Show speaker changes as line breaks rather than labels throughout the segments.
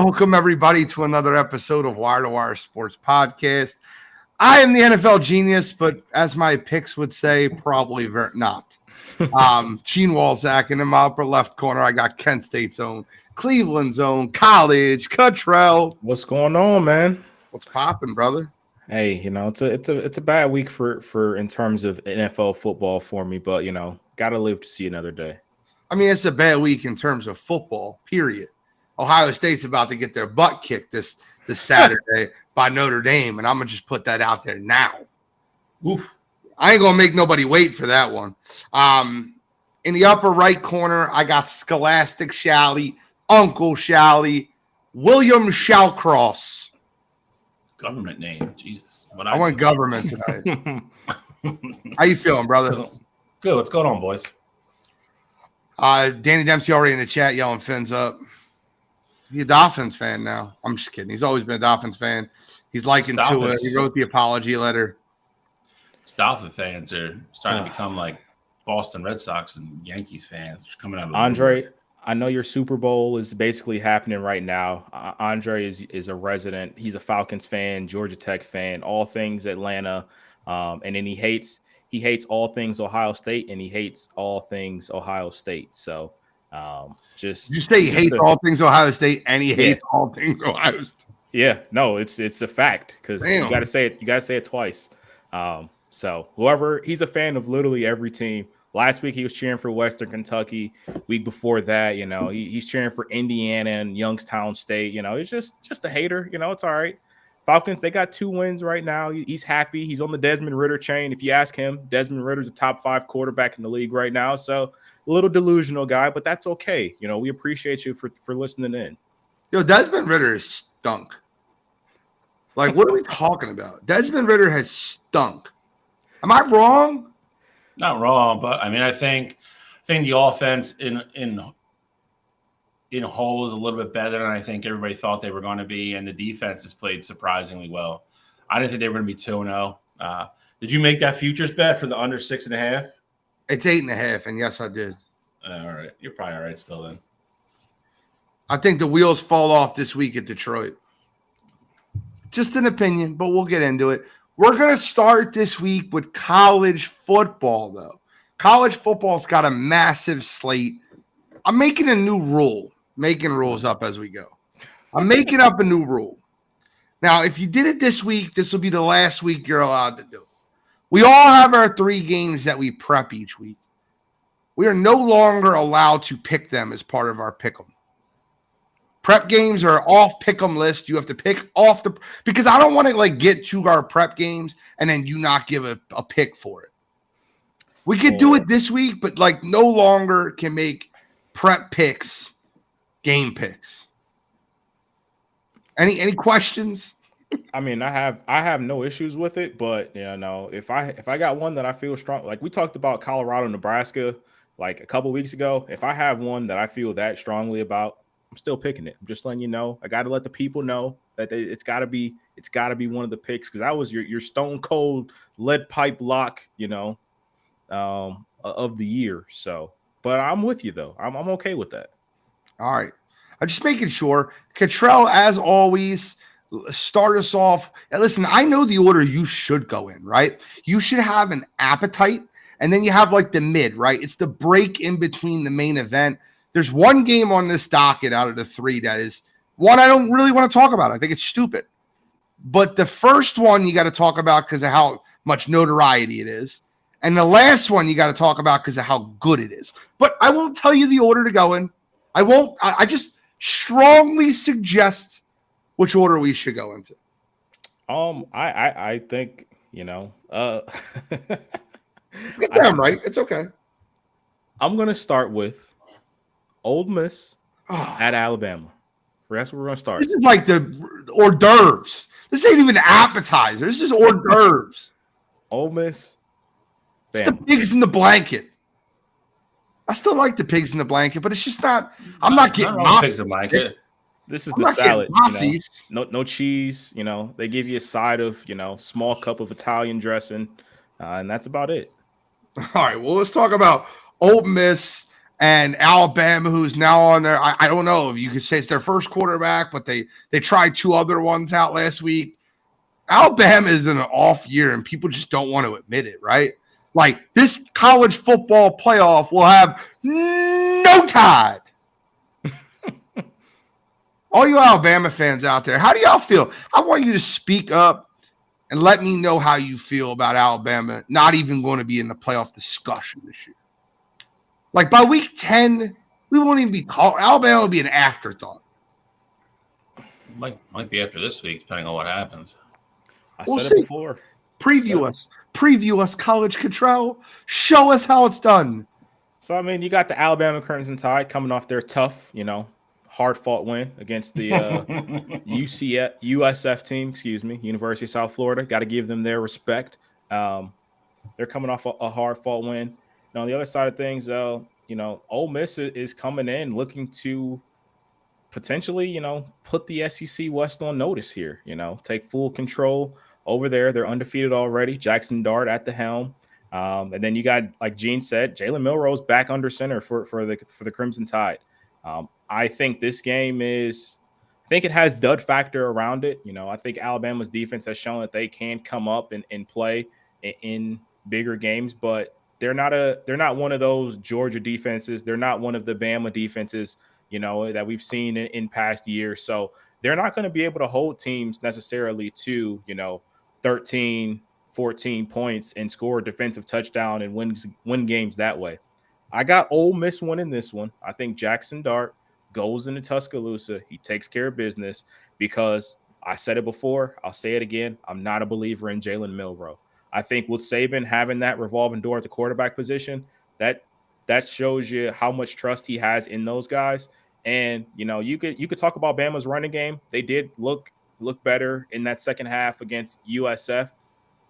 Welcome, everybody, to another episode of Wire2Wire Sports Podcast. I am the NFL genius, but as my picks would say, probably not. Gene Walzak, and in my upper left corner, I got Kent State's own, Cleveland's own, College, Cottrell.
What's going on, man?
What's popping, brother?
Hey, it's a bad week for in terms of NFL football for me, but gotta live to see another day.
I mean, it's a bad week in terms of football, period. Ohio State's about to get their butt kicked this Saturday by Notre Dame, and I'm going to just put that out there now.
Oof.
I ain't going to make nobody wait for that one. In the upper right corner, I got Scholastic Shally, Uncle Shally, William Shallcross.
Government name, Jesus.
I want government tonight. How you feeling, brother?
Good. What's going on, boys?
Danny Dempsey already in the chat yelling fins up. He's a Dolphins fan now. I'm just kidding. He's always been a Dolphins fan. He's liking to it. He wrote the apology letter.
Dolphin fans are starting to become like Boston Red Sox and Yankees fans. Coming out of
Andre, I know your Super Bowl is basically happening right now. Andre is a resident. He's a Falcons fan, Georgia Tech fan, all things Atlanta. And then he hates all things Ohio State, and he hates all things Ohio State. So you say he hates all things Ohio State, and he hates all things Ohio State. Yeah, no, it's a fact because you got to say it. You got to say it twice. So whoever, he's a fan of literally every team. Last week he was cheering for Western Kentucky. Week before that, he's cheering for Indiana and Youngstown State. He's just a hater. It's all right. Falcons, they got 2 wins right now. He's happy. He's on the Desmond Ridder chain. If you ask him, Desmond Ridder's a top 5 quarterback in the league right now. So a little delusional guy, but that's okay. We appreciate you for listening in.
Yo, Desmond Ridder has stunk. Like, what are we talking about? Desmond Ridder has stunk. Am I wrong?
Not wrong, but I mean, I think the offense in whole is a little bit better than I think everybody thought they were going to be, and the defense has played surprisingly well. I didn't think they were going to be 2-0. Did you make that futures bet for the under 6.5?
It's 8.5, and yes, I did.
All right, you're probably all right still then.
I think the wheels fall off this week at Detroit. Just an opinion, but we'll get into it. We're going to start this week with college football, though. College football's got a massive slate. I'm making a new rule, making rules up as we go. I'm making up a new rule. Now, if you did it this week, this will be the last week you're allowed to do it. We all have our 3 games that we prep each week. We are no longer allowed to pick them as part of our pick 'em. Prep games are off pick 'em list. You have to pick off because I don't want to get to our prep games and then you not give a pick for it. We could do it this week, but no longer can make prep picks game picks. Any questions?
I mean, I have no issues with it, but if I got one that I feel strong, like we talked about Colorado, Nebraska, like a couple weeks ago, if I have one that I feel that strongly about, I'm still picking it. I'm just letting you know. I got to let the people know that it's got to be one of the picks because that was your stone cold lead pipe lock, of the year. So, but I'm with you though. I'm okay with that.
All right, I'm just making sure. Cottrell, as always, start us off. And listen, I know the order you should go in, right? You should have an appetite, and then you have the mid, right? It's the break in between the main event. There's one game on this docket out of the 3 that is one I don't really want to talk about. I think it's stupid. But the first one you got to talk about because of how much notoriety it is. And the last one you got to talk about because of how good it is. But I won't tell you the order to go in. I won't. I just strongly suggest which order we should go into.
I think,
Get them right. It's okay.
I'm going to start with Ole Miss at Alabama. That's where we're going to start.
This is like the hors d'oeuvres. This ain't even appetizer. This is hors d'oeuvres.
Ole Miss.
It's the pigs in the blanket. I still like the pigs in the blanket, but it's just not. I'm not getting
pigs in the blanket.
This is the salad. No cheese. They give you a side of small cup of Italian dressing, and that's about it.
All right. Well, let's talk about Ole Miss And Alabama, who's now on there, I don't know if you could say it's their first quarterback, but they tried 2 other ones out last week. Alabama is in an off year, and people just don't want to admit it, right? Like, this college football playoff will have no tide. All you Alabama fans out there, how do y'all feel? I want you to speak up and let me know how you feel about Alabama not even going to be in the playoff discussion this year. Like, by week 10, we won't even be called. Alabama will be an afterthought.
Might be after this week, depending on what happens.
We'll said it before.
Preview us, College Control. Show us how it's done.
So, I mean, you got the Alabama Crimson Tide coming off their tough, hard-fought win against the USF team, University of South Florida. Got to give them their respect. They're coming off a hard-fought win. Now, on the other side of things, Ole Miss is coming in looking to potentially, put the SEC West on notice here, take full control over there. They're undefeated already. Jackson Dart at the helm. And then you got, like Gene said, Jalen Milroe's back under center for the Crimson Tide. I think this game I think it has dud factor around it. I think Alabama's defense has shown that they can come up and play in bigger games, but they're not one of those Georgia defenses. They're not one of the Bama defenses, that we've seen in past years. So they're not going to be able to hold teams necessarily to, 13, 14 points and score a defensive touchdown and win games that way. I got Ole Miss winning this one. I think Jackson Dart goes into Tuscaloosa. He takes care of business because I said it before. I'll say it again. I'm not a believer in Jalen Milroe. I think with Saban having that revolving door at the quarterback position, that shows you how much trust he has in those guys. And, you could talk about Bama's running game. They did look better in that second half against USF.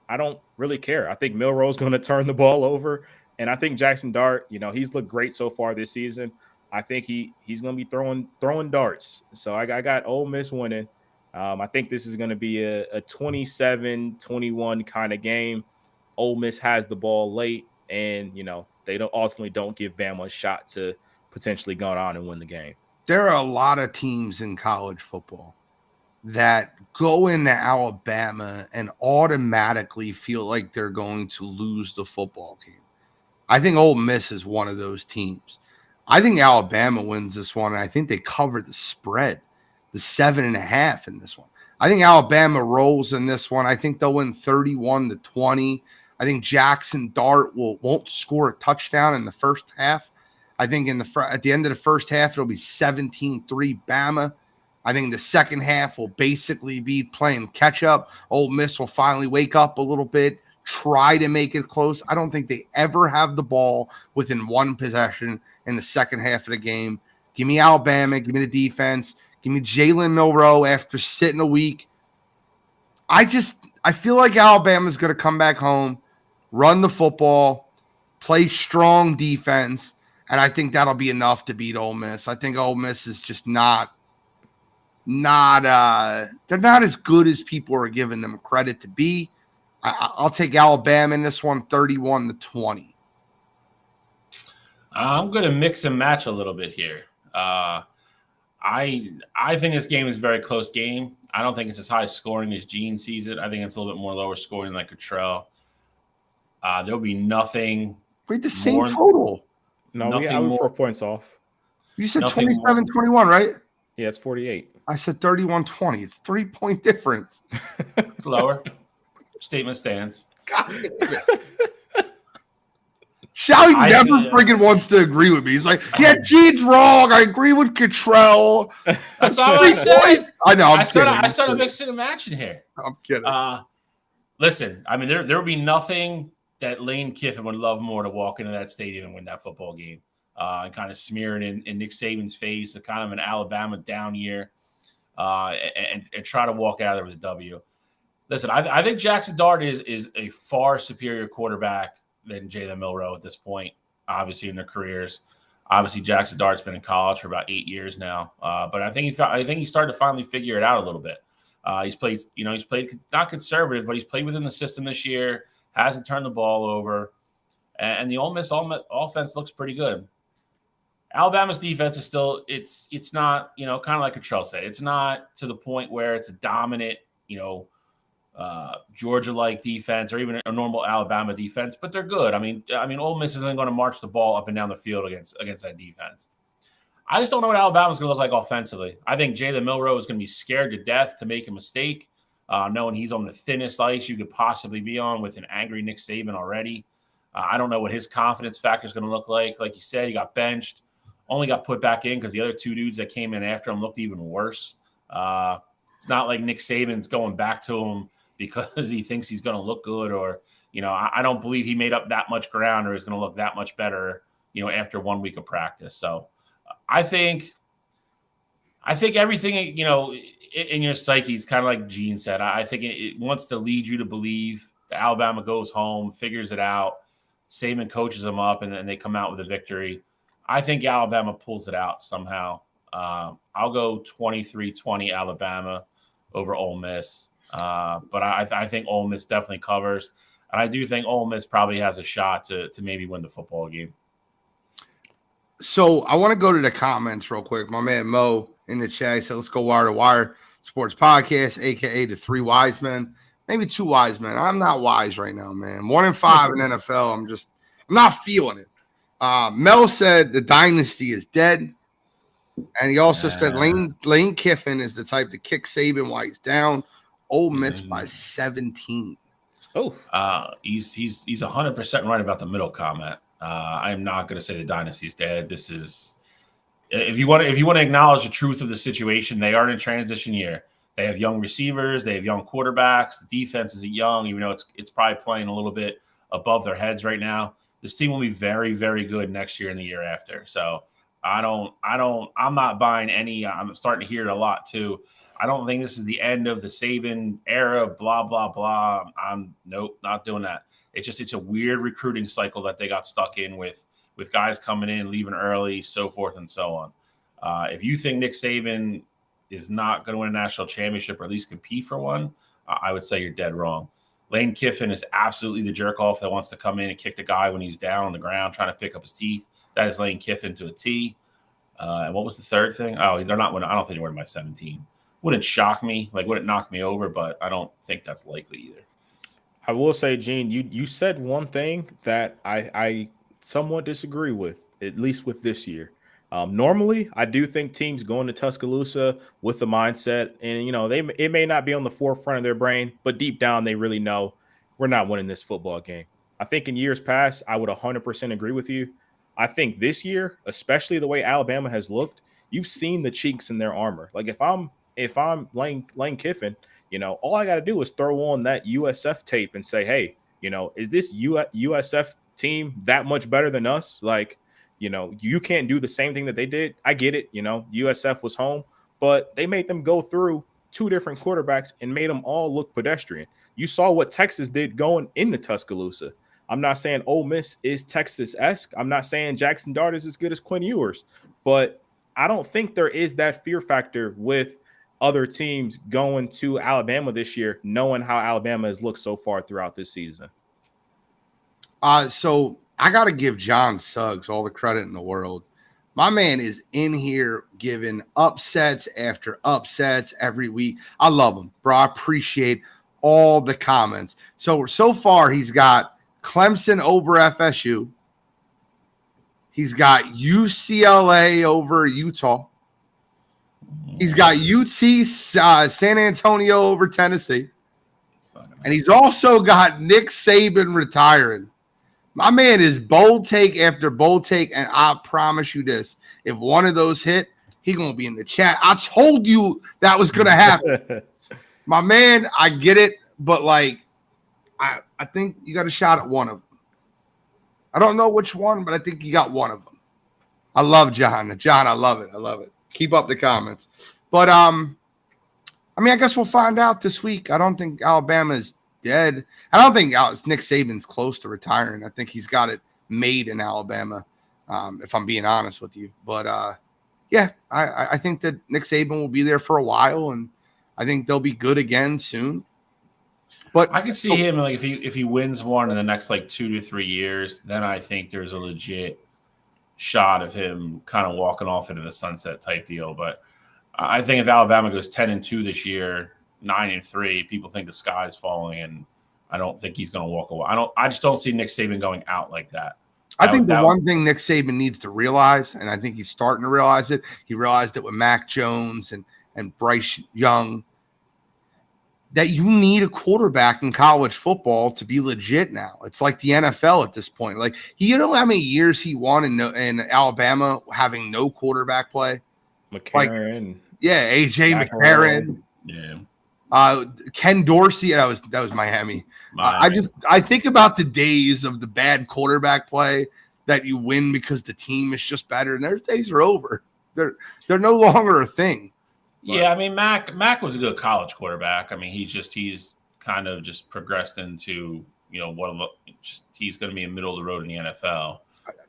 I don't really care. I think Milroe's going to turn the ball over. And I think Jackson Dart, he's looked great so far this season. I think he's going to be throwing darts. So I got Ole Miss winning. I think this is going to be a 27-21 kind of game. Ole Miss has the ball late, and, they ultimately don't give Bama a shot to potentially go on and win the game.
There are a lot of teams in college football that go into Alabama and automatically feel like they're going to lose the football game. I think Ole Miss is one of those teams. I think Alabama wins this one, and I think they cover the spread, the 7.5 in this one. I think Alabama rolls in this one. I think they'll win 31-20. I think Jackson Dart won't score a touchdown in the first half. I think at the end of the first half, it'll be 17-3 Bama. I think the second half will basically be playing catch up. Ole Miss will finally wake up a little bit, try to make it close. I don't think they ever have the ball within one possession in the second half of the game. Give me Alabama. Give me the defense. Give me Jalen Milroe after sitting a week. I feel like Alabama's going to come back home, run the football, play strong defense, and I think that'll be enough to beat Ole Miss. I think Ole Miss is just they're not as good as people are giving them credit to be. I'll take Alabama in this one, 31-20.
I'm going to mix and match a little bit here. I think this game is a very close game. I don't think it's as high scoring as Gene sees it. I think it's a little bit more lower scoring like Cottrell. There'll be nothing.
Wait, the same total.
No, I was 4 points off.
You said 27-21, right?
Yeah, it's 48.
I said 31-20. It's 3-point difference.
Lower. Statement stands.
God. Shelly never friggin' wants to agree with me. He's like, yeah, Gene's wrong. I agree with Cottrell.
That's all I said.
I know.
I said a mixing and matching here.
I'm kidding.
Listen, I mean, there would be nothing that Lane Kiffin would love more to walk into that stadium and win that football game and kind of smear it in Nick Saban's face, a kind of an Alabama down year, and try to walk out of there with a W. Listen, I think Jackson Dart is a far superior quarterback than Jalen Milroe at this point, obviously in their careers. Obviously, Jackson Dart's been in college for about 8 years now, but I think he started to finally figure it out a little bit. He's played not conservative, but he's played within the system this year. Hasn't turned the ball over, and the Ole Miss offense looks pretty good. Alabama's defense is still it's not, kind of like Cottrell said, it's not to the point where it's a dominant, Georgia-like defense or even a normal Alabama defense, but they're good. I mean, Ole Miss isn't going to march the ball up and down the field against that defense. I just don't know what Alabama's going to look like offensively. I think Jalen Milroe is going to be scared to death to make a mistake, knowing he's on the thinnest ice you could possibly be on with an angry Nick Saban already. I don't know what his confidence factor is going to look like. Like you said, he got benched, only got put back in because the other two dudes that came in after him looked even worse. It's not like Nick Saban's going back to him because he thinks he's going to look good or, I don't believe he made up that much ground or is going to look that much better, after 1 week of practice. So I think everything, in your psyche is kind of like Gene said. I think it wants to lead you to believe that Alabama goes home, figures it out, Saban coaches them up, and then they come out with a victory. I think Alabama pulls it out somehow. I'll go 23-20 Alabama over Ole Miss. But I think Ole Miss definitely covers. And I do think Ole Miss probably has a shot to maybe win the football game.
So I want to go to the comments real quick. My man Mo in the chat said, let's go Wire to Wire Sports Podcast, a.k.a. the Three Wise Men. Maybe two wise men. I'm not wise right now, man. 1-5 in NFL. I'm not feeling it. Mel said the dynasty is dead. And he also said Lane Kiffin is the type to kick Saban while he's down. Ole Miss by 17.
Oh, he's 100% right about the middle comment. I am not going to say the dynasty's dead. This is if you want to acknowledge the truth of the situation, they are in a transition year. They have young receivers, they have young quarterbacks. The defense isn't young, even though it's probably playing a little bit above their heads right now. This team will be very, very good next year and the year after. So I'm not buying any. I'm starting to hear it a lot too. I don't think this is the end of the Saban era, blah, blah, blah. Nope, not doing that. It's a weird recruiting cycle that they got stuck in with guys coming in, leaving early, so forth and so on. If you think Nick Saban is not going to win a national championship or at least compete for one, I would say you're dead wrong. Lane Kiffin is absolutely the jerk-off that wants to come in and kick the guy when he's down on the ground trying to pick up his teeth. That is Lane Kiffin to a T. And what was the third thing? Oh, they're not winning. I don't think they're winning by 17. Wouldn't shock me, wouldn't knock me over, but I don't think that's likely either.
I will say, Gene, you said one thing that I somewhat disagree with, at least with this year. Normally, I do think teams going to Tuscaloosa with the mindset, and it may not be on the forefront of their brain, but deep down they really know we're not winning this football game. I think in years past, I would 100% agree with you. I think this year, especially the way Alabama has looked, you've seen the chinks in their armor. Like if I'm Lane Kiffin, all I got to do is throw on that USF tape and say, hey, is this USF team that much better than us? You can't do the same thing that they did. I get it. USF was home, but they made them go through two different quarterbacks and made them all look pedestrian. You saw what Texas did going into Tuscaloosa. I'm not saying Ole Miss is Texas-esque. I'm not saying Jackson Dart is as good as Quinn Ewers, but I don't think there is that fear factor with other teams going to Alabama this year, knowing how Alabama has looked so far throughout this season.
So I got to give John Suggs all the credit in the world. My man is in here giving upsets after upsets every week. I love him, bro. I appreciate all the comments. So far, he's got Clemson over FSU. He's got UCLA over Utah. He's got UT San Antonio over Tennessee. And he's also got Nick Saban retiring. My man is bold take after bold take, and I promise you this. If one of those hit, he's going to be in the chat. I told you that was going to happen. My man, I get it, but I think you got a shot at one of them. I don't know which one, but I think you got one of them. I love John. John, I love it. I love it. Keep up the comments. But, I guess we'll find out this week. I don't think Alabama is dead. I don't think Nick Saban's close to retiring. I think he's got it made in Alabama, if I'm being honest with you. But, I think that Nick Saban will be there for a while, and I think they'll be good again soon. But
I can see him if he wins one in the next 2 to 3 years, then I think there's a legit shot of him kind of walking off into the sunset type deal. But I think if Alabama goes 10-2 this year, 9-3, people think the sky is falling, and I don't think he's going to walk away. I just don't see Nick Saban going out like that.
I think the one thing Nick Saban needs to realize, and I think he's starting to realize it, he realized it with Mac Jones and Bryce Young, that you need a quarterback in college football to be legit now. It's like the NFL at this point. Like, you know how many years he won in Alabama having no quarterback play?
McCarron.
A.J. McCarron.
Yeah.
Ken Dorsey. That was Miami. I think about the days of the bad quarterback play that you win because the team is just better, and those days are over. They're no longer a thing. But.
Yeah, I mean, Mac was a good college quarterback. I mean, he's kind of just progressed into, he's going to be in middle of the road in the NFL.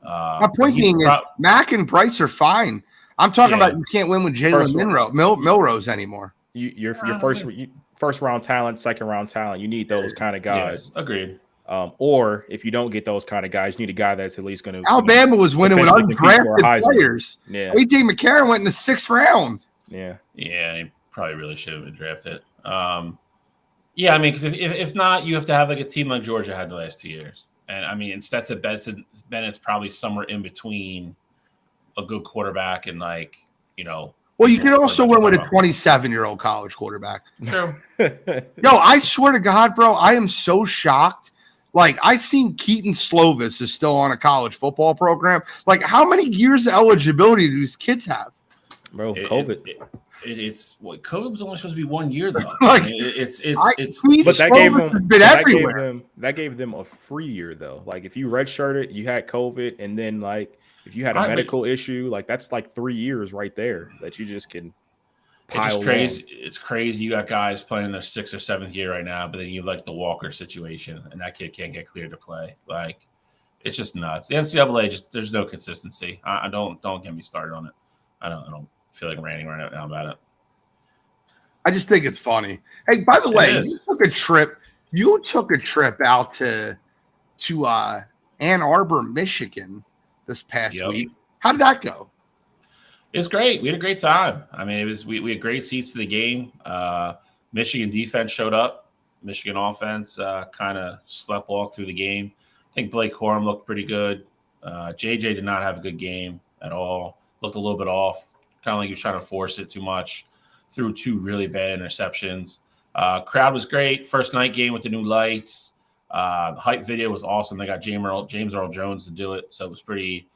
My point being is Mac and Bryce are fine. I'm talking about you can't win with Jalen Milrose anymore.
Your first round talent, second round talent. You need those kind of guys.
Yeah, agreed.
Or if you don't get those kind of guys, you need a guy that's at least going to.
Alabama was winning with undrafted players.
Yeah.
A.J. McCarron went in the 6th round.
Yeah.
Yeah, he probably really should have been drafted. Yeah, I mean, because if not, you have to have like a team like Georgia had the last 2 years. And I mean, instead of Bennett's probably somewhere in between a good quarterback and Well, you can also win with a
27-year-old college quarterback.
True.
Yo, I swear to God, bro, I am so shocked. Like, I seen Keaton Slovis is still on a college football program. Like, how many years of eligibility do these kids have?
Bro, COVID.
COVID was only supposed to be 1 year though.
But
that gave them a free year though. Like, if you redshirted, you had COVID, and then if you had a medical issue, that's 3 years right there that you just can pile.
It's crazy. It's crazy. You got guys playing in their 6th or 7th year right now, but then you have the Walker situation, and that kid can't get cleared to play. It's just nuts. The NCAA there's no consistency. I don't get me started on it. I don't feel like ranting right now about it.
I just think it's funny. Hey, by the way, you took a trip out to Ann Arbor, Michigan this past week. How did that go?
It was great. We had a great time. I mean, we had great seats to the game. Michigan defense showed up. Michigan offense kind of sleptwalked through the game. I think Blake Corum looked pretty good. JJ did not have a good game at all. Looked a little bit off. Kind of like he was trying to force it too much. Threw 2 really bad interceptions. Crowd was great. First night game with the new lights. The hype video was awesome. They got James Earl Jones to do it, so it was pretty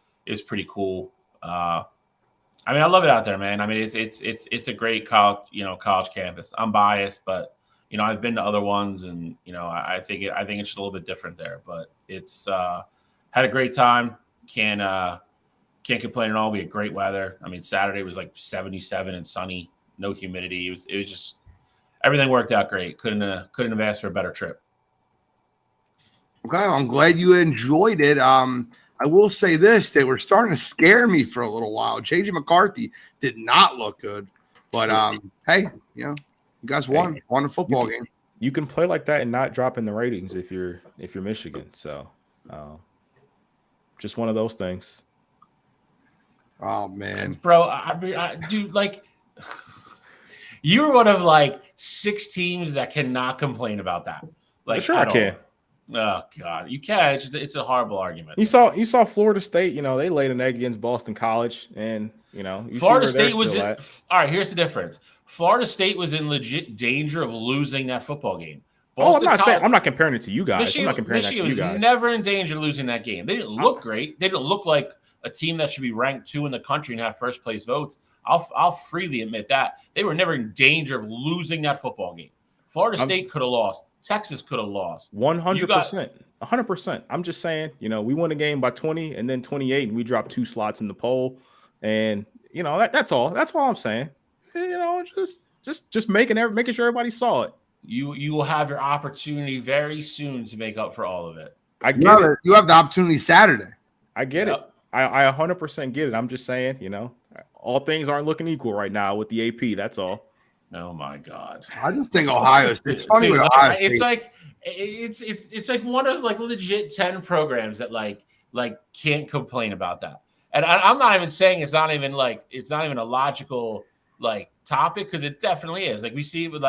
cool. I mean, I love it out there, man. I mean, it's a great college campus. I'm biased, but I've been to other ones, and I think it's just a little bit different there. But it's had a great time. Can't complain at all. We had great weather. I mean, Saturday was 77 and sunny, no humidity. It was just everything worked out great. Couldn't have asked for a better trip.
Okay, I'm glad you enjoyed it. I will say this: they were starting to scare me for a little while. JJ McCarthy did not look good, but hey, you guys won a football game.
You can play like that and not drop in the ratings if you're Michigan. So, just one of those things.
Oh man,
bro, I dude, you're one of 6 teams that cannot complain about that.
Sure, I can.
Oh God, you can. It's a horrible argument.
You saw Florida State. They laid an egg against Boston College, and
Florida State was all right. Here's the difference. Florida State was in legit danger of losing that football game.
I'm not comparing it to you guys. Michigan
was never in danger of losing that game. They didn't look great. They didn't look like a team that should be ranked 2 in the country and have first place votes. I'll freely admit that they were never in danger of losing that football game. Florida State could have lost. Texas could have lost.
100%. 100%. I'm just saying, we won a game by 20 and then 28, and we dropped 2 slots in the poll. And that's all. That's all I'm saying. Just making sure everybody saw it.
You will have your opportunity very soon to make up for all of it.
I get it.
You have the opportunity Saturday.
I get it. I 100% get it. I'm just saying, all things aren't looking equal right now with the AP. That's all.
Oh my God!
I just think Ohio State. It's funny with Ohio State.
It's like one of legit 10 programs that can't complain about that. And I'm not even saying it's not even a logical like topic, because it definitely is. Like we see it with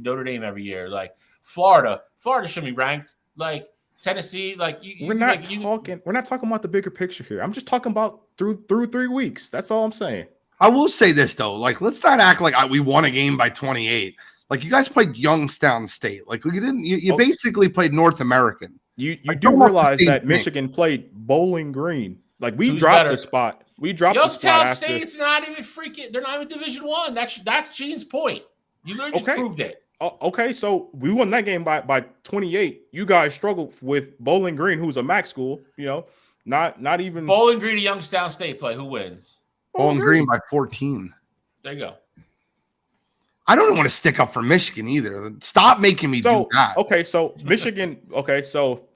Notre Dame every year. Like Florida should be ranked. Like Tennessee, like
we're not talking about the bigger picture here. I'm just talking about through 3 weeks. That's all I'm saying.
I will say this though, like let's not act like we won a game by 28. Like you guys played Youngstown State. Like we didn't. You basically played North American.
You do realize that Michigan played Bowling Green. Like we dropped the spot. We dropped the spot.
Youngstown State's not even freaking. They're not even Division I. That's Gene's point. You literally just proved it.
Okay, so we won that game by 28. You guys struggled with Bowling Green, who's a MAC school. You know, not even
Bowling Green to Youngstown State play. Who wins?
Bowling Green by 14.
There you go.
I don't want to stick up for Michigan either. Stop making me do that.
Okay, so Michigan. Okay, so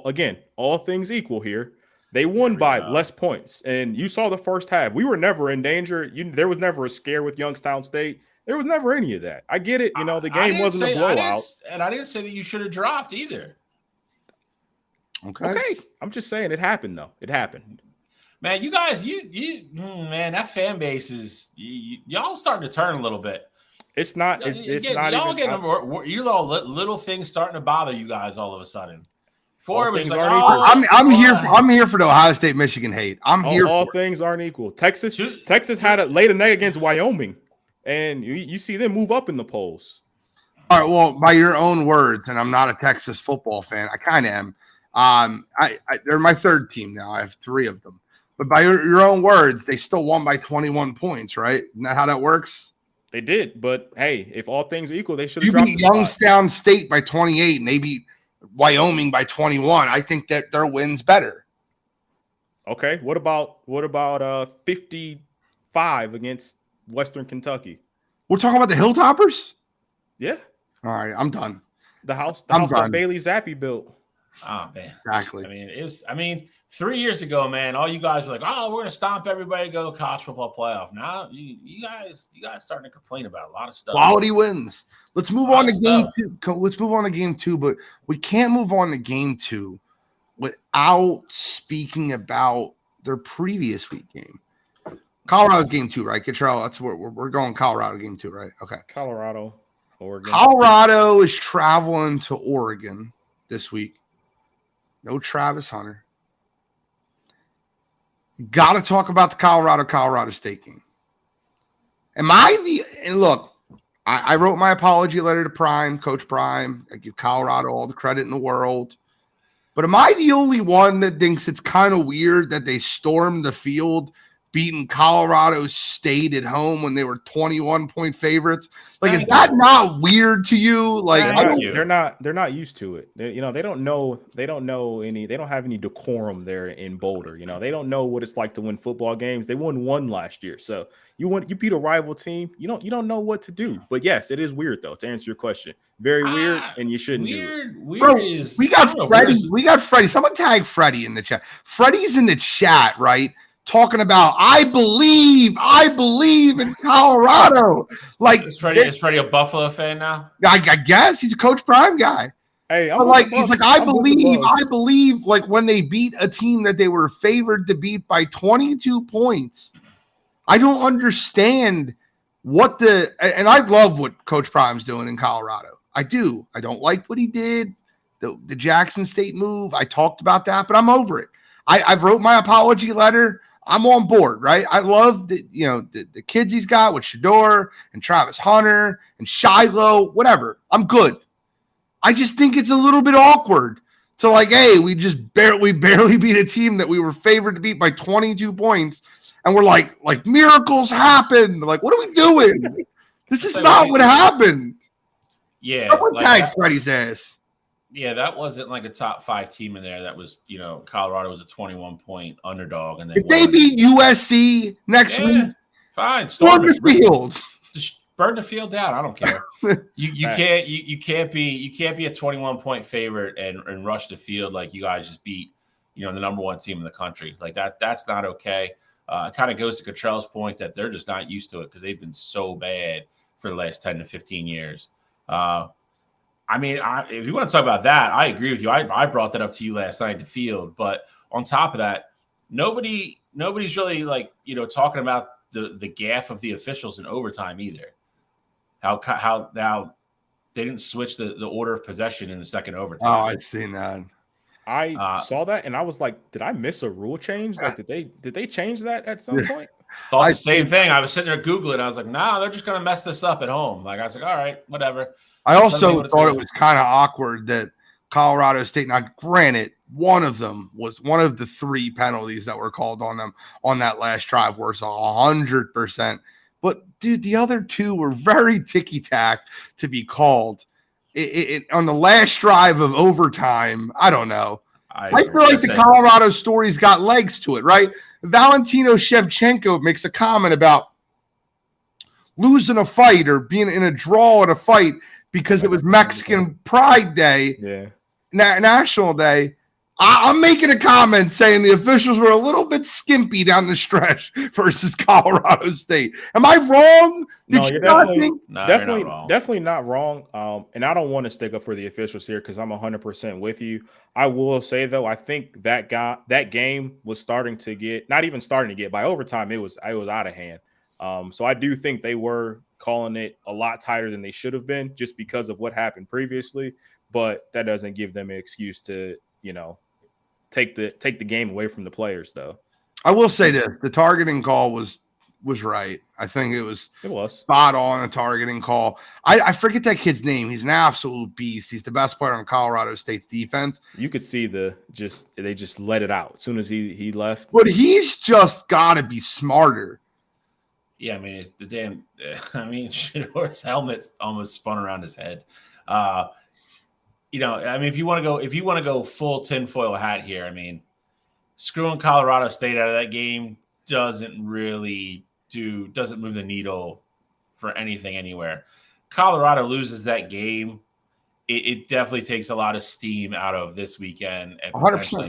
again, all things equal here, they won by less points, and you saw the first half. We were never in danger. There was never a scare with Youngstown State. There was never any of that. I get it. You know, the game wasn't a blowout.
I didn't say that you should have dropped either.
Okay.
I'm just saying it happened, though. It happened.
Man, you guys, man, that fan base is y'all starting to turn a little bit.
It's not. It's not.
Y'all getting little things starting to bother you guys all of a sudden. I'm
here for the Ohio State Michigan hate.
All things aren't equal. Texas had laid an egg against Wyoming, and you see them move up in the polls.
All right. Well, by your own words, and I'm not a Texas football fan. I kind of am. They're my third team now. I have 3 of them. But by your own words, they still won by 21 points, right? Isn't that how that works?
They did, but hey, if all things are equal, they should have dropped the
spot. You beat Youngstown State by 28, and they beat Wyoming by 21. I think that their win's better.
Okay, what about 55 against Western Kentucky?
We're talking about the Hilltoppers?
Yeah.
All right, I'm done.
The house that Bailey Zappi built.
Oh man,
exactly.
I mean, 3 years ago, man, all you guys were like, "Oh, we're gonna stomp everybody, go college football playoff." Now, you guys starting to complain about a lot of stuff.
Quality wins. Let's move on to game 2. Let's move on to game 2, but we can't move on to game 2 without speaking about their previous week game. Colorado game 2, right? Control. That's where we're going. Colorado game 2, right? Okay.
Colorado, Oregon.
Colorado is traveling to Oregon this week. No Travis Hunter. Got to talk about the Colorado State game. And look, I wrote my apology letter to Prime, Coach Prime. I give Colorado all the credit in the world. But am I the only one that thinks it's kind of weird that they stormed the field, beating Colorado State at home when they were 21-point favorites? Like, is that not weird to you? Like,
they're not used to it. They don't have any decorum there in Boulder. You know, they don't know what it's like to win football games. They won 1 last year. So you beat a rival team. You don't know what to do. But yes, it is weird though, to answer your question. Very weird, and you shouldn't do it.
Weird is
we got Freddie. We got Freddie. Someone tag Freddie in the chat. Freddie's in the chat, right? Talking about, I believe in Colorado. Like,
is Freddie a Buffalo fan now?
I guess he's a Coach Prime guy.
Hey,
he's like, I believe, like when they beat a team that they were favored to beat by 22 points. I don't understand and I love what Coach Prime's doing in Colorado. I do. I don't like what he did, the Jackson State move. I talked about that, but I'm over it. I've wrote my apology letter. I'm on board, right? I love the kids he's got with Shador and Travis Hunter and Shiloh, whatever. I'm good. I just think it's a little bit awkward to like, hey, we barely beat a team that we were favored to beat by 22 points. And we're like miracles happen. Like, what are we doing? This is not what happened.
Yeah.
Someone tag Freddie's ass.
Yeah, that wasn't like a top 5 team in there. That was, Colorado was a 21-point underdog, and
if they beat USC next week,
fine.
Storm the field.
Just burn the field down. I don't care. You can't be a 21-point favorite and rush the field like you guys just beat, the number 1 team in the country. Like that. That's not okay. It kind of goes to Cottrell's point that they're just not used to it because they've been so bad for the last 10 to 15 years. If you want to talk about that, I agree with you. I brought that up to you last night at the field. But on top of that, nobody's really like, talking about the gaffe of the officials in overtime either. How they didn't switch the order of possession in the second overtime.
Oh, I'd seen that.
I saw that and I was like, did I miss a rule change? Like, did they change that at some point?
Thought the same thing. I was sitting there Googling. I was like, nah, they're just going to mess this up at home. Like, I was like, all right, whatever.
I also thought it was kind of awkward that Colorado State, now granted, one of them was one of the 3 penalties that were called on them on that last drive was 100%. But, dude, the other 2 were very ticky-tack to be called. On the last drive of overtime, I don't know. I feel like the Colorado story's got legs to it, right? Valentino Shevchenko makes a comment about losing a fight or being in a draw at a fight because it was Mexican Pride Day, National Day. I'm making a comment saying the officials were a little bit skimpy down the stretch versus Colorado State. Am I wrong?
No, you're definitely not wrong. And I don't want to stick up for the officials here because I'm 100% with you. I will say though, I think that game was starting to get, not even starting to get, by overtime it was out of hand. So I do think they were calling it a lot tighter than they should have been just because of what happened previously. But that doesn't give them an excuse to, take the game away from the players, though.
I will say this: the targeting call was right. I think it was spot on a targeting call. I forget that kid's name. He's an absolute beast. He's the best player on Colorado State's defense.
You could see they just let it out as soon as he left.
But he's just got to be smarter.
Yeah, I mean, it's the damn. I mean, Shedor's helmet almost spun around his head. I mean, if you want to go full tinfoil hat here, I mean, screwing Colorado State out of that game doesn't move the needle for anything anywhere. Colorado loses that game, it definitely takes a lot of steam out of this weekend and potentially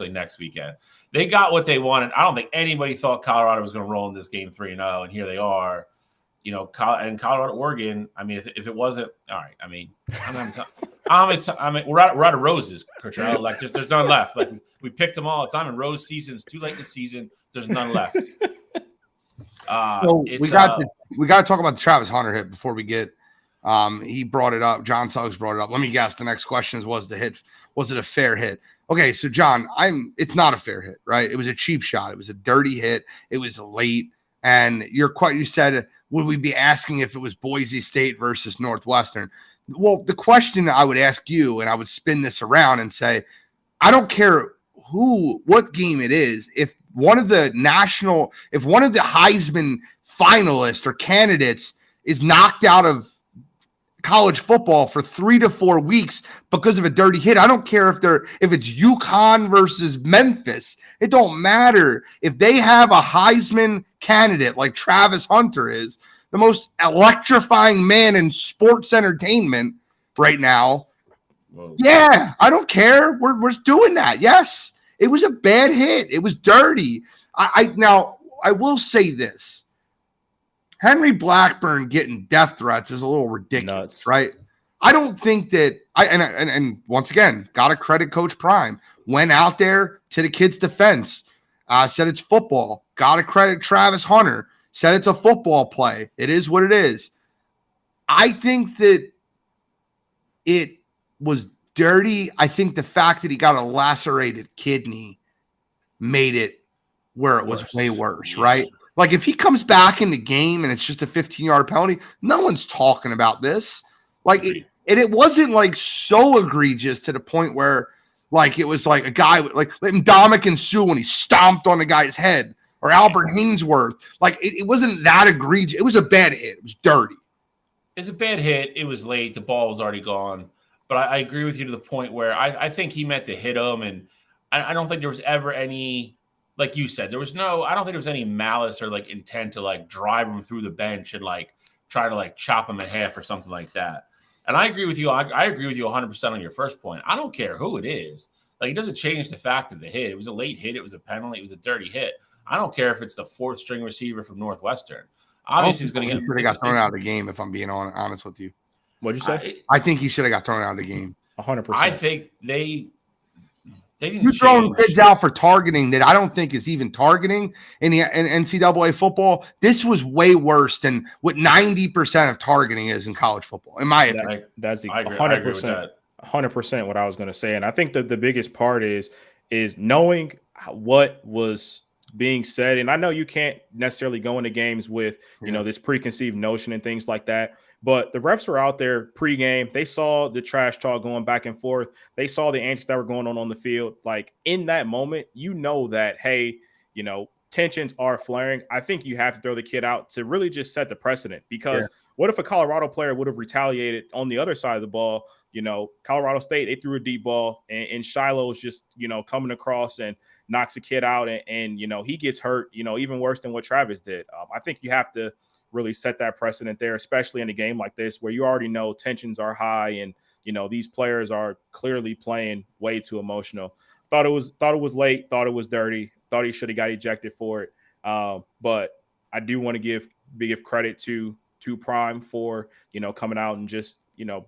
next weekend. They got what they wanted. I don't think anybody thought Colorado was going to roll in this game 3-0, and here they are. And Colorado, Oregon. I mean, if it wasn't all right, I mean, we're out of roses, Kurtrell. Like, there's none left. Like, we picked them all the time, and rose season is too late in the season. There's none left.
So we got to talk about the Travis Hunter hit before we get. He brought it up. John Suggs brought it up. Let me guess. The next question was the hit. Was it a fair hit? Okay, so John, it's not a fair hit, right? It was a cheap shot. It was a dirty hit. It was late, and you said. Would we be asking if it was Boise State versus Northwestern? Well, the question I would ask you, and I would spin this around and say, I don't care what game it is. If one of the Heisman finalists or candidates is knocked out of college football for 3 to 4 weeks because of a dirty hit, I don't care if it's UConn versus Memphis. It don't matter. If they have a Heisman candidate like Travis Hunter is, the most electrifying man in sports entertainment right now. Whoa. Yeah, I don't care. We're doing that. Yes, it was a bad hit. It was dirty. Now I will say this. Henry Blackburn getting death threats is a little ridiculous, right? I don't think that and once again, got to credit Coach Prime. Went out there to the kid's defense, said it's football. Got to credit Travis Hunter, said it's a football play. It is what it is. I think that it was dirty. I think the fact that he got a lacerated kidney made it where it was way worse, right? Like, if he comes back in the game and it's just a 15-yard penalty, no one's talking about this. Like, it wasn't like so egregious to the point where, like, it was like a guy like Ndamukong Suh when he stomped on the guy's head, or Albert Hainsworth. Like, it wasn't that egregious. It was a bad hit. It was dirty.
It's a bad hit. It was late. The ball was already gone. But I agree with you to the point where I think he meant to hit him, and I don't think there was ever any. Like you said, I don't think there was any malice or like intent to like drive him through the bench and like try to like chop him in half or something like that. And I agree with you. I agree with you 100% on your first point. I don't care who it is. Like, it doesn't change the fact of the hit. It was a late hit. It was a penalty. It was a dirty hit. I don't care if it's the 4th string receiver from Northwestern. Obviously, he's going to get.
Got thrown out of the game. If I'm being honest with you,
what'd you say?
I think he should have got thrown out of the game.
100%.
I think They didn't
You throwing
change.
kids out for targeting that I don't think is even targeting in NCAA football. This was way worse than what 90% of targeting is in college football, in my opinion.
That's
I agree with that.
100% what I was going to say. And I think that the biggest part is knowing what was being said. And I know you can't necessarily go into games with, this preconceived notion and things like that. But the refs were out there pregame. They saw the trash talk going back and forth. They saw the antics that were going on the field. Like in that moment, that, hey, tensions are flaring. I think you have to throw the kid out to really just set the precedent, because what if a Colorado player would have retaliated on the other side of the ball? Colorado State, they threw a deep ball and Shiloh's just, coming across and knocks a kid out and he gets hurt, even worse than what Travis did. I think you have to really set that precedent there, especially in a game like this where you already know tensions are high and, these players are clearly playing way too emotional. Thought it was late, thought it was dirty, thought he should have got ejected for it. But I do want to give credit to Prime for, coming out and just,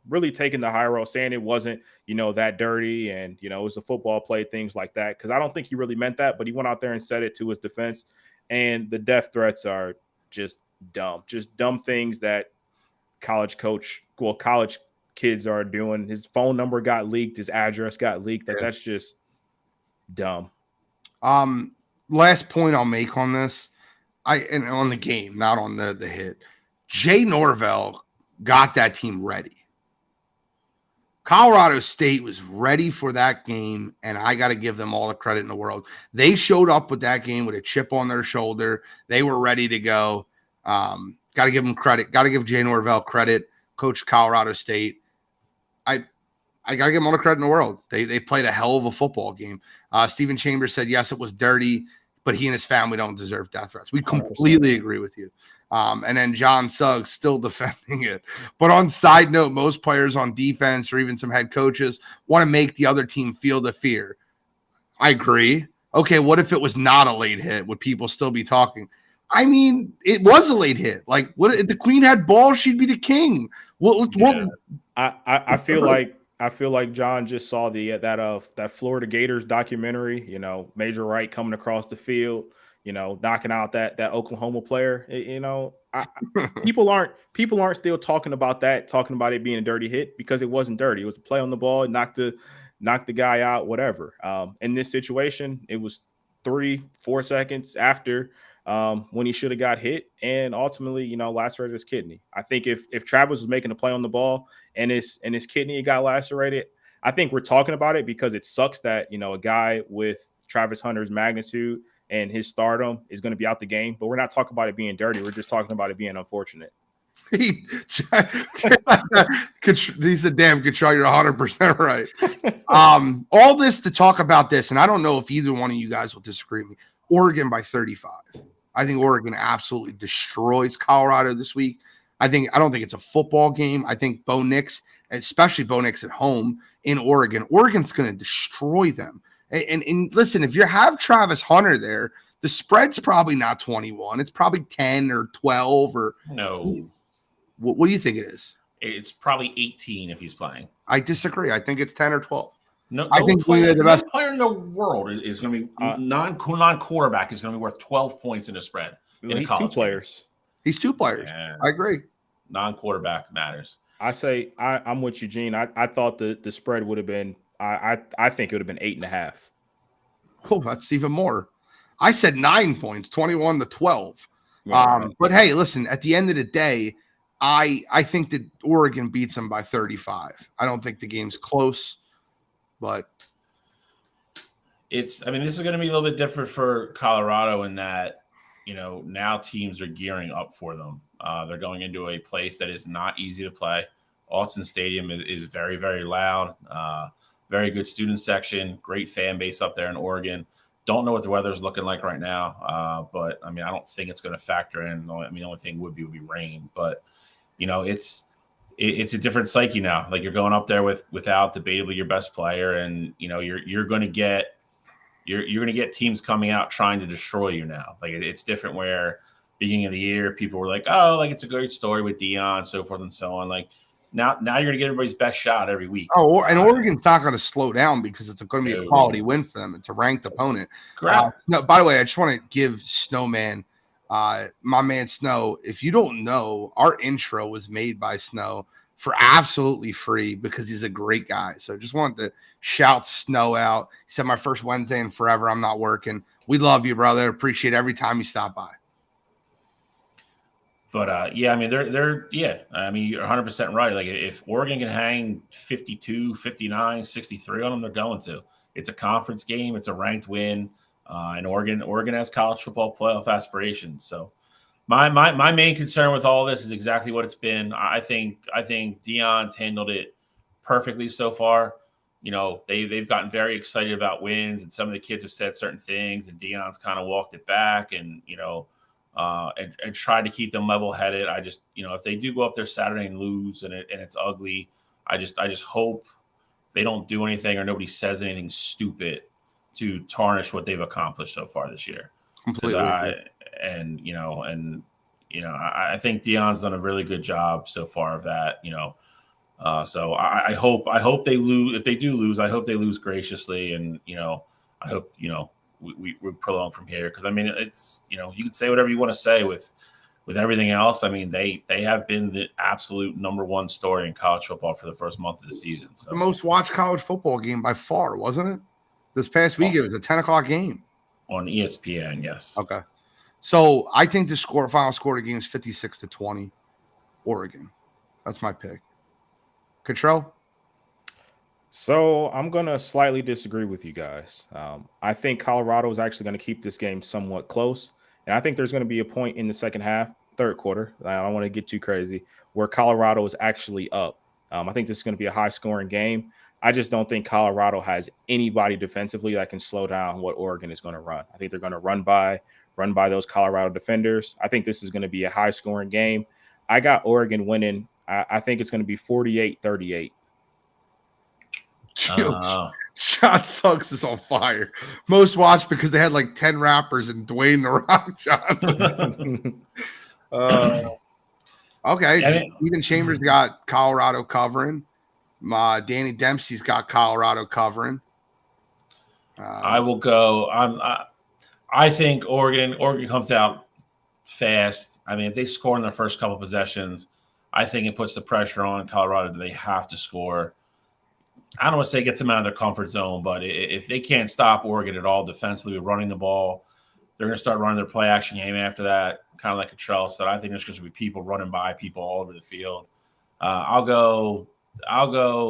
really taking the high road, saying it wasn't, that dirty and, it was a football play, things like that. Because I don't think he really meant that, but he went out there and said it to his defense. And the death threats are just dumb things that college kids are doing. His phone number got leaked, his address got leaked. Like that's just dumb.
Last point I'll make on this, and on the game, not on the hit. Jay Norvell got that team ready. Colorado State was ready for that game, and I got to give them all the credit in the world. They showed up with that game with a chip on their shoulder. They were ready to go. Got to give them credit. Got to give Jay Norvell credit, coach Colorado State. I got to give them all the credit in the world. They played a hell of a football game. Stephen Chambers said, yes, it was dirty, but he and his family don't deserve death threats. We completely 100%. Agree with you. And then John Suggs still defending it. But on side note, most players on defense or even some head coaches want to make the other team feel the fear. I agree. Okay, what if it was not a late hit? Would people still be talking? I mean, it was a late hit. Like, what if the queen had balls, she'd be the king.
I feel like John just saw that Florida Gators documentary, Major Wright coming across the field, knocking out that Oklahoma player. People aren't still talking about it being a dirty hit because it wasn't dirty. It was a play on the ball, it knocked the guy out, whatever. In this situation, it was 3-4 seconds after when he should have got hit and ultimately, lacerated his kidney. I think if Travis was making a play on the ball and his kidney got lacerated, I think we're talking about it because it sucks that, a guy with Travis Hunter's magnitude and his stardom is going to be out the game, but we're not talking about it being dirty. We're just talking about it being unfortunate.
He said, damn, Control, you're 100% right. All this to talk about this, and I don't know if either one of you guys will disagree with me. Oregon by 35. I think Oregon absolutely destroys Colorado this week. I don't think it's a football game. I think Bo Nix, especially Bo Nix at home in Oregon's going to destroy them. And listen, if you have Travis Hunter there, the spread's probably not 21. It's probably 10 or 12 or
no.
What do you think it is?
It's probably 18 if he's playing.
I disagree. I think it's 10 or 12.
I think the best player in the world is going to be non-quarterback is going to be worth 12 points in a spread.
He's two players.
He's two players.
Yeah.
I agree.
Non-quarterback matters.
I say I'm with Eugene. I thought the spread would have been. I think it would have been 8.5.
Oh, that's even more. I said 9 points, 21-12. But hey, listen. At the end of the day, I think that Oregon beats them by 35. I don't think the game's close. But
this is going to be a little bit different for Colorado in that, now teams are gearing up for them. They're going into a place that is not easy to play. Autzen Stadium is very, very loud. Very good student section, great fan base up there in Oregon. Don't know what the weather's looking like right now. But I don't think it's going to factor in. The only thing would be rain, but it's a different psyche now. Like you're going up there without debatably your best player, and you're going to get teams coming out trying to destroy you now. Like it's different. Where beginning of the year, people were like, "Oh, like it's a great story with Deion, so forth and so on." Like Now you're going to get everybody's best shot every week.
Oh, and Oregon's not going to slow down because it's going to be a quality win for them. It's a ranked opponent. No, by the way, I just want to give Snowman, my man Snow, if you don't know, our intro was made by Snow for absolutely free because he's a great guy. So just wanted to shout Snow out. He said, my first Wednesday in forever, I'm not working. We love you, brother. Appreciate every time you stop by.
But yeah, I mean, I mean, you're 100% right. Like if Oregon can hang 52, 59, 63 on them, they're going to. It's a conference game. It's a ranked win. And Oregon has college football playoff aspirations. So my main concern with all this is exactly what it's been. I think Deion's handled it perfectly so far. You know, they've gotten very excited about wins, and some of the kids have said certain things, and Deion's kind of walked it back, and you know, and tried to keep them level-headed. I just, you know, if they do go up there Saturday and lose, and it's ugly, I just hope they don't do anything or nobody says anything stupid to tarnish what they've accomplished so far this year.
Completely.
I think Deion's done a really good job so far of that. You know, so I hope they lose. If they do lose, I hope they lose graciously, and you know, I hope we prolong from here because I mean it's you can say whatever you want to say with everything else. I mean they have been the absolute number one story in college football for the first month of the season. So.
The most watched college football game by far, wasn't it? This past week, it was a 10:00 game
on ESPN. Yes.
Okay. So I think the final score of the game is 56-20, Oregon. That's my pick. Cottrell?
So I'm going to slightly disagree with you guys. I think Colorado is actually going to keep this game somewhat close. And I think there's going to be a point in the second half, third quarter, I don't want to get too crazy, where Colorado is actually up. I think this is going to be a high-scoring game. I just don't think Colorado has anybody defensively that can slow down what Oregon is going to run. I think they're going to run by those Colorado defenders. I think this is going to be a high-scoring game. I got Oregon winning. I think it's going to be 48-38.
Shot Sucks is on fire. Most watched because they had like 10 rappers and Dwayne The Rock Johnson. Okay. Even Chambers got Colorado covering. Danny Dempsey's got Colorado covering.
I will go. I think Oregon comes out fast. I mean, if they score in their first couple possessions, I think it puts the pressure on Colorado that they have to score. I don't want to say it gets them out of their comfort zone, but if they can't stop Oregon at all defensively running the ball, they're going to start running their play action game after that, kind of like Cottrell said. I think there's going to be people running by people all over the field. I'll go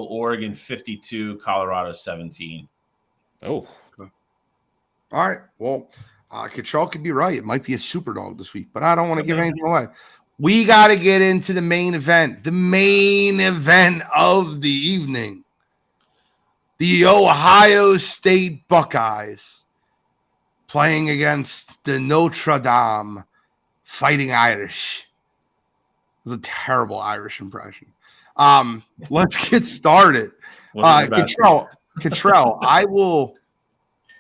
Oregon 52, Colorado 17.
Oh.
All right. Well, Cottrell could be right. It might be a super dog this week, but I don't want to give anything away. We got to get into the main event of the evening. The Ohio State Buckeyes playing against the Notre Dame Fighting Irish. It was a terrible Irish impression. Let's get started. Cottrell, I will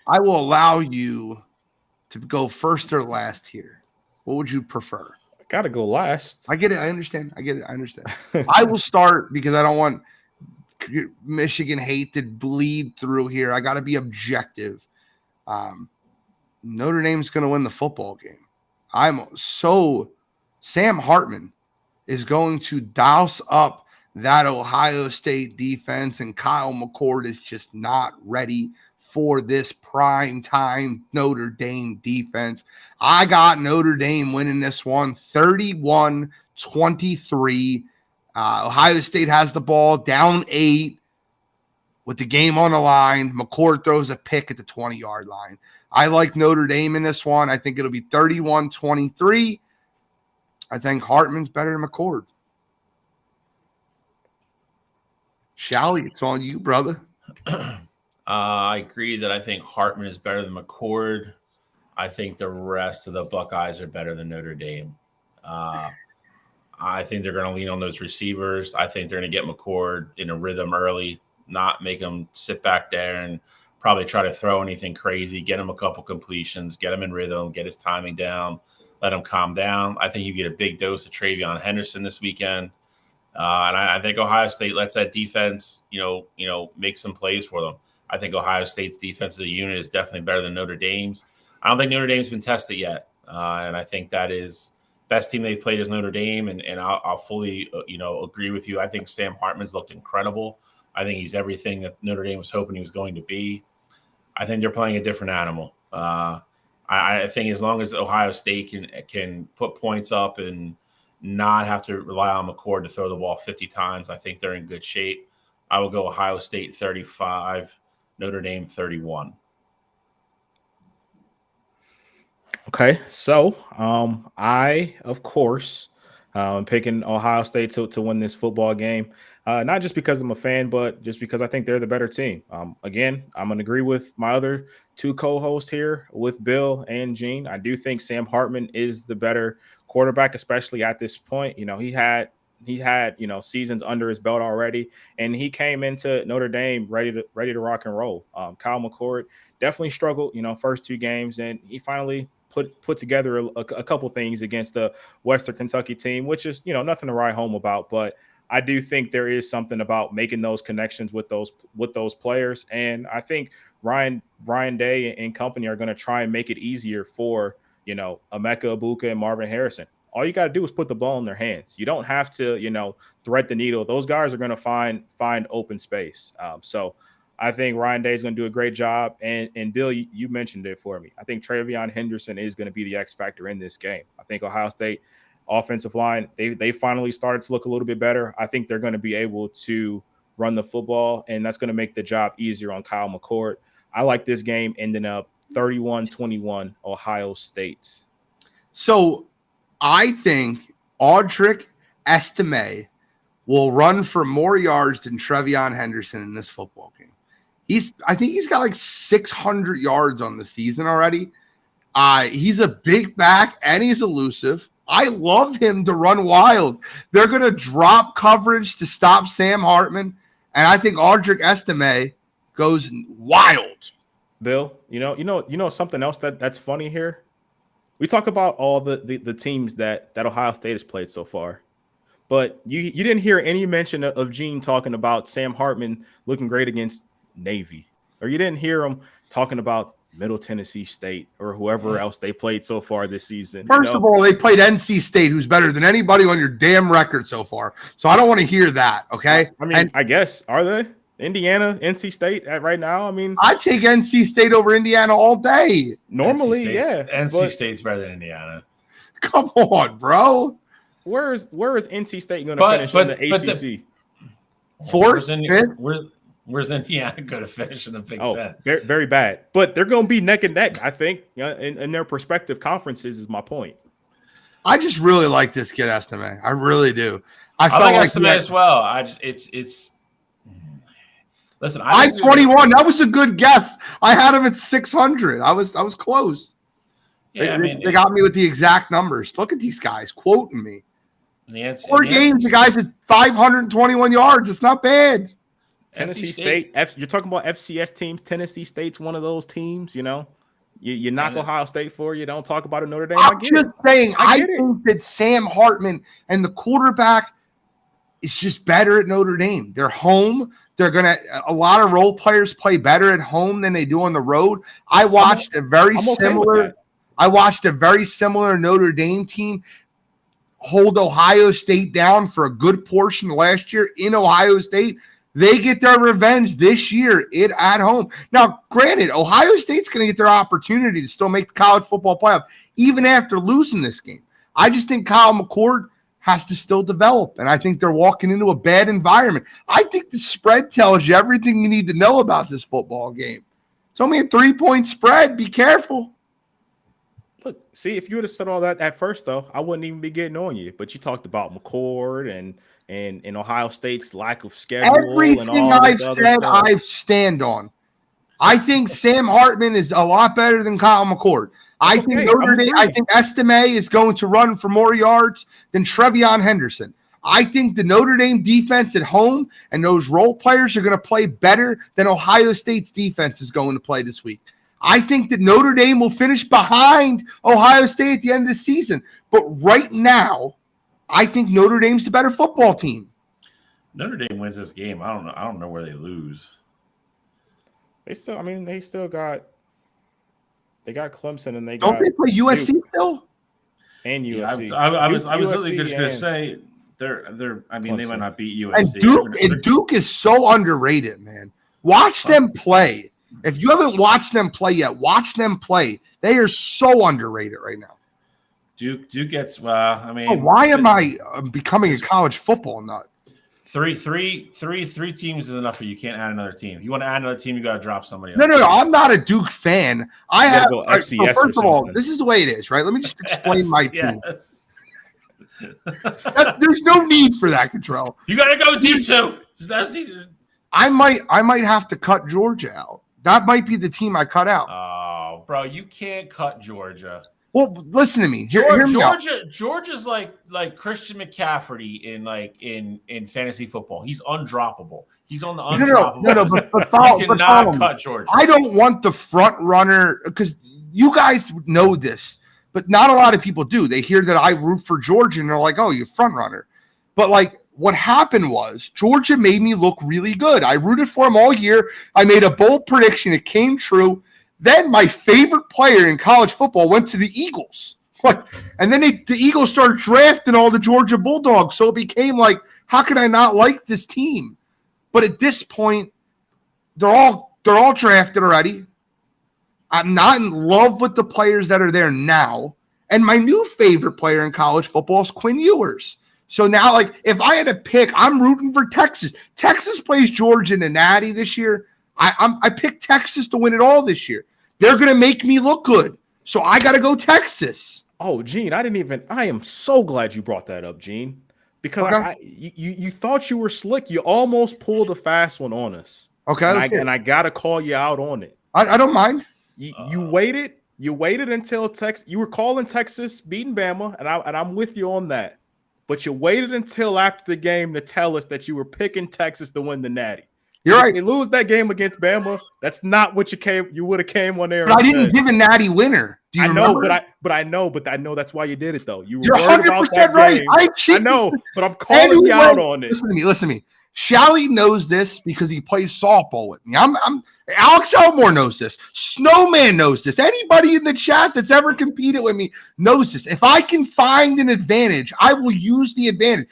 allow you to go first or last here. What would you prefer?
I gotta go last.
I get it. I understand. I will start because I don't want Michigan hate to bleed through here. I got to be objective. Notre Dame's going to win the football game. Sam Hartman is going to douse up that Ohio State defense, and Kyle McCord is just not ready for this prime time Notre Dame defense. I got Notre Dame winning this one 31-23. Ohio State has the ball down 8 with the game on the line. McCord throws a pick at the 20-yard line. I like Notre Dame in this one. I think it'll be 31-23. I think Hartman's better than McCord. Shally, it's on you, brother.
I agree that I think Hartman is better than McCord. I think the rest of the Buckeyes are better than Notre Dame. I think they're going to lean on those receivers. I think they're going to get McCord in a rhythm early, not make him sit back there and probably try to throw anything crazy, get him a couple completions, get him in rhythm, get his timing down, let him calm down. I think you get a big dose of Travion Henderson this weekend. And I think Ohio State lets that defense, make some plays for them. I think Ohio State's defensive unit is definitely better than Notre Dame's. I don't think Notre Dame's been tested yet, and I think that is best team they've played is Notre Dame, and I'll fully agree with you. I think Sam Hartman's looked incredible. I think he's everything that Notre Dame was hoping he was going to be. I think they're playing a different animal. I think as long as Ohio State can put points up and not have to rely on McCord to throw the ball 50 times, I think they're in good shape. I will go Ohio State 35, Notre Dame 31.
Okay, so I, of course, am picking Ohio State to win this football game, not just because I'm a fan, but just because I think they're the better team. Again, I'm going to agree with my other two co-hosts here with Bill and Gene. I do think Sam Hartman is the better quarterback, especially at this point. He had seasons under his belt already, and he came into Notre Dame ready to rock and roll. Kyle McCord definitely struggled, first two games, and he finally put together a couple things against the Western Kentucky team, which is, nothing to write home about. But I do think there is something about making those connections with those players. And I think Ryan Day and company are going to try and make it easier for, Emeka Egbuka and Marvin Harrison. All you got to do is put the ball in their hands. You don't have to, thread the needle. Those guys are going to find open space. So I think Ryan Day is going to do a great job. And Bill, you mentioned it for me. I think Travion Henderson is going to be the X factor in this game. I think Ohio State offensive line, they finally started to look a little bit better. I think they're going to be able to run the football, and that's going to make the job easier on Kyle McCord. I like this game ending up 31-21 Ohio State. So
I think Audric Estime will run for more yards than Travion Henderson in this football game. I think he's got like 600 yards on the season already. He's a big back and he's elusive. I love him to run wild. They're going to drop coverage to stop Sam Hartman, and I think Audric Estime goes wild.
Bill, you know something else that's funny here. We talk about all the teams that Ohio State has played so far, but you didn't hear any mention of Gene talking about Sam Hartman looking great against Navy, or you didn't hear him talking about Middle Tennessee State or whoever else they played so far this season.
First of all, they played NC State, who's better than anybody on your damn record so far. So I don't want to hear that, okay?
I mean, I guess, are they? Indiana, NC State right now? I mean,
I take NC State over Indiana all day.
Normally, yeah.
NC State's better than Indiana.
Come on, bro.
Where is NC State going to finish in the ACC?
Fourth?
Where's Indiana going to finish in the Big Ten?
Very, very bad. But they're going to be neck and neck, I think, in their respective conferences is my point.
I just really like this kid, Estime. I really do.
I felt like Estime as well. Listen,
I 21. That was a good guess. I had him at 600. I was close. Yeah, they got me with the exact numbers. Look at these guys quoting me. 4 games, the guy's at 521 yards. It's not bad.
Tennessee State. You're talking about FCS teams. Tennessee State's one of those teams. You knock Ohio State for. You don't talk about a Notre Dame.
I'm just saying. I think that Sam Hartman and the quarterback is just better at Notre Dame. They're home. A lot of role players play better at home than they do on the road. I watched a very similar Notre Dame team hold Ohio State down for a good portion last year in Ohio State. They get their revenge this year at home. Now, granted, Ohio State's going to get their opportunity to still make the college football playoff even after losing this game. I just think Kyle McCord has to still develop, and I think they're walking into a bad environment. I think the spread tells you everything you need to know about this football game. It's only a 3-point spread. Be careful.
Look, see, if you would have said all that at first, though, I wouldn't even be getting on you. But you talked about McCord and Ohio State's lack of schedule.
Everything I've said, I stand on. I think Sam Hartman is a lot better than Kyle McCord. I think Estime is going to run for more yards than Travion Henderson. I think the Notre Dame defense at home and those role players are going to play better than Ohio State's defense is going to play this week. I think that Notre Dame will finish behind Ohio State at the end of the season. But right now, I think Notre Dame's the better football team.
Notre Dame wins this game. I don't know where they lose.
They still got Clemson and they
Don't
got
they play USC
Duke
still?
and
Yeah,
USC.
I was literally
USC
just going to
and
say they're. I mean, they
Clemson.
might not beat
And
USC.
Duke is so underrated, man. Watch them play. If you haven't watched them play yet, watch them play. They are so underrated right now.
Duke gets. I mean,
Oh, why am I becoming a college football nut?
Three teams is enough for you. You can't add another team. If you want to add another team, you got to drop somebody else.
No. I'm not a Duke fan. I
You
have.
gotta go
All right,
FCS
so first
or
of all,
something.
this is the way it is, right? Let me just explain my team.
Yes.
There's no need for that, Control.
You got to go D2.
I might have to cut Georgia out. That might be the team I cut out.
Oh, bro, you can't cut Georgia.
Well, listen to me. Hear me out.
Georgia's like Christian McCaffrey in fantasy football. He's undroppable. He's on the undroppable.
No, but follow,
you
but
cannot
follow me.
cut Georgia.
I don't want the front runner because you guys know this, but not a lot of people do. They hear that I root for Georgia and they're like, "Oh, you're front runner." But like, what happened was Georgia made me look really good. I rooted for them all year. I made a bold prediction. It came true. Then my favorite player in college football went to the Eagles. And then the Eagles started drafting all the Georgia Bulldogs. So it became like, how can I not like this team? But at this point, they're all drafted already. I'm not in love with the players that are there now. And my new favorite player in college football is Quinn Ewers. So now, like, if I had to pick, I'm rooting for Texas. Texas plays Georgia in the Natty this year. I picked Texas to win it all this year. They're going to make me look good. So I got to go Texas.
Oh, Gene, I am so glad you brought that up, Gene, because
Okay.
you thought you were slick. You almost pulled a fast one on us.
Okay.
And I got to call you out on it.
I don't mind.
You waited until Texas. You were calling Texas beating Bama, and I'm with you on that. But you waited until after the game to tell us that you were picking Texas to win the Natty.
You're right.
You lose that game against Bama. That's not what you would have came on there.
But I didn't give a Natty winner. Do you remember?
I know that's why you did it though. You were
You're
worried about
100%
that
right.
game.
I
I
cheated.
know, but I'm calling you out on it.
Listen to me. Shally knows this because he plays softball with me. Alex Elmore knows this. Snowman knows this. Anybody in the chat that's ever competed with me knows this. If I can find an advantage, I will use the advantage.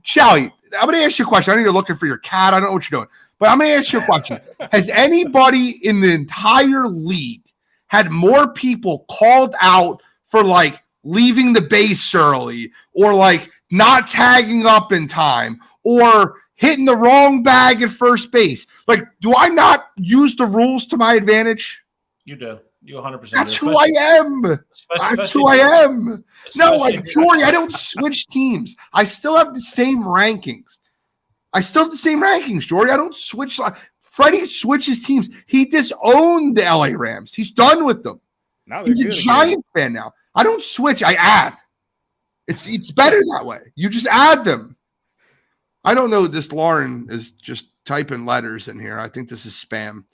Shally, I'm going to ask you a question. I know you're looking for your cat. I don't know what you're doing. But I'm going to ask you a question. Has anybody in the entire league had more people called out for like leaving the base early or like not tagging up in time or hitting the wrong bag at first base? Like, do I not use the rules to my advantage?
You do. You 100%.
That's who I am. That's who I am. No, like Jory, I don't switch teams. I still have the same rankings. Jory. I don't switch. Freddie switches teams. He disowned the LA Rams. He's done with them.
Now
He's a Giants fan now. I don't switch. I add. It's better that way. You just add them. I don't know. This Lauren is just typing letters in here. I think this is spam. I'm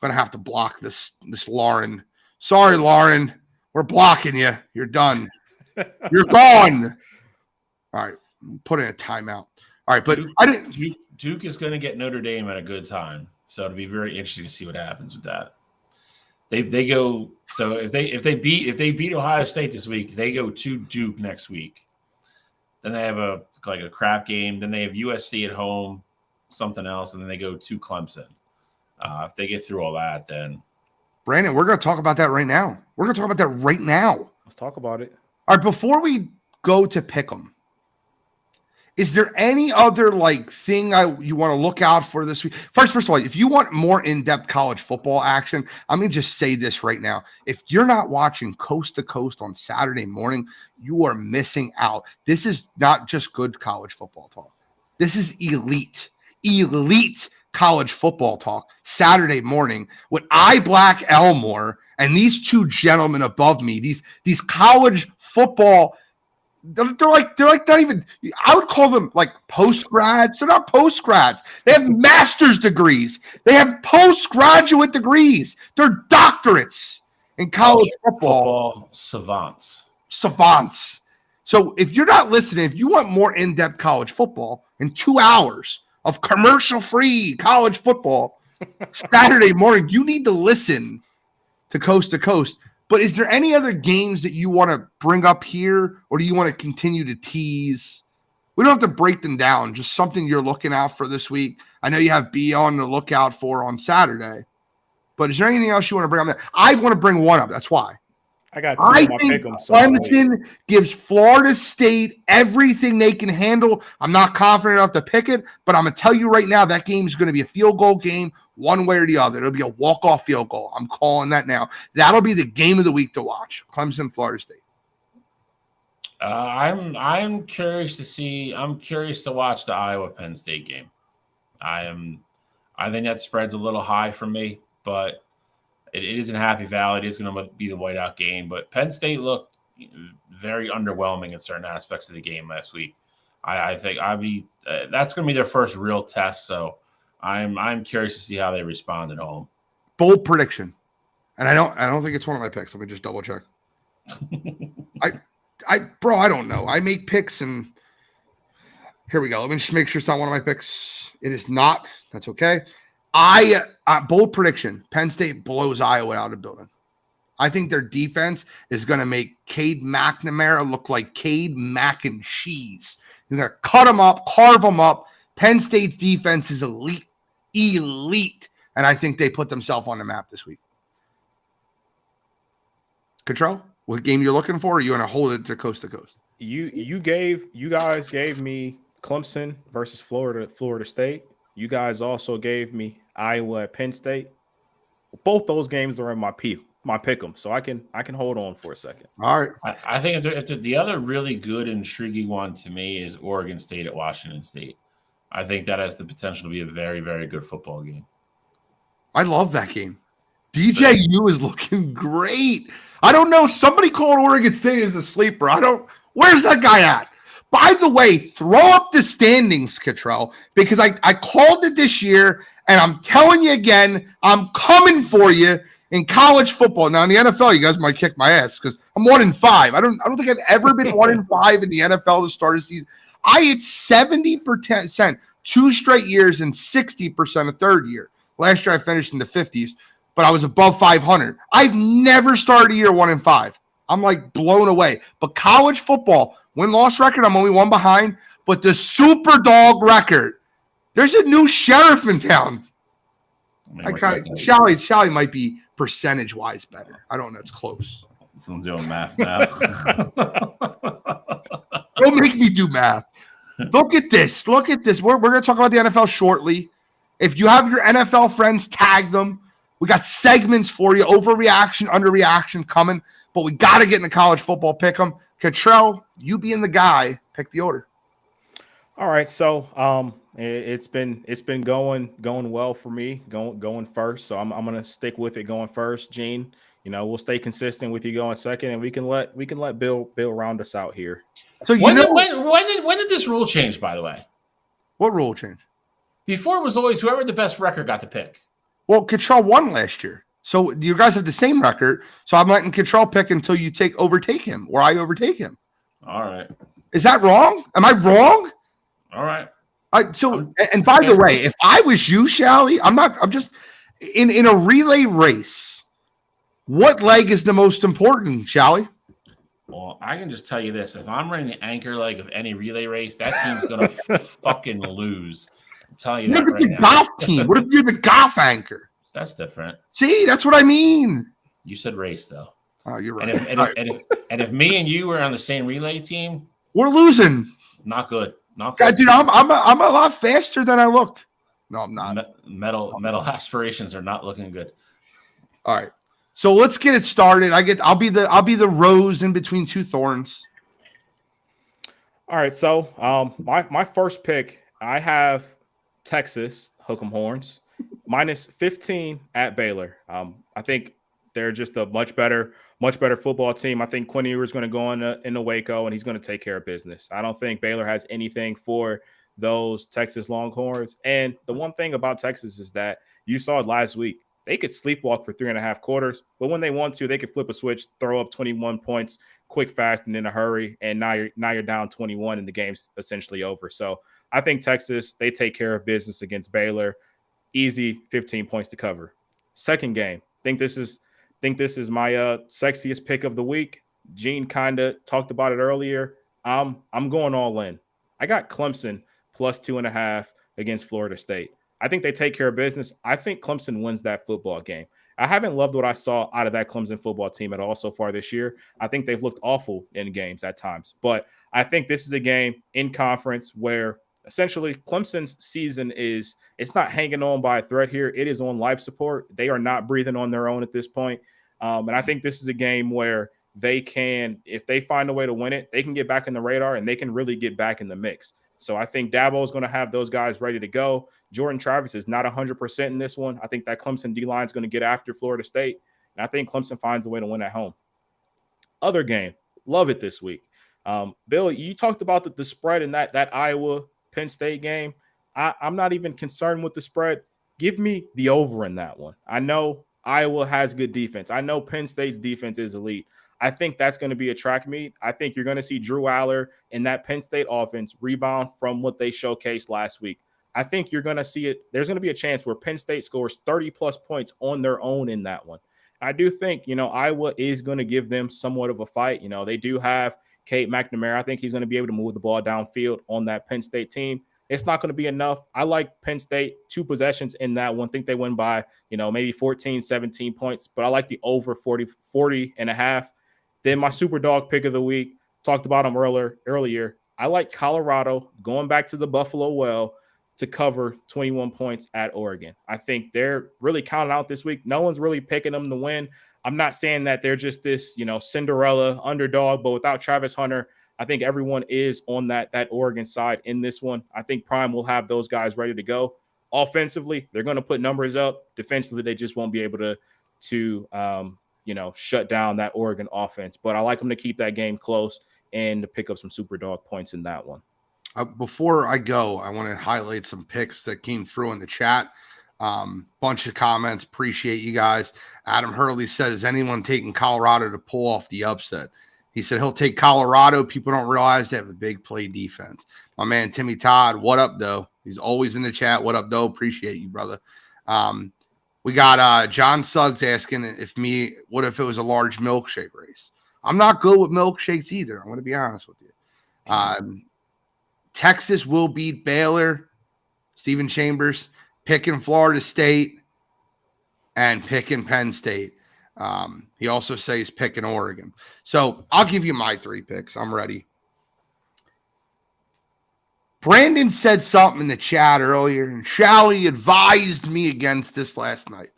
gonna have to block this Lauren. Sorry, Lauren. We're blocking you. You're done. You're gone. All right. Put in a timeout. All right, but
Duke is going to get Notre Dame at a good time, so it'll be very interesting to see what happens with that. They go so if they beat Ohio State this week, they go to Duke next week. Then they have a crap game. Then they have USC at home, something else, and then they go to Clemson. If they get through all that, then
Brandon, we're going to talk about that right now.
Let's talk about it.
All right, before we go to pick 'em. Is there any other thing you want to look out for this week? First of all, if you want more in-depth college football action, I'm going to just say this right now. If you're not watching Coast to Coast on Saturday morning, you are missing out. This is not just good college football talk. This is elite college football talk Saturday morning with Black Elmore and these two gentlemen above me. These college football. They're like not even. I would call them like post grads. They're not post grads. They have master's degrees. They have postgraduate degrees. They're doctorates in college football.
Savants.
So if you're not listening, if you want more in-depth college football in 2 hours of commercial-free college football Saturday morning. You need to listen to Coast to Coast. But is there any other games that you want to bring up here, or do you want to continue to tease? We don't have to break them down, just something you're looking out for this week. I know you have B on the lookout for on Saturday, but is there anything else you want to bring up there? I want to bring one up. That's why.
I got two of my
think
pick'em. So
Clemson gives Florida State everything they can handle. I'm not confident enough to pick it, but I'm going to tell you right now, that game is going to be a field goal game one way or the other. It'll be a walk-off field goal. I'm calling that now. That'll be the game of the week to watch, Clemson, Florida State.
I'm curious to see. I'm curious to watch the Iowa Penn State game. I think that spread's a little high for me, but it is in Happy Valley. It is going to be the whiteout game, but Penn State looked very underwhelming in certain aspects of the game last week. I think that's going to be their first real test. So I'm curious to see how they respond at home.
Bold prediction, and I don't think it's one of my picks. Let me just double check. I don't know. I make picks, and here we go. Let me just make sure it's not one of my picks. It is not. That's okay. Bold prediction: Penn State blows Iowa out of the building. I think their defense is going to make Cade McNamara look like Cade Mac and Cheese. They're going to cut them up, carve them up. Penn State's defense is elite, and I think they put themselves on the map this week. Control? What game you're looking for? Or are you going to hold it to Coast to Coast?
You guys gave me Clemson versus Florida State. You guys also gave me Iowa at Penn State. Both those games are in my pick 'em, so I can hold on for a second.
All right.
I think if the other really good, intriguing one to me is Oregon State at Washington State. I think that has the potential to be a very, very good football game.
I love that game. DJU is looking great. I don't know. Somebody called Oregon State as a sleeper. Where's that guy at? By the way, throw up the standings, Cottrell, because I called it this year, and I'm telling you again, I'm coming for you in college football. Now in the NFL, you guys might kick my ass because I'm 1-5. I don't think I've ever been 1-5 in the NFL to start a season. I hit 70% 2 straight years and 60% a third year. Last year I finished in the 50s, but I was above 500. I've never started a year 1-5. I'm like blown away. But college football, win-loss record, I'm only one behind. But the super dog record, there's a new sheriff in town. Shally might be percentage-wise better. I don't know. It's close.
I'm doing math now.
Don't make me do math. Look at this. We're going to talk about the NFL shortly. If you have your NFL friends, tag them. We got segments for you, overreaction, underreaction coming, but we got to get in the college football pick 'em. Cottrell, you being the guy, pick the order.
All right, so it's been going well for me, going first. So I'm gonna stick with it going first. Gene, we'll stay consistent with you going second, and we can let Bill round us out here.
So when did this rule change? By the way,
what rule change?
Before it was always whoever had the best record got to pick.
Well, Cottrell won last year. So you guys have the same record. So I'm letting Cottrell pick until you overtake him or I overtake him.
All right.
Is that wrong? Am I wrong?
All right.
And by the way, if I was you, Shally, I'm just in a relay race. What leg is the most important, Shally?
Well, I can just tell you this. If I'm running the anchor leg of any relay race, that team's going to fucking lose. I'm telling you that right now.
Golf team. What if you're the golf anchor?
That's different.
See, that's what I mean.
You said race, though.
Oh, you're right.
And if me and you were on the same relay team,
we're losing.
Not good. Not
God,
good.
dude, I'm a lot faster than I look. No, I'm not.
Metal aspirations are not looking good.
All right. So let's get it started. I'll be the rose in between two thorns.
All right. So my first pick, I have Texas Hook 'em Horns minus 15 at Baylor. I think they're just a much better football team. I think Quinn Ewers is going to go into Waco and he's going to take care of business. I don't think Baylor has anything for those Texas Longhorns. And the one thing about Texas is that you saw it last week. they could sleepwalk for 3.5 quarters, but when they want to, they could flip a switch, throw up 21 points quick, fast, and in a hurry, and now you're down 21 and the game's essentially over. So I think Texas, they take care of business against Baylor. Easy 15 points to cover. Second game, think this is my sexiest pick of the week. Gene kind of talked about it earlier. I'm going all in. I got Clemson plus 2.5 against Florida State. I think they take care of business. I think Clemson wins that football game. I haven't loved what I saw out of that Clemson football team at all so far this year. I think they've looked awful in games at times. But I think this is a game in conference where essentially Clemson's season it's not hanging on by a thread here. It is on life support. They are not breathing on their own at this point. And I think this is a game where they can, if they find a way to win it, they can get back in the radar and they can really get back in the mix. So I think Dabo is going to have those guys ready to go. Jordan Travis is not 100% in this one. I think that Clemson D-line is going to get after Florida State, and I think Clemson finds a way to win at home. Other game, love it this week. Bill, you talked about the spread in that Iowa-Penn State game. I'm not even concerned with the spread. Give me the over in that one. I know Iowa has good defense. I know Penn State's defense is elite. I think that's going to be a track meet. I think you're going to see Drew Aller and that Penn State offense rebound from what they showcased last week. I think you're going to see it. There's going to be a chance where Penn State scores 30-plus points on their own in that one. I do think, Iowa is going to give them somewhat of a fight. They do have Kate McNamara. I think he's going to be able to move the ball downfield on that Penn State team. It's not going to be enough. I like Penn State 2 possessions in that one. I think they win by, maybe 14, 17 points, but I like the over 40 and a half. Then my super dog pick of the week, talked about them earlier. I like Colorado going back to the Buffalo Well to cover 21 points at Oregon. I think they're really counting out this week. No one's really picking them to win. I'm not saying that they're just this, Cinderella underdog, but without Travis Hunter, I think everyone is on that Oregon side in this one. I think Prime will have those guys ready to go. Offensively, they're going to put numbers up. Defensively, they just won't be able to shut down that Oregon offense. But I like them to keep that game close and to pick up some super dog points in that one.
Before I go, I want to highlight some picks that came through in the chat. Bunch of comments. Appreciate you guys. Adam Hurley says, is anyone taking Colorado to pull off the upset? He said he'll take Colorado. People don't realize they have a big play defense. My man, Timmy Todd, what up, though? He's always in the chat. What up, though? Appreciate you, brother. We got John Suggs asking what if it was a large milkshake race? I'm not good with milkshakes either. I'm going to be honest with you. Texas will beat Baylor. Stephen Chambers picking Florida State and picking Penn State. He also says picking Oregon. So I'll give you my 3 picks. I'm ready. Brandon said something in the chat earlier, and Shally advised me against this last night.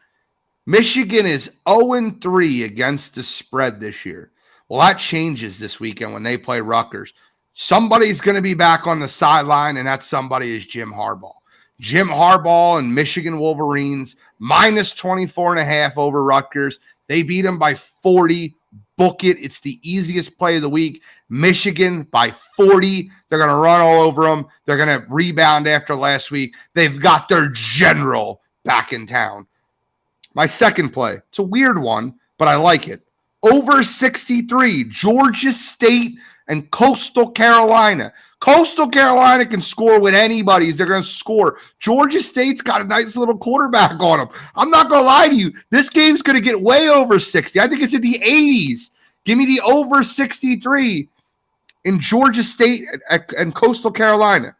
Michigan is 0-3 against the spread this year. Well, that changes this weekend when they play Rutgers. Somebody's going to be back on the sideline, and that somebody is Jim Harbaugh. Jim Harbaugh and Michigan Wolverines, minus 24.5 over Rutgers. They beat them by 40. Book it. It's the easiest play of the week. Michigan by 40. They're going to run all over them. They're going to rebound after last week. They've got their general back in town. My second play. It's a weird one, but I like it. Over 63, Georgia State and Coastal Carolina. Coastal Carolina can score with anybody. They're going to score. Georgia State's got a nice little quarterback on them. I'm not going to lie to you. This game's going to get way over 60. I think it's in the 80s. Give me the over 63 in Georgia State and Coastal Carolina.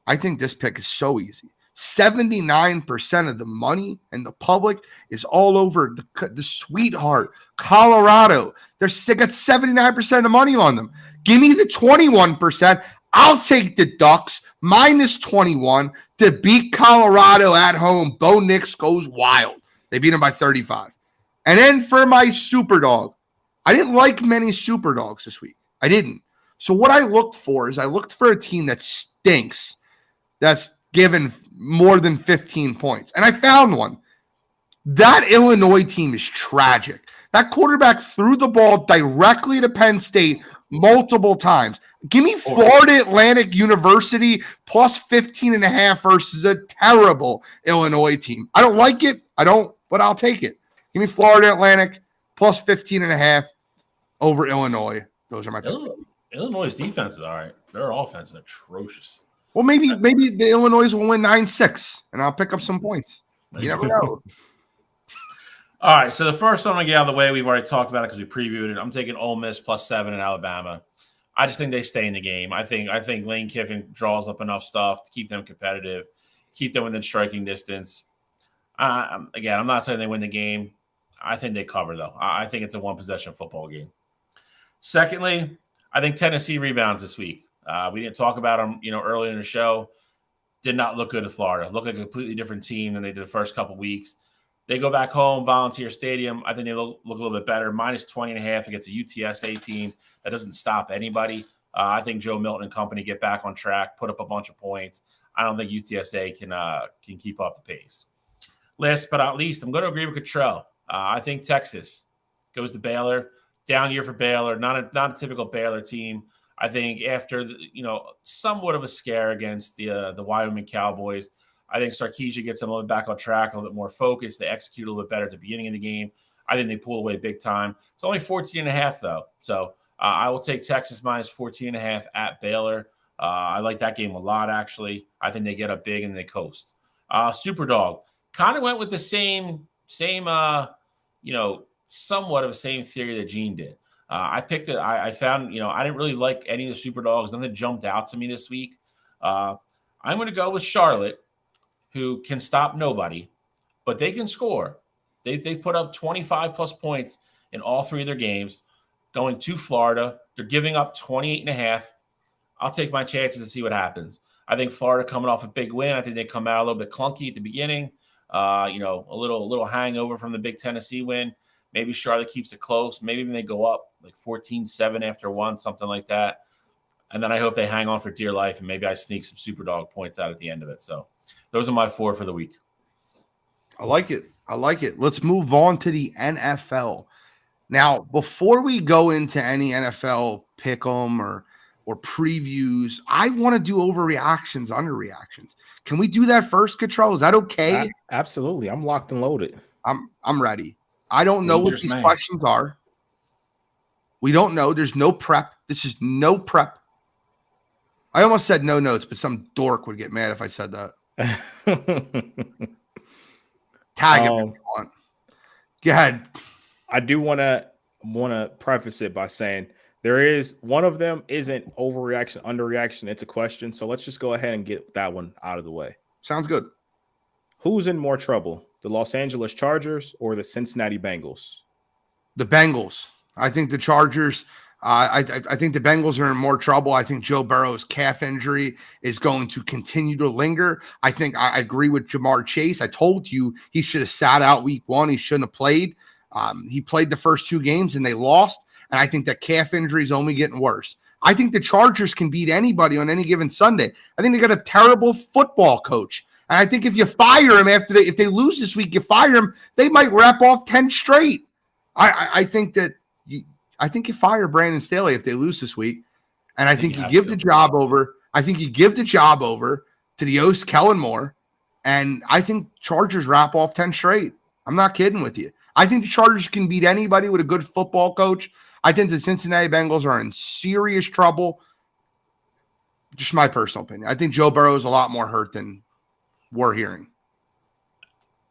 I think this pick is so easy. 79% of the money and the public is all over the sweetheart, Colorado. They got 79% of the money on them. Give me the 21%. I'll take the Ducks minus 21 to beat Colorado at home. Bo Nix goes wild. They beat them by 35. And then for my super dog, I didn't like many super dogs this week. I didn't. So what I looked for is a team that stinks, that's given more than 15 points. And I found one. That Illinois team is tragic. That quarterback threw the ball directly to Penn State multiple times. Give me Florida Atlantic University plus 15.5 versus a terrible Illinois team. I don't like it. I don't, but I'll take it. Give me Florida Atlantic plus 15.5 over Illinois. Those are my picks.
Illinois' defense is all right. Their offense is atrocious.
Well, maybe the Illinois will win 9-6, and I'll pick up some points. You never know.
All right, so the first one I'm going to get out of the way, we've already talked about it because we previewed it. I'm taking Ole Miss plus 7 in Alabama. I just think they stay in the game. I think Lane Kiffin draws up enough stuff to keep them competitive, keep them within striking distance. Again, I'm not saying they win the game. I think they cover, though. I think it's a one-possession football game. Secondly, I think Tennessee rebounds this week. We didn't talk about them, earlier in the show. Did not look good at Florida. Looked like a completely different team than they did the first couple weeks. They go back home, Volunteer Stadium. I think they look a little bit better. Minus 20.5 against a UTSA team that doesn't stop anybody. I think Joe Milton and company get back on track, put up a bunch of points. I don't think UTSA can keep up the pace. Last but not least, I'm going to agree with Cottrell. I think Texas goes to Baylor. Down year for Baylor. Not a typical Baylor team. I think after somewhat of a scare against the Wyoming Cowboys, I think Sarkisian gets them a little bit back on track, a little bit more focused. They execute a little bit better at the beginning of the game. I think they pull away big time. It's only 14.5 though, so I will take Texas minus 14.5 at Baylor. I like that game a lot, actually. I think they get up big and they coast. Superdog kind of went with the same somewhat of the same theory that Gene did. I picked it. I found, I didn't really like any of the Superdogs. None that jumped out to me this week. I'm going to go with Charlotte, who can stop nobody, but they can score. They've put up 25-plus points in all three of their games, going to Florida. They're giving up 28.5. I'll take my chances and see what happens. I think Florida coming off a big win. I think they come out a little bit clunky at the beginning. A little hangover from the big Tennessee win. Maybe Charlotte keeps it close. Maybe even they go up like 14-7 after one, something like that. And then I hope they hang on for dear life, and maybe I sneak some Superdog points out at the end of it. So those are my 4 for the week.
I like it. Let's move on to the NFL. Now, before we go into any NFL pick'em or previews, I want to do overreactions, underreactions. Can we do that first, Cottrell? Is that okay?
Absolutely. I'm locked and loaded.
I'm ready. I don't know what these questions are. We don't know. There's no prep. This is no prep. I almost said no notes, but some dork would get mad if I said that. Tag him if you want. Go ahead.
I do want to preface it by saying there is one of them isn't overreaction, underreaction. It's a question. So let's just go ahead and get that one out of the way.
Sounds good.
Who's in more trouble, the Los Angeles Chargers or the Cincinnati Bengals?
The Bengals. I think the Chargers. I think the Bengals are in more trouble. I think Joe Burrow's calf injury is going to continue to linger. I think I agree with Jamar Chase. I told you he should have sat out week 1. He shouldn't have played. He played the first 2 games and they lost. And I think that calf injury is only getting worse. I think the Chargers can beat anybody on any given Sunday. I think they got a terrible football coach. And I think if you fire him if they lose this week, you fire him, they might wrap off 10 straight. I think you fire Brandon Staley if they lose this week. And I think you give the job over. I think you give the job over to the host, Kellen Moore. And I think Chargers wrap off 10 straight. I'm not kidding with you. I think the Chargers can beat anybody with a good football coach. I think the Cincinnati Bengals are in serious trouble. Just my personal opinion. I think Joe Burrow is a lot more hurt than we're hearing.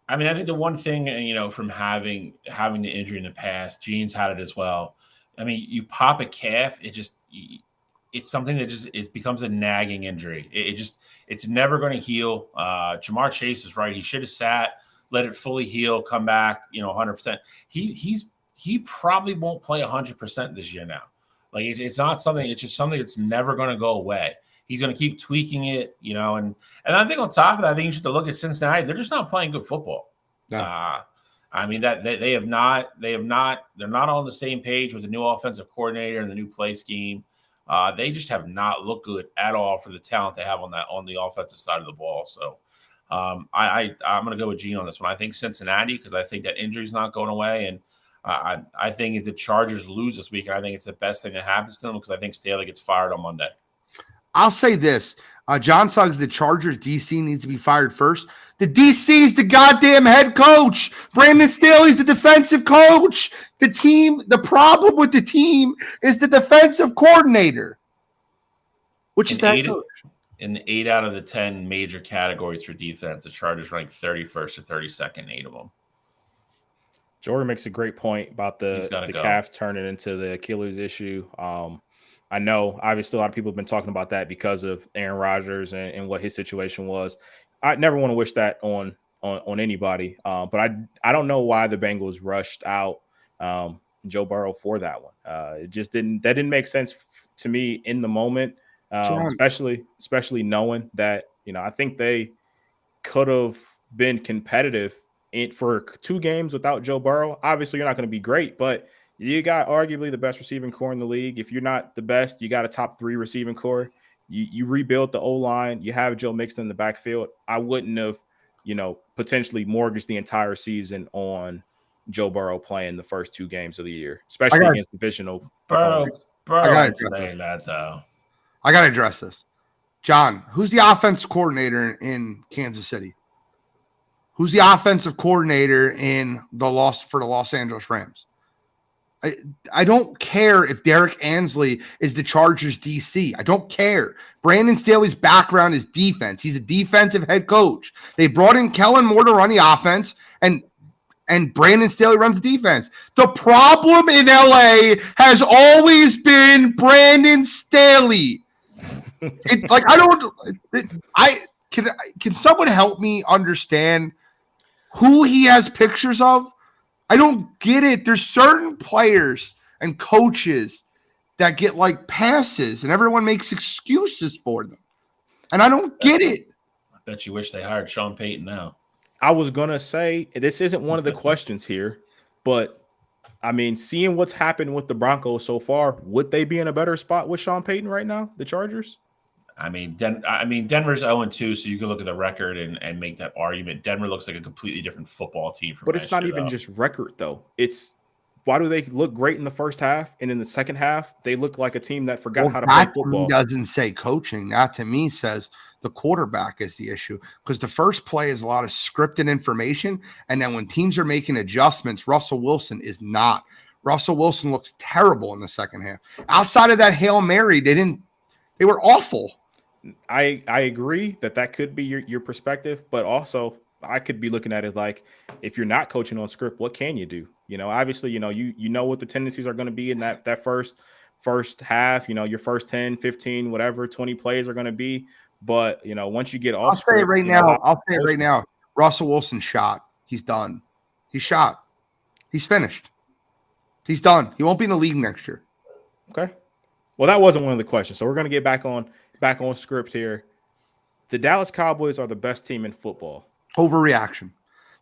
I mean, I think the one thing, from having the injury in the past, Gene's had it as well. I mean, you pop a calf, it's something that it becomes a nagging injury. It's never going to heal. Jamar Chase is right. He should have sat, let it fully heal, come back, 100%. He probably won't play 100% this year now. Like it's not something. It's just something that's never going to go away. He's going to keep tweaking it, and I think on top of that, I think you should look at Cincinnati. They're just not playing good football. No. I mean that they're not on the same page with the new offensive coordinator and the new play scheme. They just have not looked good at all for the talent they have on the offensive side of the ball. So I'm going to go with Gene on this one. I think Cincinnati, because I think that injury's not going away, and I think if the Chargers lose this week, I think it's the best thing that happens to them because I think Staley gets fired on Monday.
I'll say this. John Suggs, the Chargers DC needs to be fired first. The DC's the goddamn head coach. Brandon Staley's the defensive coach. The problem with the team is the defensive coordinator, which is the head coach.
In 8 out of the 10 major categories for defense, the Chargers ranked 31st or 32nd, 8 of them.
Jordan makes a great point about the calf turning into the Achilles issue. I know, obviously, a lot of people have been talking about that because of Aaron Rodgers and what his situation was. I never want to wish that on anybody, but I don't know why the Bengals rushed out Joe Burrow for that one. It just didn't make sense to me in the moment, especially knowing that, I think they could have been competitive for 2 games without Joe Burrow. Obviously, you're not going to be great, but you got arguably the best receiving core in the league. If you're not the best, you got a top 3 receiving core. You rebuilt the O-line. You have Joe Mixon in the backfield. I wouldn't have, potentially mortgaged the entire season on Joe Burrow playing the first 2 games of the year, especially against divisional opponents.
I got to say that, though.
I got to address this. John, who's the offense coordinator in Kansas City? Who's the offensive coordinator for the Los Angeles Rams? I don't care if Derek Ansley is the Chargers DC. I don't care. Brandon Staley's background is defense. He's a defensive head coach. They brought in Kellen Moore to run the offense, and Brandon Staley runs the defense. The problem in LA has always been Brandon Staley. Can someone help me understand who he has pictures of? I don't get it. There's certain players and coaches that get passes and everyone makes excuses for them. And I don't get it.
I bet you wish they hired Sean Payton now.
I was going to say, this isn't one of the questions here, but seeing what's happened with the Broncos so far, would they be in a better spot with Sean Payton right now, the Chargers?
Denver's 0-2, so you can look at the record and make that argument. Denver looks like a completely different football team.
But it's not even just record, though. It's why do they look great in the first half, and in the second half, they look like a team that forgot how to play football.
That doesn't say coaching. That, to me, says the quarterback is the issue, because the first play is a lot of scripted information, and then when teams are making adjustments, Russell Wilson is not. Russell Wilson looks terrible in the second half. Outside of that Hail Mary, they were awful.
I agree that could be your perspective, but also I could be looking at it like, if you're not coaching on script, what can you do? Obviously, you know what the tendencies are going to be in that first half, your first 10, 15, whatever, 20 plays are going to be. But, once you get off
script, I'll say it right now. Russell Wilson shot. He's done. He's shot. He's finished. He's done. He won't be in the league next year.
Okay. Well, that wasn't one of the questions. So we're going to get back on script here. The Dallas Cowboys are the best team in football.
Overreaction.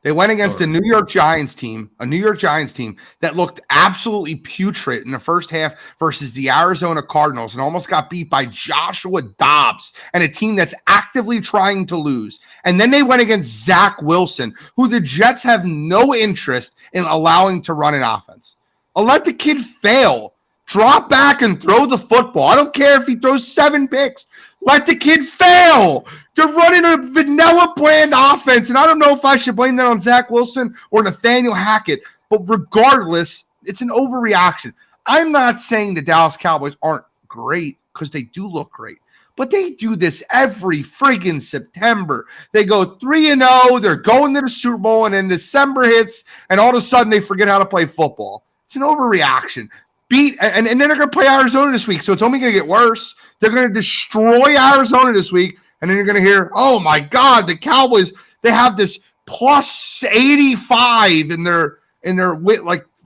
They went against a New York Giants team that looked absolutely putrid in the first half versus the Arizona Cardinals and almost got beat by Joshua Dobbs and a team that's actively trying to lose. And then they went against Zach Wilson, who the Jets have no interest in allowing to run an offense. I'll let the kid fail. Drop back and throw the football. I don't care if he throws 7 picks. Let the kid fail. They're running a vanilla brand offense, and I don't know if I should blame that on Zach Wilson or Nathaniel Hackett, but regardless, it's an overreaction. I'm not saying the Dallas Cowboys aren't great, because they do look great, but they do this every friggin' September. They go 3-0, they're going to the Super Bowl, and then December hits, and all of a sudden they forget how to play football. It's an overreaction. And then they're going to play Arizona this week, so it's only going to get worse. They're going to destroy Arizona this week, and then you're going to hear, oh, my God, the Cowboys, they have this plus 85 in their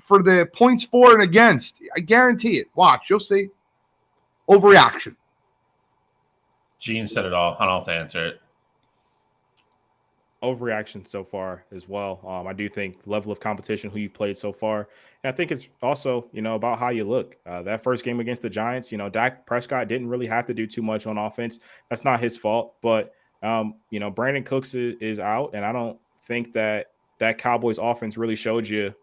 for the points for and against. I guarantee it. Watch, you'll see. Overreaction.
Gene said it all. I don't have to answer it.
Overreaction so far as well. I do think level of competition, who you've played so far. And I think it's also, about how you look. That first game against the Giants, Dak Prescott didn't really have to do too much on offense. That's not his fault. But, Brandon Cooks is out. And I don't think that Cowboys offense really showed you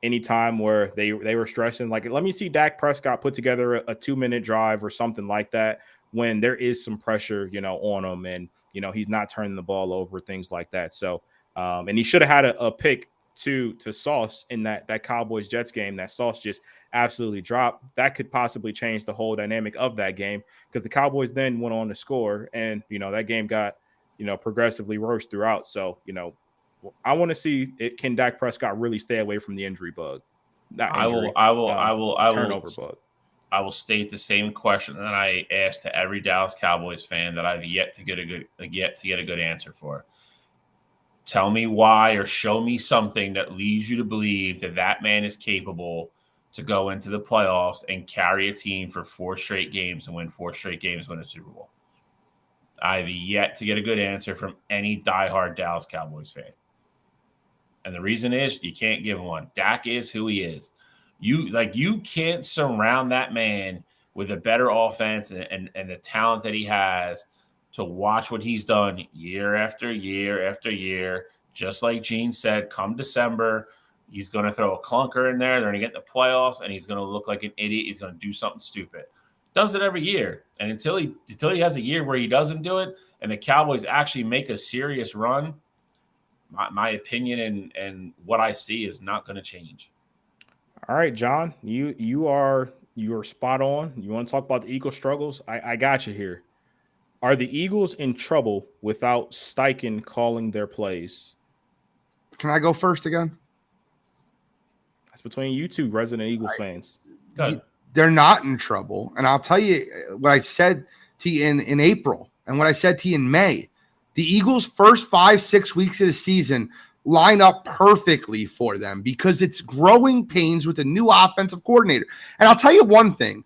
any time where they were stressing. Like, let me see Dak Prescott put together a 2-minute drive or something like that, when there is some pressure, on him, and he's not turning the ball over, things like that. So, and he should have had a pick to Sauce in that Cowboys Jets game that Sauce just absolutely dropped. That could possibly change the whole dynamic of that game, because the Cowboys then went on to score, and that game got progressively worse throughout. So I want to see can Dak Prescott really stay away from the injury bug? Not injury, turnover bug.
I will state the same question that I asked to every Dallas Cowboys fan that I've yet to get a good answer for. Tell me why, or show me something that leads you to believe that man is capable to go into the playoffs and carry a team for 4 straight games and win 4 straight games, win a Super Bowl. I've yet to get a good answer from any diehard Dallas Cowboys fan. And the reason is you can't give one. Dak is who he is. You can't surround that man with a better offense and the talent that he has to watch what he's done year after year after year. Just like Gene said, come December, he's going to throw a clunker in there. They're going to get the playoffs, and he's going to look like an idiot. He's going to do something stupid. Does it every year. And until he has a year where he doesn't do it and the Cowboys actually make a serious run, my opinion and what I see is not going to change.
All right, John, you are spot on. You want to talk about the Eagles' struggles? I got you here. Are the Eagles in trouble without Steichen calling their plays?
Can I go first again?
That's between you two resident Eagles fans.
They're not in trouble. And I'll tell you what I said to you in April and what I said to you in May. The Eagles' first 5-6 weeks of the season line up perfectly for them because it's growing pains with a new offensive coordinator. And I'll tell you one thing.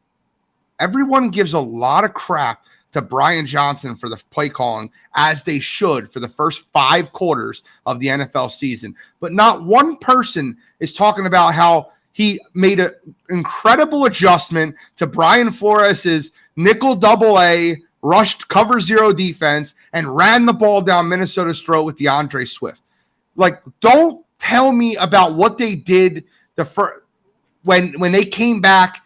Everyone gives a lot of crap to Brian Johnson for the play calling, as they should, for the first 5 quarters of the NFL season. But not one person is talking about how he made an incredible adjustment to Brian Flores' nickel AA rushed cover 0 defense and ran the ball down Minnesota's throat with DeAndre Swift. Like, don't tell me about what they did when they came back.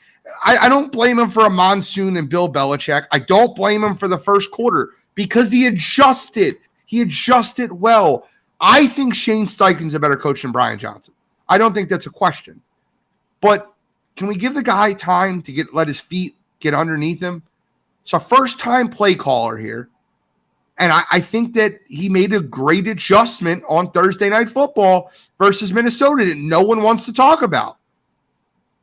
I don't blame him for a monsoon and Bill Belichick. I don't blame him for the first quarter because he adjusted. He adjusted well. I think Shane Steichen's a better coach than Brian Johnson. I don't think that's a question. But can we give the guy time to let his feet get underneath him? It's a first-time play caller here. And I think that he made a great adjustment on Thursday Night Football versus Minnesota that no one wants to talk about.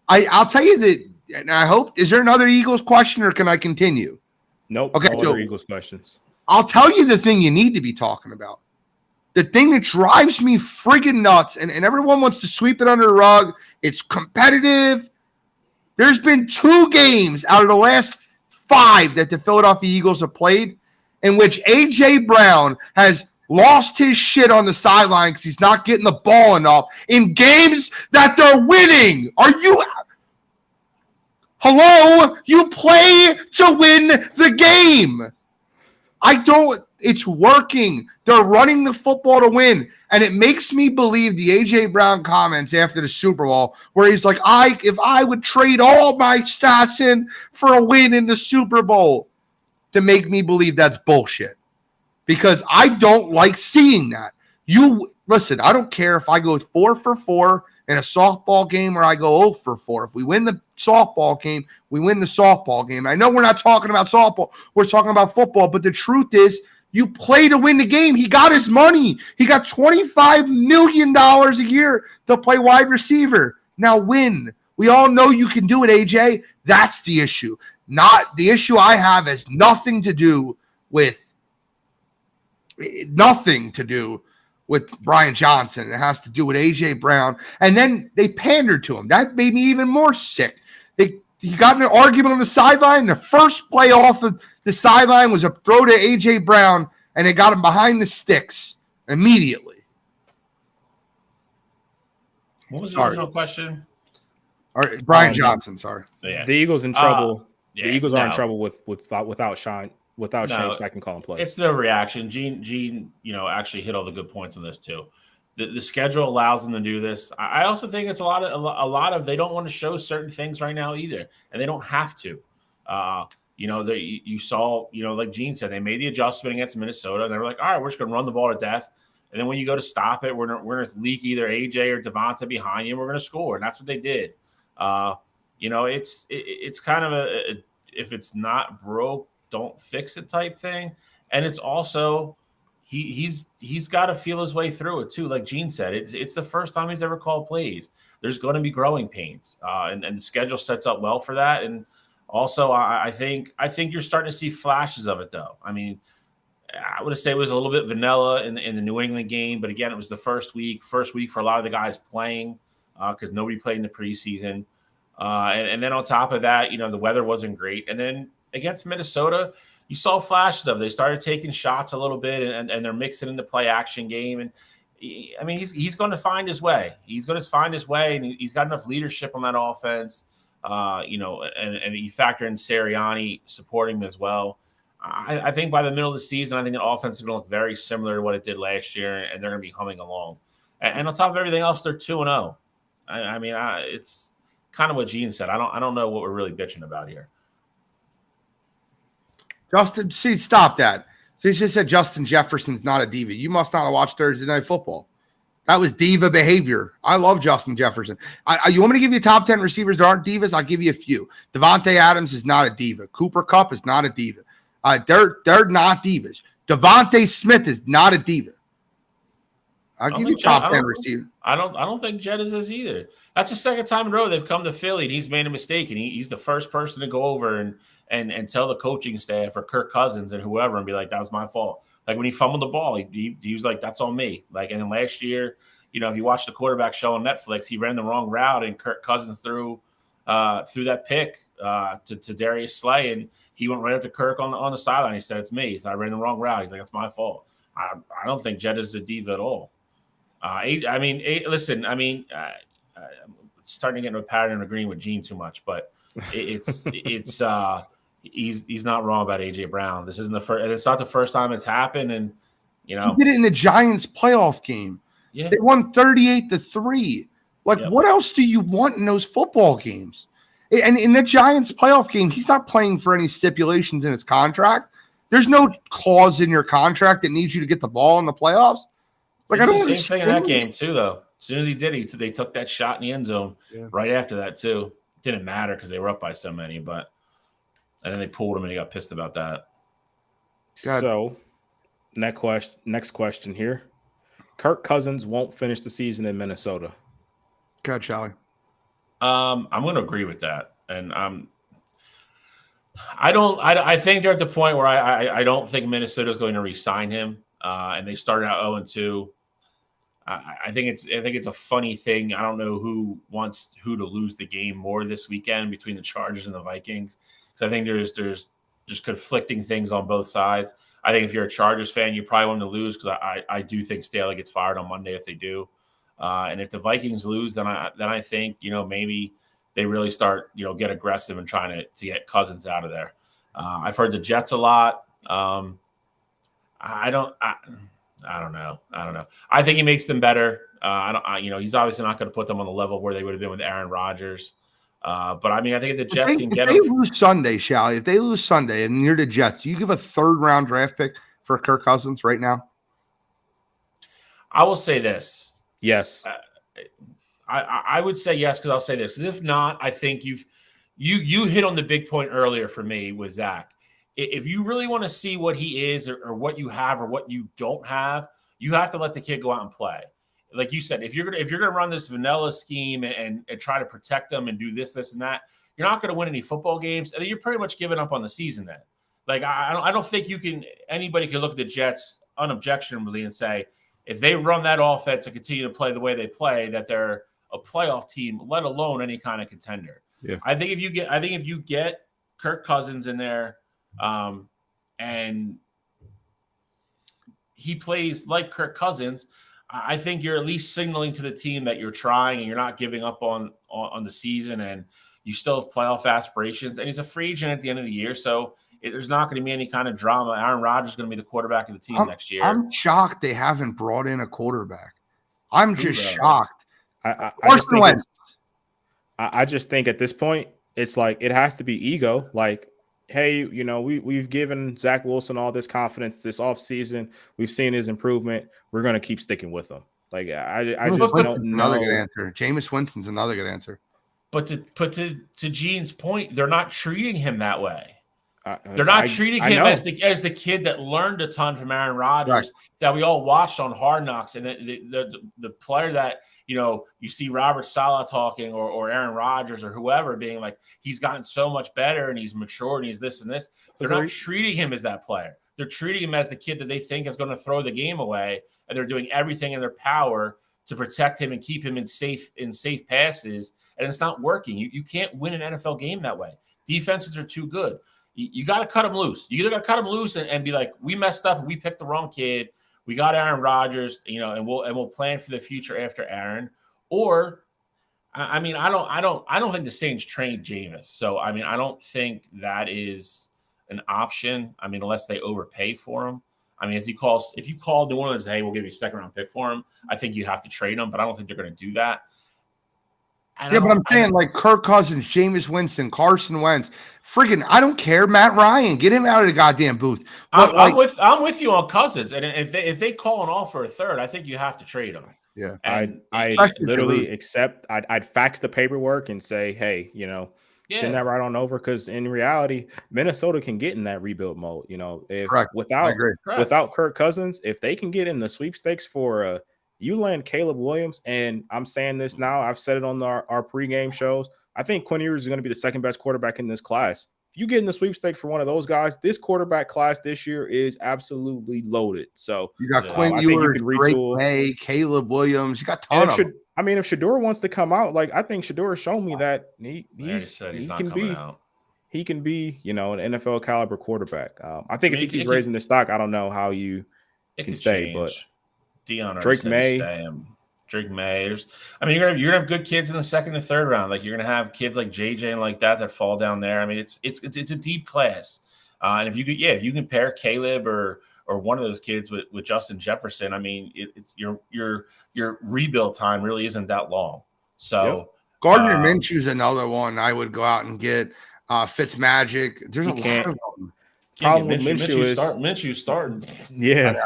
I'll tell you that, and I hope, is there another Eagles question or can I continue?
Nope.
Okay,
no other Eagles questions.
I'll tell you the thing you need to be talking about. The thing that drives me friggin' nuts, and everyone wants to sweep it under the rug. It's competitive. There's been 2 games out of the last 5 that the Philadelphia Eagles have played in which A.J. Brown has lost his shit on the sideline because he's not getting the ball enough in games that they're winning. Are you... Hello? You play to win the game. It's working. They're running the football to win. And it makes me believe the A.J. Brown comments after the Super Bowl where he's like, if I would trade all my stats in for a win in the Super Bowl, to make me believe that's bullshit. Because I don't like seeing that. Listen, I don't care if I go 4 for 4 in a softball game or I go 0 for 4. If we win the softball game, we win the softball game. I know we're not talking about softball. We're talking about football. But the truth is, you play to win the game. He got his money. He got $25 million a year to play wide receiver. Now win. We all know you can do it, AJ. That's the issue. Not the issue I have has nothing to do with Brian Johnson. It has to do with A.J. Brown. And then they pandered to him. That made me even more sick. He got in an argument on the sideline. The first play off of the sideline was a throw to A.J. Brown, and they got him behind the sticks immediately.
What was the original question?
Brian Johnson, sorry.
Yeah.
The Eagles in trouble.
Yeah,
the Eagles are in trouble without Shane Steichen calling plays.
It's no reaction. Gene, actually hit all the good points on this too. The schedule allows them to do this. I also think it's a lot of they don't want to show certain things right now either, and they don't have to. you saw, like Gene said, they made the adjustment against Minnesota, and they were like, all right, we're just going to run the ball to death. And then when you go to stop it, we're going to leak either AJ or Devonta behind you, and we're going to score. And that's what they did. It's kind of a if it's not broke, don't fix it type thing. And it's also he's got to feel his way through it too. Like Gene said, it's the first time he's ever called plays. There's going to be growing pains, and the schedule sets up well for that. And also, I think you're starting to see flashes of it, though. I mean, I would say it was a little bit vanilla in the New England game, but again, it was the first week for a lot of the guys playing because nobody played in the preseason. And then on top of that, the weather wasn't great. And then against Minnesota, you saw flashes of it. They started taking shots a little bit, and they're mixing in the play action game. And I mean, he's going to find his way. He's going to find his way, and he's got enough leadership on that offense. And you factor in Sirianni supporting him as well. I think by the middle of the season, I think the offense is going to look very similar to what it did last year, and they're going to be humming along. And on top of everything else, they're 2-0. I mean, it's kind of what Gene said. I don't know what we're really bitching about here.
Justin, see, stop that. So you just said Justin Jefferson's not a diva. You must not have watched Thursday Night Football. That was diva behavior. I love Justin Jefferson. You want me to give you top 10 receivers that aren't divas? I'll give you a few. Devontae Adams is not a diva. Cooper Kupp is not a diva. They're not divas. Devontae Smith is not a diva. I'll give you top 10 receivers.
I don't think Jed is either. That's the second time in a row they've come to Philly and he's made a mistake, and he's the first person to go over and tell the coaching staff or Kirk Cousins and whoever and be like, that was my fault. Like when he fumbled the ball, he was like, that's on me. Like, and then last year, if you watch the quarterback show on Netflix, he ran the wrong route and Kirk Cousins threw that pick to Darius Slay, and he went right up to Kirk on the sideline. He said, it's me. So I ran the wrong route. He's like, that's my fault. I don't think Jed is a diva at all. Listen, I'm starting to get into a pattern of agreeing with Gene too much, but he's not wrong about AJ Brown. This isn't the first. It's not the first time it's happened, and
he did it in the Giants playoff game.
Yeah,
they won 38-3. Like,
yep.
What else do you want in those football games? And in the Giants playoff game, he's not playing for any stipulations in his contract. There's no clause in your contract that needs you to get the ball in the playoffs. Like, I don't
the same thing in that game too, though. As soon as he did, they took that shot in the end zone right after that too. It didn't matter because they were up by so many, and then they pulled him and he got pissed about that.
So, next question here. Kirk Cousins won't finish the season in Minnesota.
God, Charlie.
I'm going to agree with that, and I think they're at the point where I don't think Minnesota is going to re-sign him, and they started out 0-2. I think it's a funny thing. I don't know who wants who to lose the game more this weekend between the Chargers and the Vikings, because I think there's just conflicting things on both sides. I think if you're a Chargers fan, you probably want them to lose because I do think Staley gets fired on Monday if they do. And if the Vikings lose, then I think maybe they really start get aggressive and trying to get Cousins out of there. I've heard the Jets a lot. I don't know. I think he makes them better. He's obviously not going to put them on the level where they would have been with Aaron Rodgers. But I think if the Jets can get them.
If they lose Sunday, Shally, if they lose Sunday and you're the Jets, do you give a 3rd round draft pick for Kirk Cousins right now?
I will say this.
Yes.
I would say yes, because I'll say this. Because if not, I think you hit on the big point earlier for me with Zach. If you really want to see what he is or what you have or what you don't have, you have to let the kid go out and play. Like you said, if you're gonna run this vanilla scheme and try to protect them and do this and that, you're not going to win any football games. And then you're pretty much giving up on the season then. Like I don't think anybody can look at the Jets unobjectionably and say if they run that offense and continue to play the way they play that they're a playoff team, let alone any kind of contender.
Yeah.
I think if you get Kirk Cousins in there. And he plays like Kirk Cousins, I think you're at least signaling to the team that you're trying and you're not giving up on the season, and you still have playoff aspirations. And he's a free agent at the end of the year, so there's not going to be any kind of drama. Aaron Rodgers is going to be the quarterback of the team next year.
I'm shocked they haven't brought in a quarterback. I'm just shocked.
I just think at this point, it's like it has to be ego. Like, hey, we've given Zach Wilson all this confidence this offseason. We've seen his improvement. We're going to keep sticking with him. Like, I
Jameis
just
Winston's
don't
another good
know.
answer. Jameis Winston's another good answer.
But to Gene's point, they're not treating him that way. They're
I
not treating him
know.
as the kid that learned a ton from Aaron Rodgers
Right.
that we all watched on Hard Knocks, and the player that you see Robert Saleh talking or Aaron Rodgers or whoever being like he's gotten so much better and he's matured and he's this and this. They're not treating him as that player. They're treating him as the kid that they think is going to throw the game away, and they're doing everything in their power to protect him and keep him in safe passes, and it's not working. You can't win an NFL game that way. Defenses are too good. You got to cut him loose. You either got to cut him loose and be like, we messed up and we picked the wrong kid. We got Aaron Rodgers, and we'll plan for the future after Aaron. Or, I don't think the Saints trained Jameis. So I don't think that is an option. Unless they overpay for him. If you call New Orleans, hey, we'll give you a second round pick for him. I think you have to trade him, but I don't think they're going to do that.
Yeah, but I'm saying like Kirk Cousins, Jameis Winston, Carson Wentz, freaking, I don't care. Matt Ryan, get him out of the goddamn booth. But
I'm with you on Cousins, and if they call an offer a third, I think you have to trade him.
Yeah,
I literally accept. I'd fax the paperwork and say, hey, send that right on over, because in reality, Minnesota can get in that rebuild mode. If without Kirk Cousins, if they can get in the sweepstakes for you land Caleb Williams, and I'm saying this now, I've said it on our pregame shows, I think Quinn Ewers is going to be the second best quarterback in this class. If you get in the sweepstakes for one of those guys, this quarterback class this year is absolutely loaded. So
you got Quinn Ewers, Drake May, Caleb Williams. You got a ton of them.
If Shedeur wants to come out, like I think Shedeur has shown me that he can be, an NFL caliber quarterback. I think if he keeps raising the stock, I don't know how you can stay, but
Dion
Drake May.
Drake May. You're gonna have good kids in the second and third round. Like you're gonna have kids like JJ and like that fall down there. It's a deep class. And if you can pair Caleb or one of those kids with Justin Jefferson, your rebuild time really isn't that long. So
Gardner Minshew's another one I would go out and get. Fitzmagic. There's a lot of them.
Problem with
Minshew's starting.
Yeah.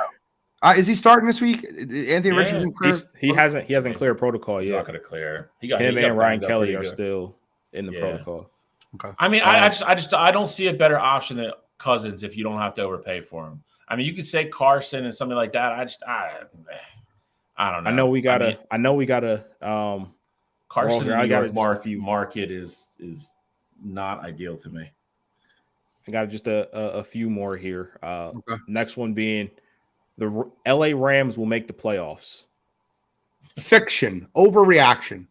Is he starting this week? Anthony Richardson clear?
He hasn't cleared protocol yet.
He's not going to clear.
Him and Ryan Kelly are still in the protocol.
Okay.
I don't see a better option than Cousins if you don't have to overpay for him. You could say Carson and something like that. I don't know.
I know we gotta.
Carson market is not ideal to me.
I got just a few more here. Okay. Next one being the LA Rams will make the playoffs.
Fiction. Overreaction.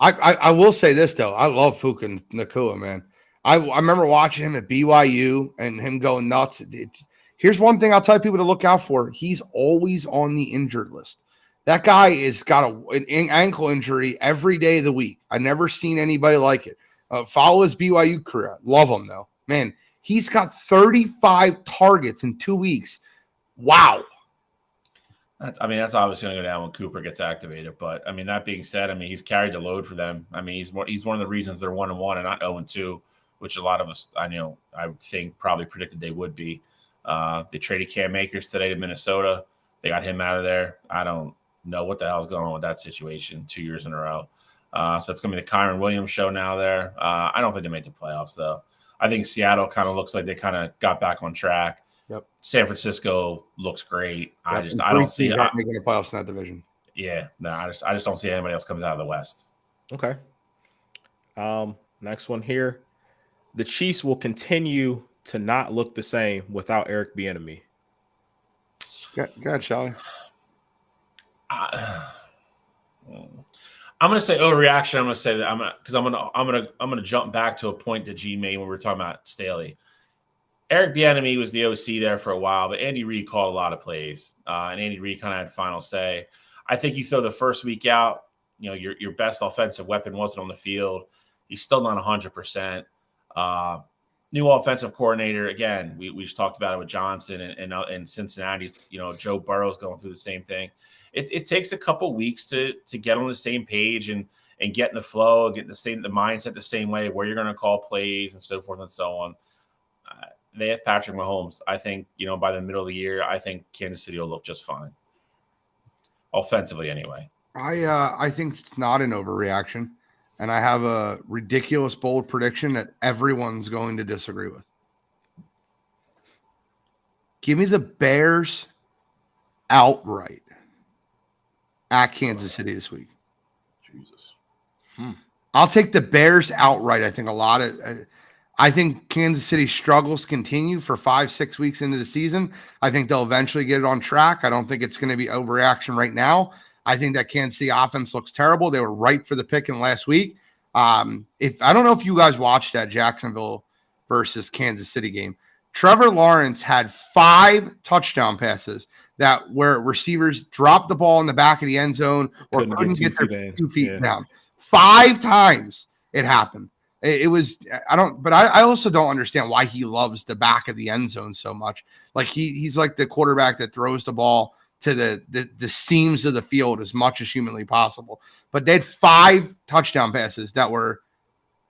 I will say this, though. I love Puka Nacua, man. I remember watching him at BYU and him going nuts. Here's one thing I'll tell people to look out for. He's always on the injured list. That guy has got an ankle injury every day of the week. I've never seen anybody like it. Follow his BYU career. Love him, though. Man, he's got 35 targets in 2 weeks. Wow.
That's obviously going to go down when Cooper gets activated. But, that being said, he's carried the load for them. He's one of the reasons they're 1-1 and not 0-2, which a lot of us, I would think probably predicted they would be. They traded Cam Akers today to Minnesota. They got him out of there. I don't know what the hell's going on with that situation 2 years in a row. So it's going to be the Kyron Williams show now there. I don't think they made the playoffs, though. I think Seattle kind of looks like they kind of got back on track.
Yep.
San Francisco looks great.
Yep.
I don't see
making the playoffs in that division.
Yeah, no, I just don't see anybody else comes out of the West.
Okay. Next one here. The Chiefs will continue to not look the same without Eric Bieniemy.
Go ahead, Shelly.
I'm going to say overreaction. I'm going to say that I'm going to jump back to a point that G made when we were talking about Staley. Eric Bieniemy was the OC there for a while, but Andy Reid called a lot of plays, and Andy Reid kind of had final say. I think you throw the first week out, your best offensive weapon wasn't on the field. He's still not 100%. New offensive coordinator, again, we just talked about it with Johnson and Cincinnati's, Joe Burrow's going through the same thing. It takes a couple weeks to get on the same page and and getting the flow, getting the mindset the same way, where you're going to call plays and so forth and so on. They have Patrick Mahomes. I think, by the middle of the year, I think Kansas City will look just fine. Offensively, anyway.
I think it's not an overreaction, and I have a ridiculous, bold prediction that everyone's going to disagree with. Give me the Bears outright at Kansas City this week.
Jesus.
I'll take the Bears outright. I think Kansas City struggles continue for 5-6 weeks into the season. I think they'll eventually get it on track. I don't think it's going to be overreaction right now. I think that Kansas City offense looks terrible. They were right for the picking last week. If I don't know if you guys watched that Jacksonville versus Kansas City game, Trevor Lawrence had 5 touchdown passes where receivers dropped the ball in the back of the end zone or couldn't get their 2 feet down. 5 times it happened. It was, I also don't understand why he loves the back of the end zone so much. Like he's like the quarterback that throws the ball to the seams of the field as much as humanly possible. But they had 5 touchdown passes that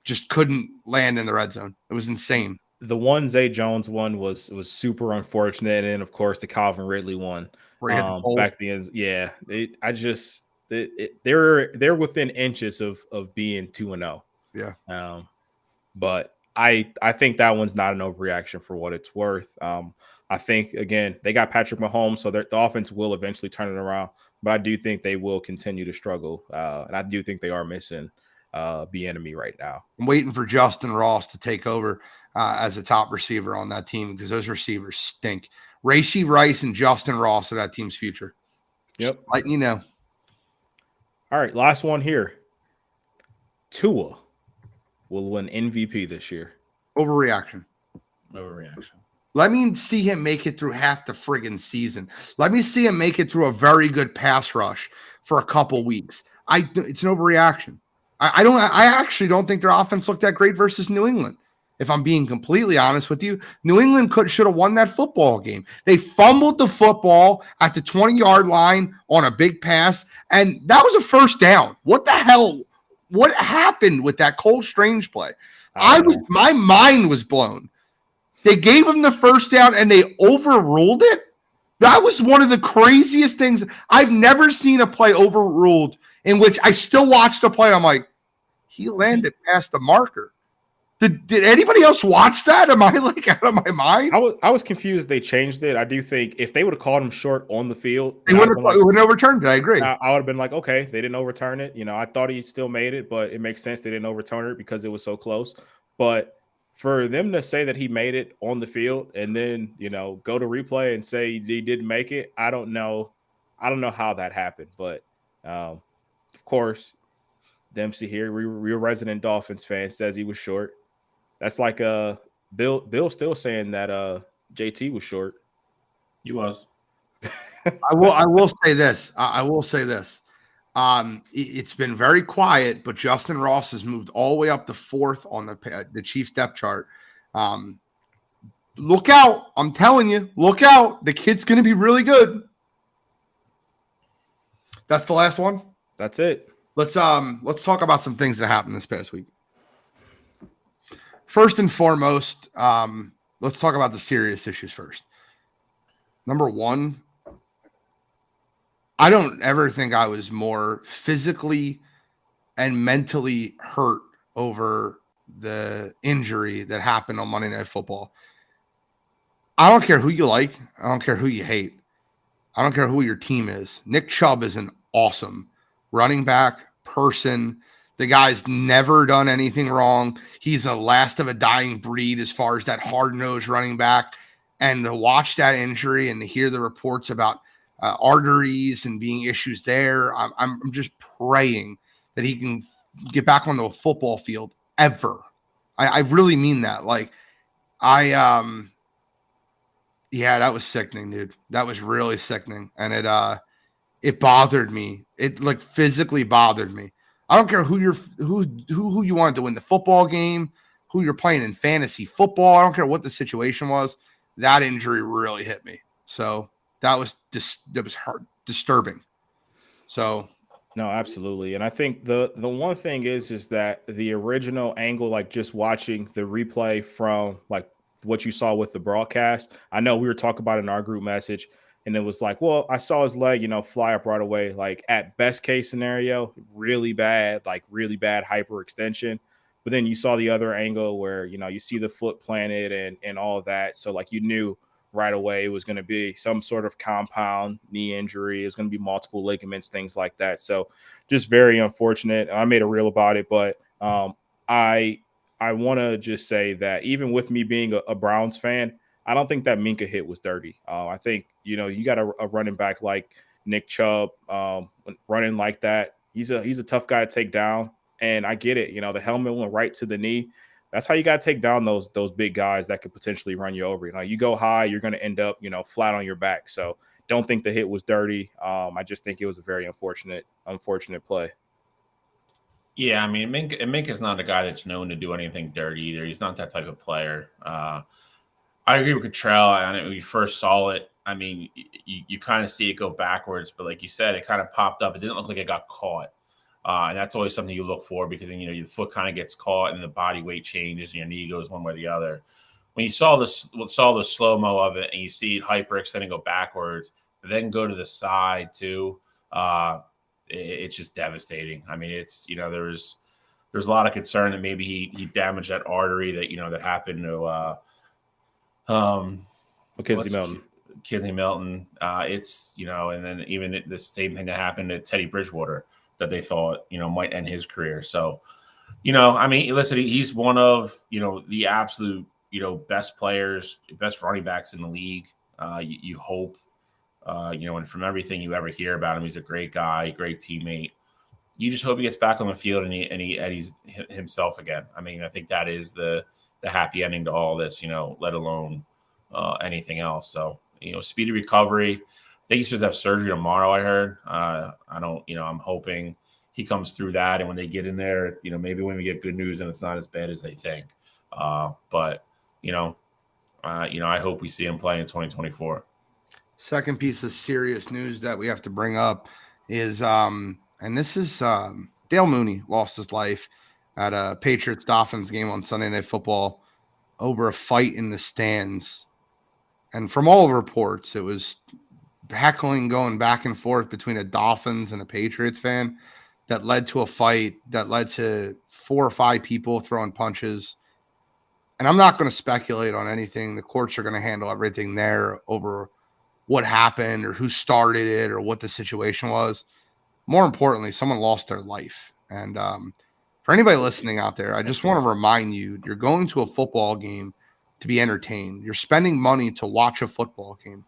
just couldn't land in the red zone. It was insane.
The one Zay Jones one was super unfortunate, and of course the Calvin Ridley one back the end. Yeah, they're within inches of being 2-0.
Yeah.
But I think that one's not an overreaction for what it's worth. I think, again, they got Patrick Mahomes, so the offense will eventually turn it around. But I do think they will continue to struggle. And I do think they are missing Bieniemy right now.
I'm waiting for Justin Ross to take over as a top receiver on that team because those receivers stink. Rashee Rice and Justin Ross are that team's future.
Yep.
Just letting you know.
All right, last one here. Tua will win MVP this year.
Overreaction. Let me see him make it through half the friggin' season. Let me see him make it through a very good pass rush for a couple weeks. It's an overreaction. I actually don't think their offense looked that great versus New England. If I'm being completely honest with you, New England should have won that football game. They fumbled the football at the 20-yard line on a big pass, and that was a first down. What the hell? What happened with that Cole Strange play? My mind was blown. They gave him the first down and they overruled it. That was one of the craziest things. I've never seen a play overruled in which I still watched the play. I'm like, he landed past the marker. Did anybody else watch that? Am I like out of my mind?
I was confused they changed it. I do think if they would have called him short on the field,
they wouldn't have overturned it. I agree.
I would have been like, okay, they didn't overturn it. I thought he still made it, but it makes sense they didn't overturn it because it was so close. But for them to say that he made it on the field and then, go to replay and say he didn't make it, I don't know how that happened. But of course, Dempsey here, real resident Dolphins fan, says he was short. That's like Bill still saying that JT was short.
He was.
I will say this. It's been very quiet, but Justin Ross has moved all the way up to 4th on the Chiefs depth chart. Look out. I'm telling you, look out. The kid's going to be really good. That's the last one.
That's it.
Let's talk about some things that happened this past week. First and foremost, let's talk about the serious issues first. Number 1, I don't ever think I was more physically and mentally hurt over the injury that happened on Monday Night Football. I don't care who you like. I don't care who you hate. I don't care who your team is. Nick Chubb is an awesome running back person. The guy's never done anything wrong. He's the last of a dying breed as far as that hard-nosed running back. And to watch that injury and to hear the reports about arteries and being issues there, I'm just praying that he can get back onto a football field ever. I really mean that. Yeah, that was sickening, dude. That was really sickening. And it bothered me. It physically bothered me. I don't care who you wanted to win the football game, who you're playing in fantasy football. I don't care what the situation was. That injury really hit me. So that was hard, disturbing. So
No, absolutely. And I think the one thing is that the original angle, like just watching the replay from like what you saw with the broadcast, I know we were talking about it in our group message, and it was like, well, I saw his leg, fly up right away. Like at best case scenario, really bad hyperextension. But then you saw the other angle where, you see the foot planted and all of that. So like you knew right away it was going to be some sort of compound knee injury. It's going to be multiple ligaments, things like that. So just very unfortunate. I made a reel about it, but I want to just say that even with me being a Browns fan, I don't think that Minka hit was dirty. I think you got a running back like Nick Chubb running like that. He's a tough guy to take down, and I get it. The helmet went right to the knee. That's how you got to take down those big guys that could potentially run you over. You go high, you're going to end up flat on your back. So don't think the hit was dirty. I just think it was a very unfortunate play.
Yeah, I mean, Minka's not a guy that's known to do anything dirty either. He's not that type of player. I agree with Cottrell. When you first saw it, I mean, you kind of see it go backwards, but like you said, it kind of popped up. It didn't look like it got caught. And that's always something you look for because then, your foot kind of gets caught and the body weight changes and your knee goes one way or the other. When you saw the slow-mo of it and you see it hyperextend and go backwards, then go to the side too, it's just devastating. I mean, it's, there's a lot of concern that maybe he damaged that artery that, that happened to Kinsley Milton. It's, and then even the same thing that happened to Teddy Bridgewater that they thought, might end his career. So, I mean, listen, he's one of, the absolute, best players, best running backs in the league. You hope, and from everything you ever hear about him, he's a great guy, great teammate. You just hope he gets back on the field and he's himself again. I mean, I think that is the happy ending to all this, let alone anything else. So, speedy recovery. I think he's supposed to have surgery tomorrow, I heard. I'm hoping he comes through that. And when they get in there, maybe when we get good news and it's not as bad as they think. But I hope we see him play in 2024.
Second piece of serious news that we have to bring up is, and this is Dale Mooney lost his life at a Patriots-Dolphins game on Sunday Night Football over a fight in the stands. And from all the reports, it was heckling going back and forth between a Dolphins and a Patriots fan that led to a fight that led to 4 or 5 people throwing punches. And I'm not going to speculate on anything. The courts are going to handle everything there over what happened or who started it or what the situation was. More importantly, someone lost their life. And for anybody listening out there, I just want to remind you, you're going to a football game to be entertained. You're spending money to watch a football game.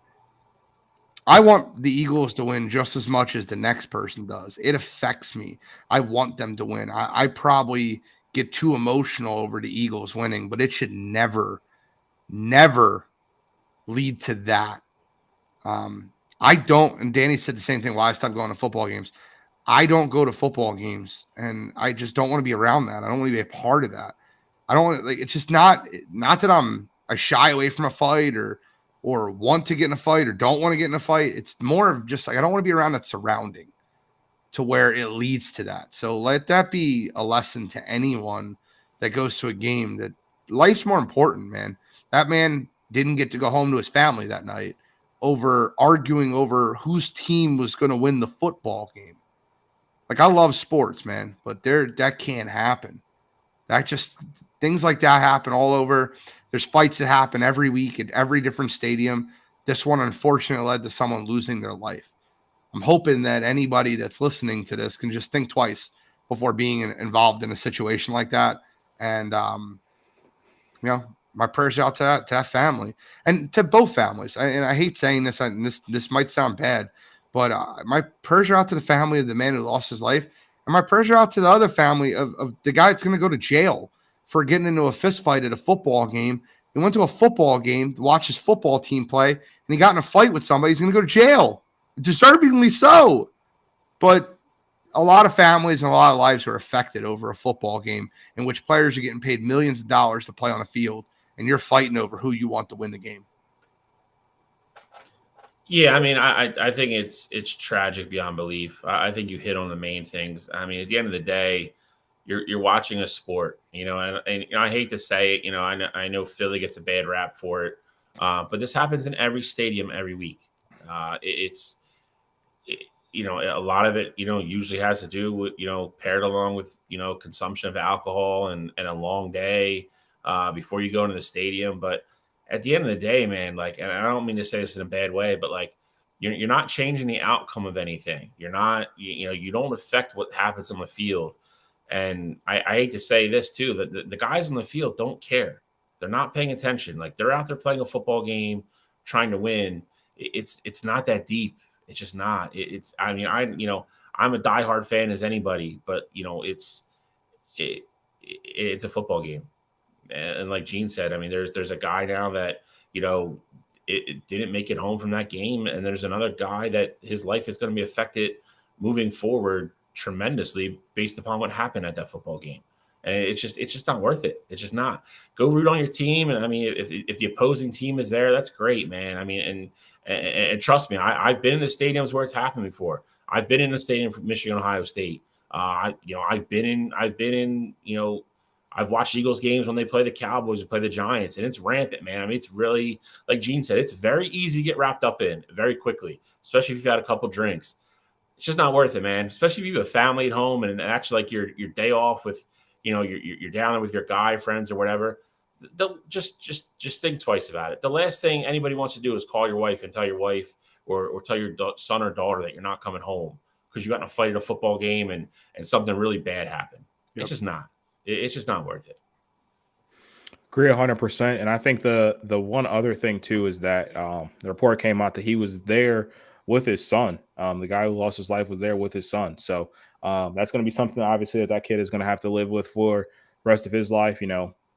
I want the Eagles to win just as much as the next person does. It affects me. I want them to win. I probably get too emotional over the Eagles winning, but it should never lead to that. I don't, and Danny said the same thing why I stopped going to football games. I don't go to football games, and I just don't want to be around that. I don't want to be a part of that. I don't want to, it's just not that I shy away from a fight or want to get in a fight or don't want to get in a fight. It's more of just like I don't want to be around that surrounding to where it leads to that. So let that be a lesson to anyone that goes to a game that life's more important, man. That man didn't get to go home to his family that night over arguing over whose team was going to win the football game. Like, I love sports, man, but that can't happen. Things like that happen all over. There's fights that happen every week at every different stadium. This one, unfortunately, led to someone losing their life. I'm hoping that anybody that's listening to this can just think twice before being involved in a situation like that. And, my prayers out to that family and to both families. And I hate saying this, and this might sound bad, but my prayers are out to the family of the man who lost his life. And my prayers are out to the other family of the guy that's going to go to jail for getting into a fist fight at a football game. He went to a football game to watch his football team play, and he got in a fight with somebody. He's going to go to jail, deservingly so. But a lot of families and a lot of lives are affected over a football game in which players are getting paid millions of dollars to play on a field, and you're fighting over who you want to win the game.
Yeah, I mean, I think it's tragic beyond belief. I think you hit on the main things. I mean, at the end of the day, you're watching a sport, and I hate to say it, I know Philly gets a bad rap for it, but this happens in every stadium every week. It's a lot of it, usually has to do with, paired along with, consumption of alcohol and a long day before you go into the stadium. But at the end of the day, man, like, and I don't mean to say this in a bad way, but like, you're not changing the outcome of anything. You're not, you don't affect what happens on the field. And I hate to say this too, that the guys on the field don't care. They're not paying attention. Like, they're out there playing a football game, trying to win. It's not that deep. It's just not. I mean, I'm a diehard fan as anybody, but it's a football game, and like Gene said, I mean, there's a guy now that it didn't make it home from that game, and there's another guy that his life is going to be affected moving forward tremendously based upon what happened at that football game. And it's just not worth it. It's just not. Go root on your team, and I mean, if the opposing team is there, that's great, man. I mean, and trust me, I've been in the stadiums where it's happened before. I've been in the stadium for Michigan, Ohio State. I've watched Eagles games when they play the Cowboys and play the Giants, and it's rampant, man. I mean, it's really, like Gene said, it's very easy to get wrapped up in very quickly, especially if you've had a couple drinks. It's just not worth it, man. Especially if you have a family at home and actually like your day off with, you're down there with your guy friends or whatever. They'll just think twice about it. The last thing anybody wants to do is call your wife and tell your wife or tell your son or daughter that you're not coming home because you got in a fight at a football game and something really bad happened. Yep. It's just not. It's just not worth it.
Agree 100%. And I think the one other thing too is that the report came out that he was there with his son. The guy who lost his life was there with his son. So that's going to be something obviously that kid is going to have to live with for the rest of his life.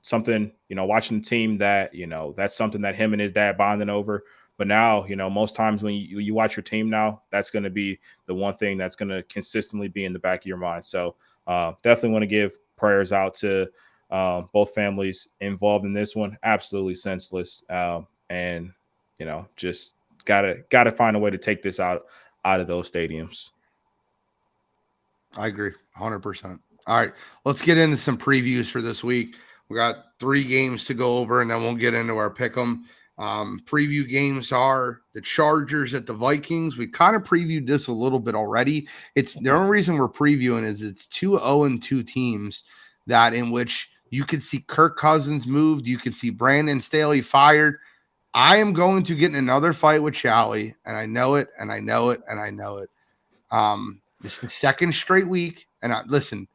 Something, watching the team that, that's something that him and his dad bonding over. But now, most times when you watch your team now, that's going to be the one thing that's going to consistently be in the back of your mind. So definitely want to give prayers out to both families involved in this one. Absolutely senseless. And, just gotta find a way to take this out of those stadiums.
I agree 100%. All right, let's get into some previews for this week. We got 3 games to go over, and then we'll get into our pick 'em. Preview games are the Chargers at the Vikings. We kind of previewed this a little bit already. It's the only reason we're previewing is it's 2 0-2 teams that in which you could see Kirk Cousins moved. You could see Brandon Staley fired. I am going to get in another fight with Charlie, and I know it, and I know it, and I know it. This is the second straight week. And listen,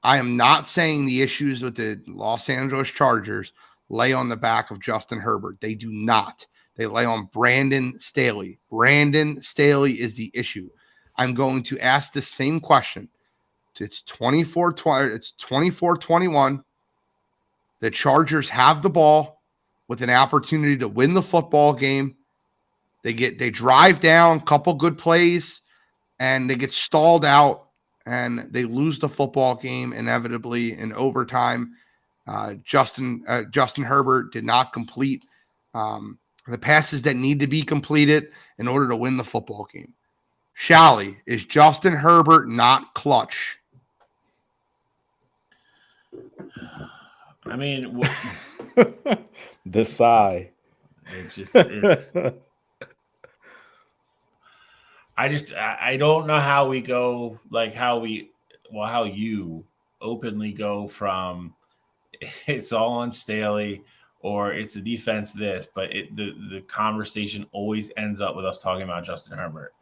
I am not saying the issues with the Los Angeles Chargers lay on the back of Justin Herbert. They do not. They lay on Brandon Staley. Brandon Staley is the issue. I'm going to ask the same question. It's 24-20. It's 24-21. The Chargers have the ball with an opportunity to win the football game. They drive down, couple good plays, and they get stalled out, and they lose the football game inevitably in overtime. Justin Herbert did not complete the passes that need to be completed in order to win the football game. Shally, is Justin Herbert not clutch?
I mean,
the sigh.
I don't know how we go, like how you openly go from it's all on Staley or it's the defense this, but the conversation always ends up with us talking about Justin Herbert.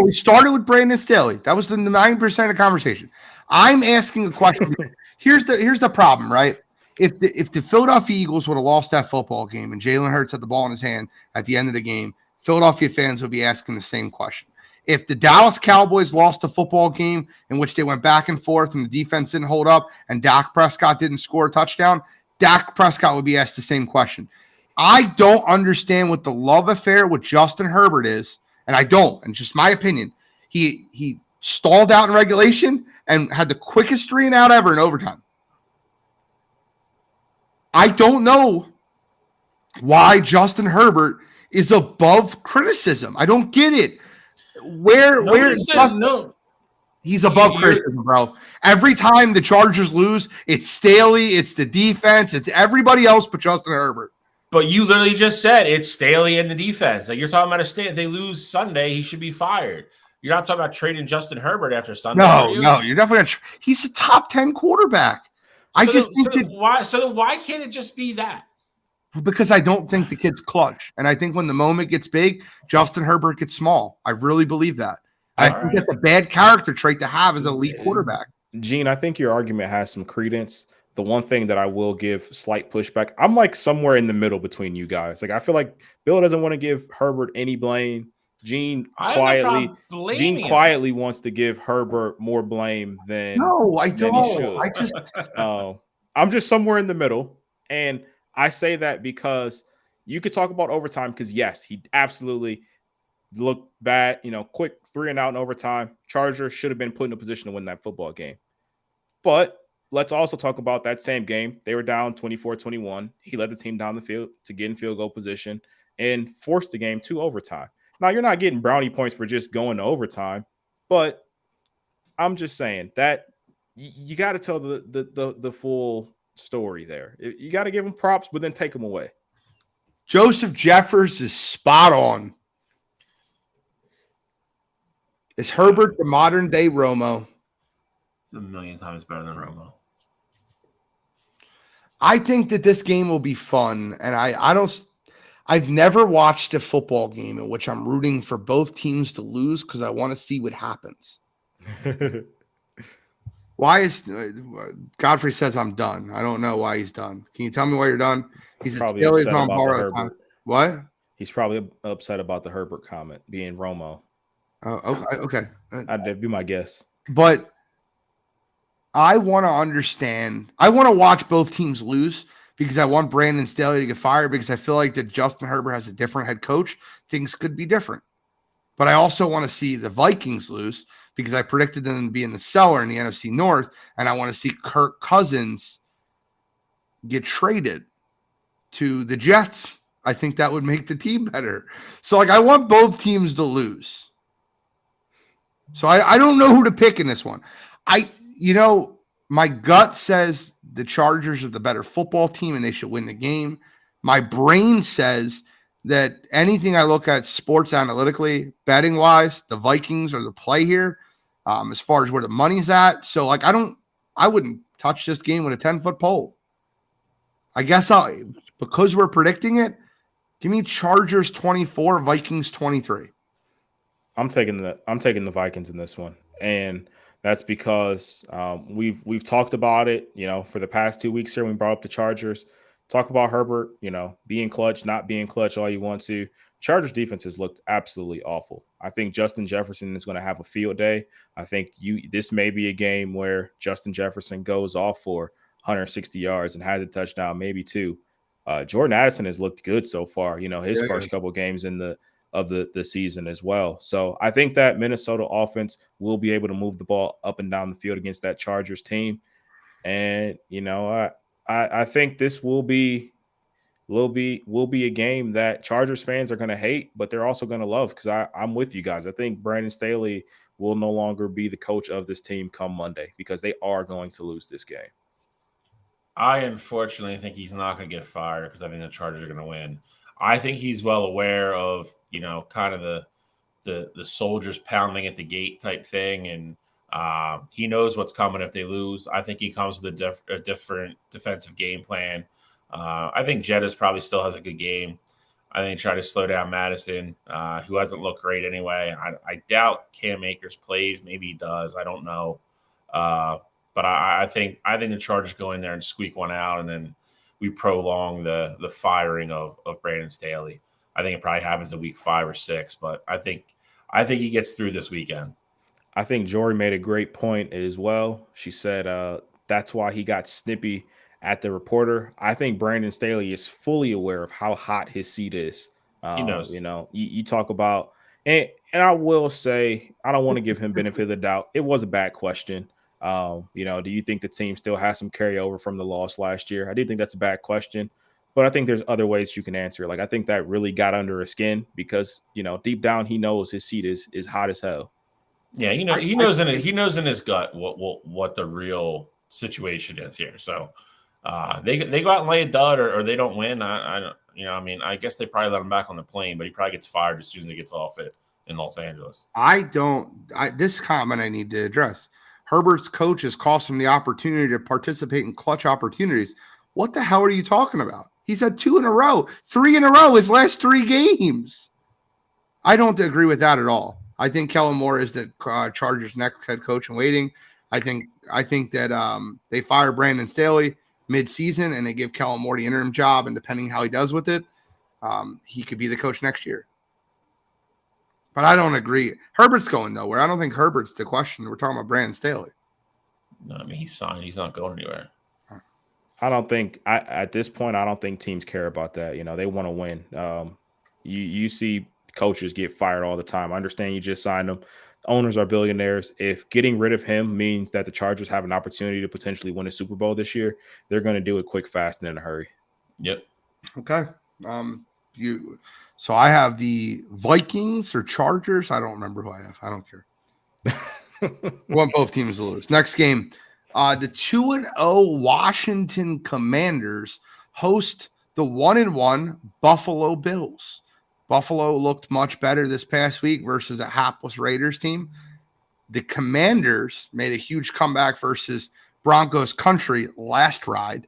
We started with Brandon Staley. That was the 9% of the conversation. I'm asking a question. Here's the problem, right? If the Philadelphia Eagles would have lost that football game and Jalen Hurts had the ball in his hand at the end of the game, Philadelphia fans would be asking the same question. If the Dallas Cowboys lost a football game in which they went back and forth and the defense didn't hold up and Dak Prescott didn't score a touchdown, Dak Prescott would be asked the same question. I don't understand what the love affair with Justin Herbert is, and I don't. And just my opinion, he stalled out in regulation and had the quickest 3-and-out ever in overtime. I don't know why Justin Herbert is above criticism. I don't get it. Where
no.
He's above criticism, bro. Every time the Chargers lose, it's Staley, it's the defense, it's everybody else but Justin Herbert.
But you literally just said it's Staley and the defense. Like, you're talking about if they lose Sunday, he should be fired. You're not talking about trading Justin Herbert after Sunday.
No, you're definitely he's a top 10 quarterback.
Why can't it just be that?
Because I don't think the kid's clutch. And I think when the moment gets big, Justin Herbert gets small. I really believe that. I think that's a bad character trait to have as an elite quarterback.
Gene, I think your argument has some credence. The one thing that I will give slight pushback, I'm like somewhere in the middle between you guys. Like, I feel like Bill doesn't want to give Herbert any blame. Gene quietly wants to give Herbert more blame than
I don't.
I'm just somewhere in the middle. And I say that because you could talk about overtime, because yes, he absolutely looked bad, quick 3 and out in overtime. Chargers should have been put in a position to win that football game. But let's also talk about that same game. They were down 24-21. He led the team down the field to get in field goal position and forced the game to overtime. Now, you're not getting brownie points for just going to overtime, but I'm just saying that you got to tell the full story there. You got to give him props, but then take him away.
Joseph Jeffers is spot on. Is Herbert the modern day Romo?
It's a million times better than Romo.
I think that this game will be fun, and I've never watched a football game in which I'm rooting for both teams to lose because I want to see what happens. Why is Godfrey says I'm done? I don't know why he's done. Can you tell me why you're done? He's probably upset on borrowed time. What?
He's probably upset about the Herbert comment being Romo.
Oh, okay.
That'd be my guess.
But I want to understand. I want to watch both teams lose because I want Brandon Staley to get fired because I feel like that Justin Herbert has a different head coach. Things could be different. But I also want to see the Vikings lose because I predicted them to be in the cellar in the NFC North, and I want to see Kirk Cousins get traded to the Jets. I think that would make the team better. So, I want both teams to lose. So I don't know who to pick in this one. My gut says the Chargers are the better football team and they should win the game. My brain says that anything I look at sports analytically, betting wise, the Vikings are the play here as far as where the money's at. So I wouldn't touch this game with a 10-foot pole. I guess because we're predicting it, give me Chargers 24, Vikings 23.
I'm taking the Vikings in this one, and that's because we've talked about it, for the past 2 weeks here. When we brought up the Chargers, talk about Herbert, being clutch, not being clutch, all you want to. Chargers defense has looked absolutely awful. I think Justin Jefferson is going to have a field day. I think this may be a game where Justin Jefferson goes off for 160 yards and has a touchdown, maybe 2. Jordan Addison has looked good so far. His first couple of games of the season as well. So I think that Minnesota offense will be able to move the ball up and down the field against that Chargers team. And, I think this will be a game that Chargers fans are going to hate, but they're also going to love because I'm with you guys. I think Brandon Staley will no longer be the coach of this team come Monday because they are going to lose this game.
I unfortunately think he's not going to get fired because I think the Chargers are going to win. I think he's well aware of, kind of the soldiers pounding at the gate type thing. And he knows what's coming if they lose. I think he comes with a different defensive game plan. I think Jettis probably still has a good game. I think try to slow down Madison, who hasn't looked great anyway. I doubt Cam Akers plays. Maybe he does. I don't know. But I think the Chargers go in there and squeak one out, and then we prolong the firing of Brandon Staley. I think it probably happens in week 5 or 6, but I think he gets through this weekend.
I think Jory made a great point as well. She said that's why he got snippy at the reporter. I think Brandon Staley is fully aware of how hot his seat is.
He knows.
You talk about, and I will say, I don't want to give him benefit of the doubt. It was a bad question. Do you think the team still has some carryover from the loss last year? I do think that's a bad question. But I think there's other ways you can answer. Like I think that really got under his skin because deep down he knows his seat is hot as hell.
Yeah, he knows in his gut what the real situation is here. So they go out and lay a dud or they don't win. I don't I guess they probably let him back on the plane, but he probably gets fired as soon as he gets off it in Los Angeles.
This comment I need to address. Herbert's coaches cost him the opportunity to participate in clutch opportunities. What the hell are you talking about? He's had 2 in a row, 3 in a row, his last 3 games. I don't agree with that at all. I think Kellen Moore is the Chargers' next head coach in waiting. I think that they fire Brandon Staley mid-season and they give Kellen Moore the interim job, and depending how he does with it, he could be the coach next year. But I don't agree. Herbert's going nowhere. I don't think Herbert's the question. We're talking about Brandon Staley.
No, I mean, he's signed. He's not going anywhere.
I don't think at this point, I don't think teams care about that. They want to win. You see coaches get fired all the time. I understand you just signed them. Owners are billionaires. If getting rid of him means that the Chargers have an opportunity to potentially win a Super Bowl this year, they're going to do it quick, fast, and in a hurry.
Yep.
Okay. So I have the Vikings or Chargers. I don't remember who I have. I don't care. I want both teams to lose. Next game. The 2-0 Washington Commanders host the 1-1 Buffalo Bills. Buffalo looked much better this past week versus a hapless Raiders team. The Commanders made a huge comeback versus Broncos country last ride.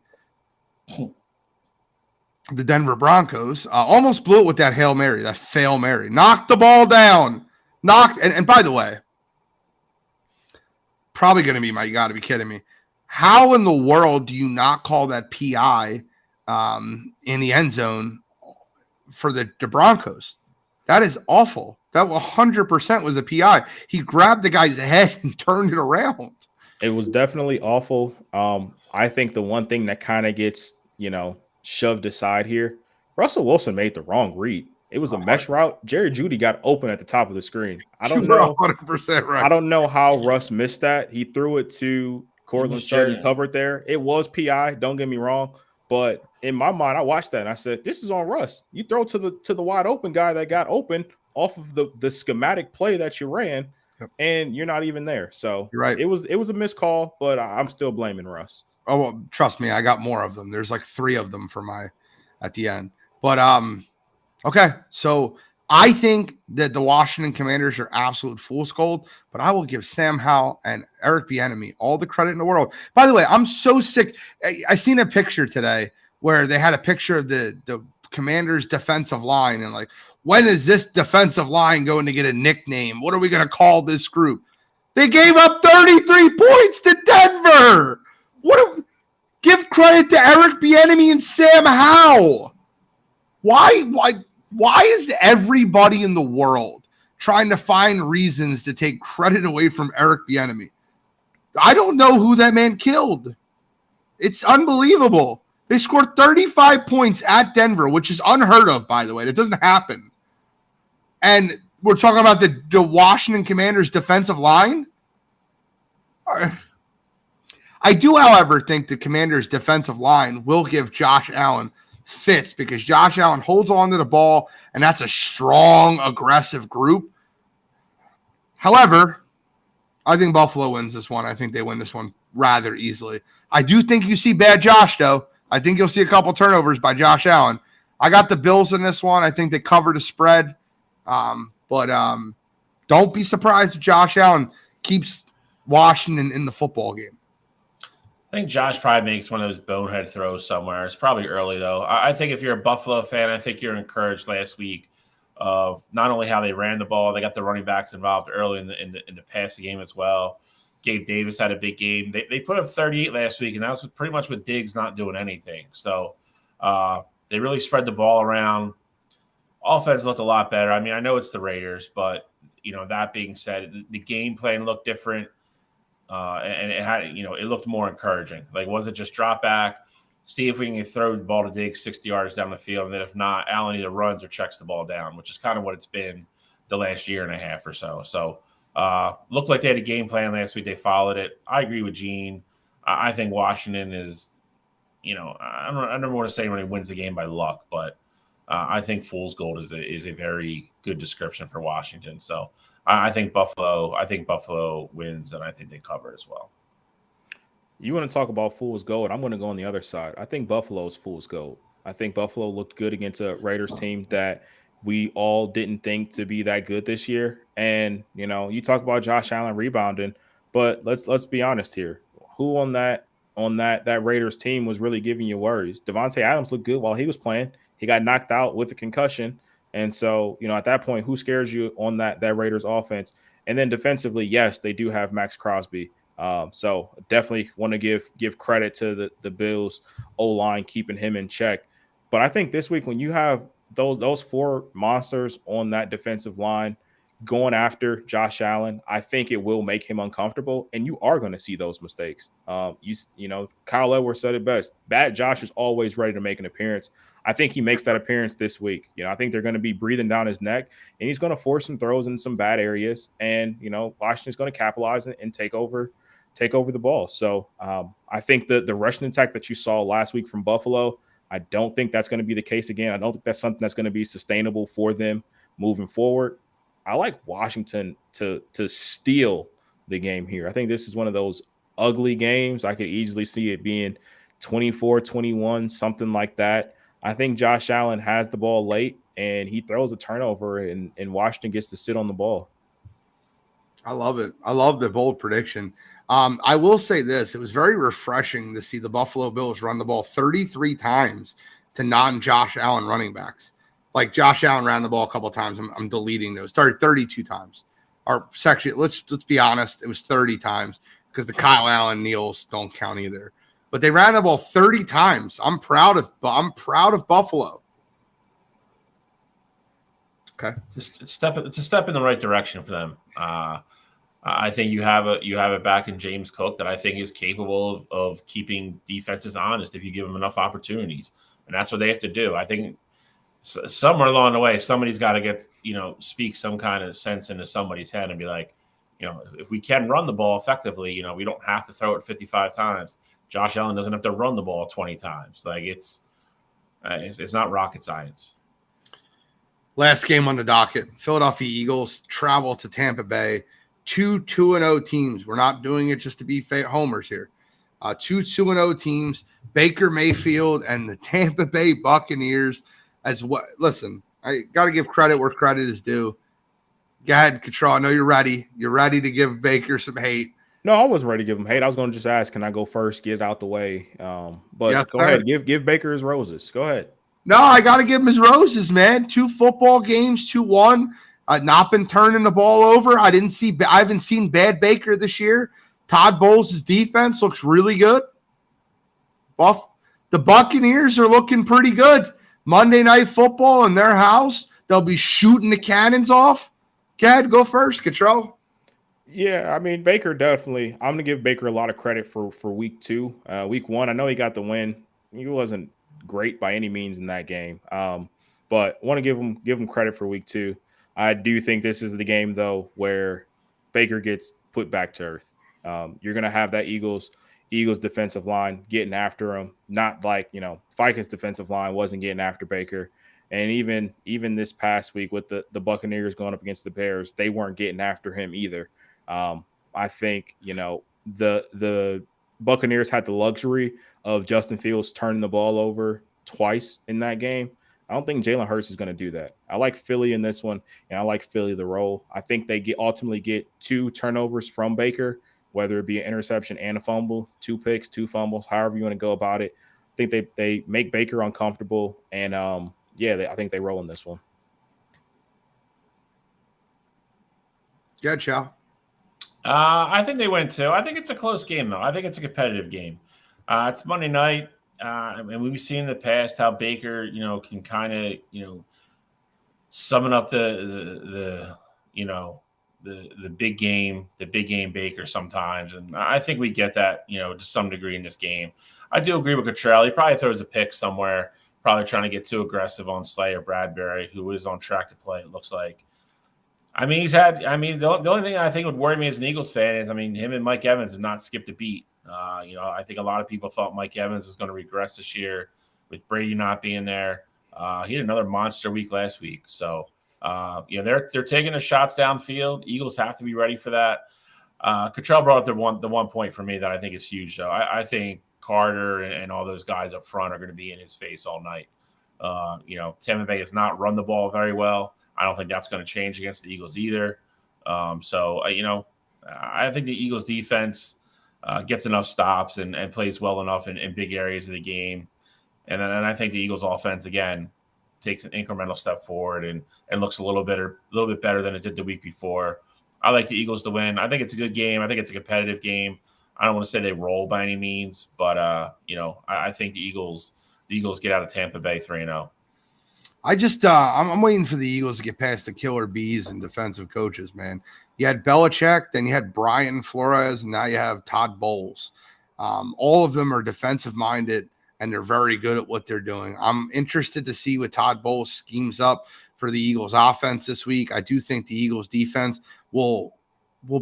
The Denver Broncos almost blew it with that Hail Mary, that fail Mary. Knocked the ball down. And by the way, probably going to be you got to be kidding me. How in the world do you not call that PI in the end zone for the Broncos? That is awful. That 100% was a PI. He grabbed the guy's head and turned it around.
It was definitely awful. I think the one thing that kind of gets, shoved aside here, Russell Wilson made the wrong read. It was a mesh route. Jerry Jeudy got open at the top of the screen. I don't know.
100% right.
I don't know how Russ missed that. He threw it to Cortland Sutton, covered there. It was PI. Don't get me wrong, but in my mind, I watched that and I said, "This is on Russ. You throw to the wide open guy that got open off of the schematic play that you ran, and you're not even there." So
you're right.
It was a missed call, but I'm still blaming Russ.
Oh, well, trust me, I got more of them. There's like 3 of them at the end. But okay, so I think that the Washington Commanders are absolute fool's gold, but I will give Sam Howell and Eric Bieniemy all the credit in the world. By the way, I'm so sick. I seen a picture today where they had a picture of the Commanders' defensive line and like, when is this defensive line going to get a nickname? What are we going to call this group? They gave up 33 points to Denver. Give credit to Eric Bieniemy and Sam Howell. Why is everybody in the world trying to find reasons to take credit away from Eric Bieniemy? I don't know who that man killed. It's unbelievable. They scored 35 points at Denver, which is unheard of, by the way. That doesn't happen. And we're talking about the Washington Commanders defensive line. I do, however, think the Commanders defensive line will give Josh Allen fits because Josh Allen holds on to the ball, and that's a strong, aggressive group. However, I think Buffalo wins this one. I think they win this one rather easily. I do think you see bad Josh, though. I think you'll see a couple turnovers by Josh Allen. I got the Bills in this one. I think they cover the spread. But don't be surprised if Josh Allen keeps Washington in the football game.
I think Josh probably makes one of those bonehead throws somewhere. It's probably early, though. I think if you're a Buffalo fan, I think you're encouraged last week of not only how they ran the ball, they got the running backs involved early in the passing game as well. Gabe Davis had a big game. They put up 38 last week, and that was pretty much with Diggs not doing anything. So they really spread the ball around. Offense looked a lot better. I mean, I know it's the Raiders, but, that being said, the game plan looked different. And it had, it looked more encouraging. Like, was it just drop back, see if we can throw the ball to Diggs 60 yards down the field, and then if not, Allen either runs or checks the ball down, which is kind of what it's been the last year and a half or so. So, looked like they had a game plan last week. They followed it. I agree with Gene. I think Washington is I never want to say when he wins the game by luck, but I think fool's gold is a very good description for Washington. So I think Buffalo wins, and I think they cover as well.
You want to talk about fool's gold? I'm going to go on the other side. I think Buffalo's fool's gold. I think Buffalo looked good against a Raiders team that we all didn't think to be that good this year. And you talk about Josh Allen rebounding, but let's be honest here. Who on that Raiders team was really giving you worries? Devontae Adams looked good while he was playing. He got knocked out with a concussion, and so at that point, who scares you on that Raiders offense? And then defensively, yes, they do have Max Crosby. So definitely want to give credit to the Bills O-line keeping him in check. But I think this week when you have those four monsters on that defensive line going after Josh Allen, I think it will make him uncomfortable, and you are going to see those mistakes. Kyle Edwards said it best. Bad Josh is always ready to make an appearance. I think he makes that appearance this week. I think they're going to be breathing down his neck, and he's going to force some throws in some bad areas, and Washington's going to capitalize and take over the ball. So I think the rushing attack that you saw last week from Buffalo, I don't think that's going to be the case again. I don't think that's something that's going to be sustainable for them moving forward. I like Washington to steal the game here. I think this is one of those ugly games. I could easily see it being 24-21, something like that. I think Josh Allen has the ball late, and he throws a turnover, and Washington gets to sit on the ball.
I love it. I love the bold prediction. I will say this. It was very refreshing to see the Buffalo Bills run the ball 33 times to non-Josh Allen running backs. Like Josh Allen ran the ball a couple of times. I'm deleting those. Started 32 times. Or actually, let's be honest. It was 30 times because the Kyle Allen kneels don't count either. But they ran the ball 30 times. I'm proud of Buffalo. Okay,
it's a step in the right direction for them. I think you have it back in James Cook that I think is capable of keeping defenses honest if you give them enough opportunities, and that's what they have to do. I think somewhere along the way, somebody's got to get speak some kind of sense into somebody's head and be like, if we can run the ball effectively, we don't have to throw it 55 times. Josh Allen doesn't have to run the ball 20 times. Like it's not rocket science.
Last game on the docket, Philadelphia Eagles travel to Tampa Bay. 2-2-0 teams. We're not doing it just to be homers here. 2-2-0 teams, Baker Mayfield and the Tampa Bay Buccaneers as well. Listen, I got to give credit where credit is due. Go ahead, Control. I know you're ready. You're ready to give Baker some hate.
No, I wasn't ready to give him hate. I was going to just ask, can I go first, get it out the way? But
yes,
go
sir.
ahead. Give Baker his roses. Go ahead.
No, I got to give him his roses, man. 2 football games, 2-1. Not been turning the ball over. I haven't seen bad Baker this year. Todd Bowles' defense looks really good. The Buccaneers are looking pretty good. Monday Night Football in their house. They'll be shooting the cannons off. Go ahead, go first, Control.
Yeah, I mean, Baker definitely. I'm going to give Baker a lot of credit for week 2. Week 1, I know he got the win. He wasn't great by any means in that game. But want to give him credit for week 2. I do think this is the game, though, where Baker gets put back to earth. You're going to have that Eagles defensive line getting after him, not like, Vikings defensive line wasn't getting after Baker. And even this past week with the Buccaneers going up against the Bears, they weren't getting after him either. I think, the Buccaneers had the luxury of Justin Fields turning the ball over twice in that game. I don't think Jalen Hurts is going to do that. I like Philly in this one, and I like Philly the roll. I think they ultimately get 2 turnovers from Baker, whether it be an interception and a fumble, 2 picks, 2 fumbles, however you want to go about it. I think they make Baker uncomfortable, and I think they roll in this one.
Yeah, Chow.
I think they win too. I think it's a close game, though. I think it's a competitive game. It's Monday night. And we've seen in the past how Baker, can kind of, summon up the big game Baker sometimes. And I think we get that, to some degree in this game. I do agree with Cottrell. He probably throws a pick somewhere, probably trying to get too aggressive on Slay or Bradbury, who is on track to play, it looks like. The only thing I think would worry me as an Eagles fan is, him and Mike Evans have not skipped a beat. I think a lot of people thought Mike Evans was going to regress this year with Brady not being there. He had another monster week last week. So, they're taking their shots downfield. Eagles have to be ready for that. Cottrell brought up the one point for me that I think is huge, though. I think Carter and all those guys up front are going to be in his face all night. Tampa Bay has not run the ball very well. I don't think that's going to change against the Eagles either. I think the Eagles defense gets enough stops and plays well enough in big areas of the game. And I think the Eagles offense, again, takes an incremental step forward and looks a little bit better than it did the week before. I like the Eagles to win. I think it's a good game. I think it's a competitive game. I don't want to say they roll by any means, but I think the Eagles get out of Tampa Bay 3-0.
I'm waiting for the Eagles to get past the killer bees and defensive coaches, man. You had Belichick, then you had Brian Flores, and now you have Todd Bowles. All of them are defensive minded, and they're very good at what they're doing. I'm interested to see what Todd Bowles schemes up for the Eagles offense this week. I do think the Eagles defense will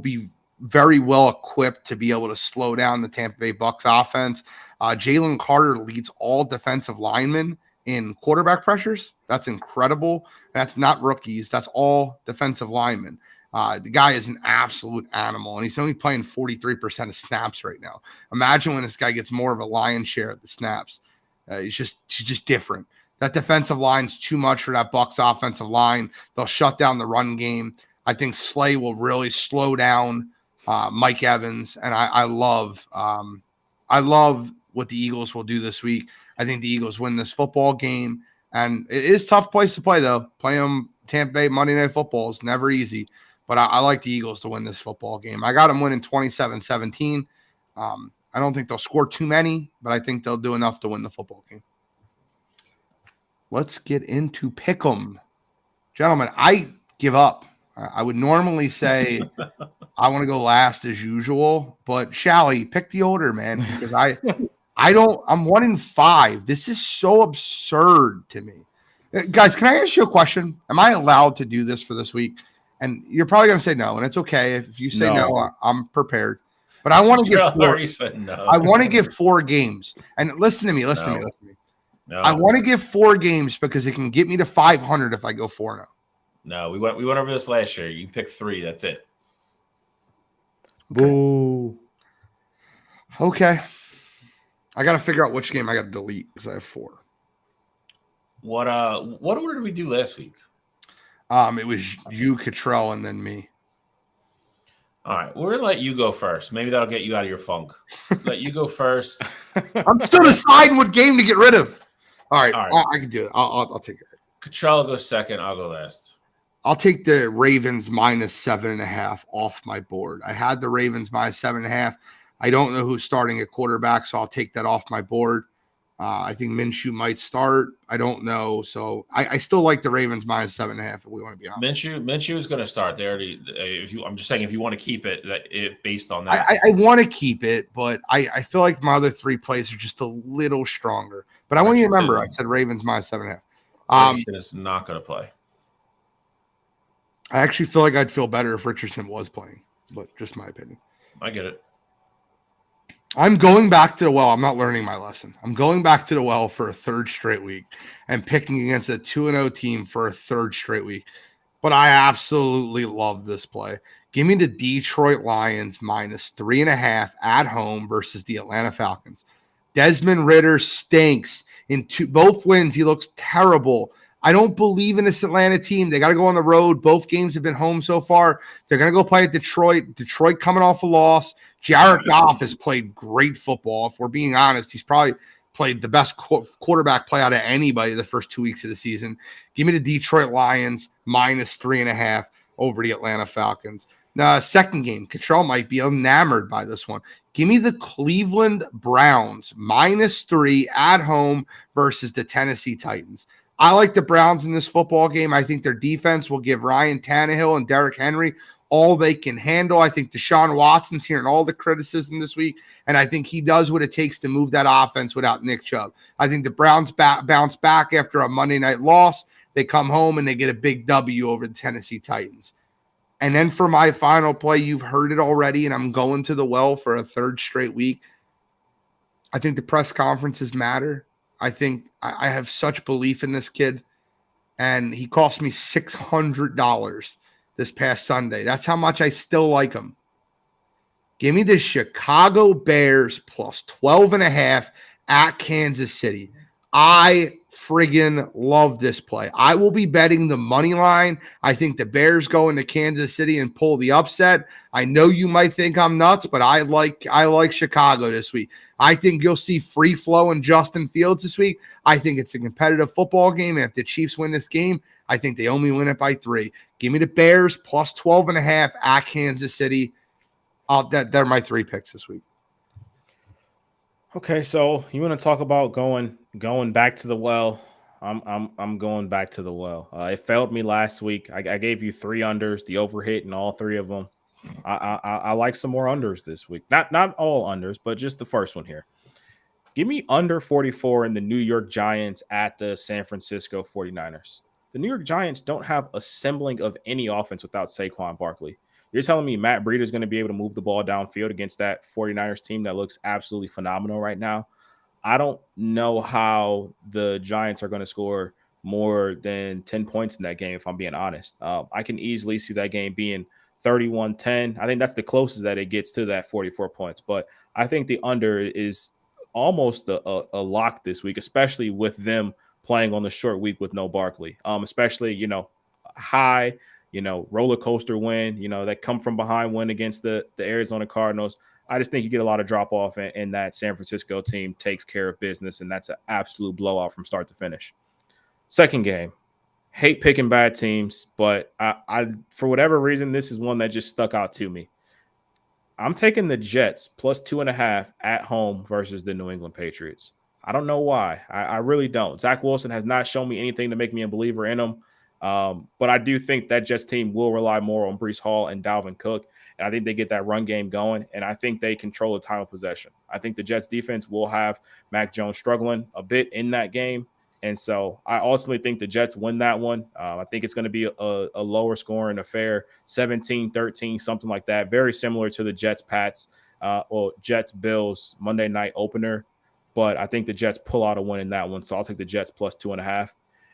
be very well equipped to be able to slow down the Tampa Bay Bucs offense. Jalen Carter leads all defensive linemen in quarterback pressures. That's incredible. That's not rookies. That's all defensive linemen. The guy is an absolute animal, and he's only playing 43% of snaps right now. Imagine when this guy gets more of a lion's share of the snaps. He's just different. That defensive line's too much for that Bucs offensive line. They'll shut down the run game. I think Slay will really slow down Mike Evans, and I love what the Eagles will do this week. I think the Eagles win this football game, and it is a tough place to play, though. Playing Tampa Bay Monday Night Football is never easy, but I like the Eagles to win this football game. I got them winning 27-17. I don't think they'll score too many, but I think they'll do enough to win the football game. Let's get into Pick'em. Gentlemen, I give up. I would normally say I want to go last as usual, but Shally, pick the order, man, because I'm 1-5. This is so absurd to me. Guys, can I ask you a question? Am I allowed to do this for this week? And you're probably going to say no, and it's okay. If you say no, I'm prepared. But I want to give I want to give 4 games. And listen to me. No. I want to give 4 games because it can get me to 500 if I go 4-0.
No, we went over this last year. You picked 3. That's it.
Boo. Okay. I got to figure out which game I got to delete because I have 4.
What order did we do last week?
It was you, Cottrell, and then me.
All right, we're gonna let you go first. Maybe that'll get you out of your funk. Let you go first.
I'm still deciding what game to get rid of. All right. I can do it. I'll take it.
Cottrell goes second. I'll go last.
I'll take the Ravens -7.5 off my board. I had the Ravens -7.5. I don't know who's starting at quarterback, so I'll take that off my board. I think Minshew might start. I don't know. So I still like the Ravens -7.5 if we want to be honest.
Minshew is going to start. They already. I'm just saying if you want to keep it, based on that.
I want to keep it, but I feel like my other 3 plays are just a little stronger. But I want you to remember, I said Ravens -7.5.
Is not going to play.
I actually feel like I'd feel better if Richardson was playing, but just my opinion.
I get it.
I'm going back to the well. I'm not learning my lesson. I'm going back to the well for a 3rd straight week and picking against a 2-0 team for a 3rd straight week. But I absolutely love this play. Give me the Detroit Lions -3.5 at home versus the Atlanta Falcons. Desmond Ridder stinks. In both wins, he looks terrible. I don't believe in this Atlanta team. They got to go on the road. Both games have been home so far. They're going to go play at Detroit. Detroit coming off a loss. Jared Goff has played great football. If we're being honest, he's probably played the best quarterback play out of anybody the first 2 weeks of the season. Give me the Detroit Lions -3.5 over the Atlanta Falcons. Now, second game, Cottrell might be enamored by this one. Give me the Cleveland Browns -3 at home versus the Tennessee Titans. I like the Browns in this football game. I think their defense will give Ryan Tannehill and Derrick Henry all they can handle. I think Deshaun Watson's hearing all the criticism this week, and I think he does what it takes to move that offense without Nick Chubb. I think the Browns bounce back after a Monday night loss. They come home and they get a big W over the Tennessee Titans. And then for my final play, you've heard it already, and I'm going to the well for a third straight week. I think the press conferences matter. I think I have such belief in this kid, and he cost me $600 this past Sunday. That's how much I still like him. Give me the Chicago Bears plus 12.5 at Kansas City. I friggin' love this play. I will be betting the money line. I think the Bears go into Kansas City and pull the upset. I know you might think I'm nuts, but I like Chicago this week. I think you'll see free flow in Justin Fields this week. I think it's a competitive football game. And if the Chiefs win this game, I think they only win it by 3. Give me the Bears plus 12.5 at Kansas City. They're my 3 picks this week.
Okay, so you want to talk about going back to the well? I'm going back to the well. It failed me last week. I gave you 3 unders, the over hit in all 3 of them. I like some more unders this week. Not all unders, but just the first one here. Give me under 44 in the New York Giants at the San Francisco 49ers. The New York Giants don't have a sembling of any offense without Saquon Barkley. You're telling me Matt Breida is going to be able to move the ball downfield against that 49ers team that looks absolutely phenomenal right now? I don't know how the Giants are going to score more than 10 points in that game, if I'm being honest. I can easily see that game being 31-10. I think that's the closest that it gets to that 44 points. But I think the under is almost a lock this week, especially with them playing on the short week with no Barkley. Especially, high – roller coaster win, that come from behind win against the Arizona Cardinals. I just think you get a lot of drop off and that San Francisco team takes care of business, and that's an absolute blowout from start to finish. Second game, hate picking bad teams, but I for whatever reason, this is one that just stuck out to me. I'm taking the Jets plus 2.5 at home versus the New England Patriots. I don't know why. I really don't. Zach Wilson has not shown me anything to make me a believer in him. But I do think that Jets team will rely more on Breece Hall and Dalvin Cook. And I think they get that run game going. And I think they control the time of possession. I think the Jets defense will have Mac Jones struggling a bit in that game. And so I ultimately think the Jets win that one. I think it's going to be a lower scoring affair, 17-13, something like that. Very similar to the Jets-Pats or Jets-Bills Monday night opener. But I think the Jets pull out a win in that one. So I'll take the Jets plus 2.5.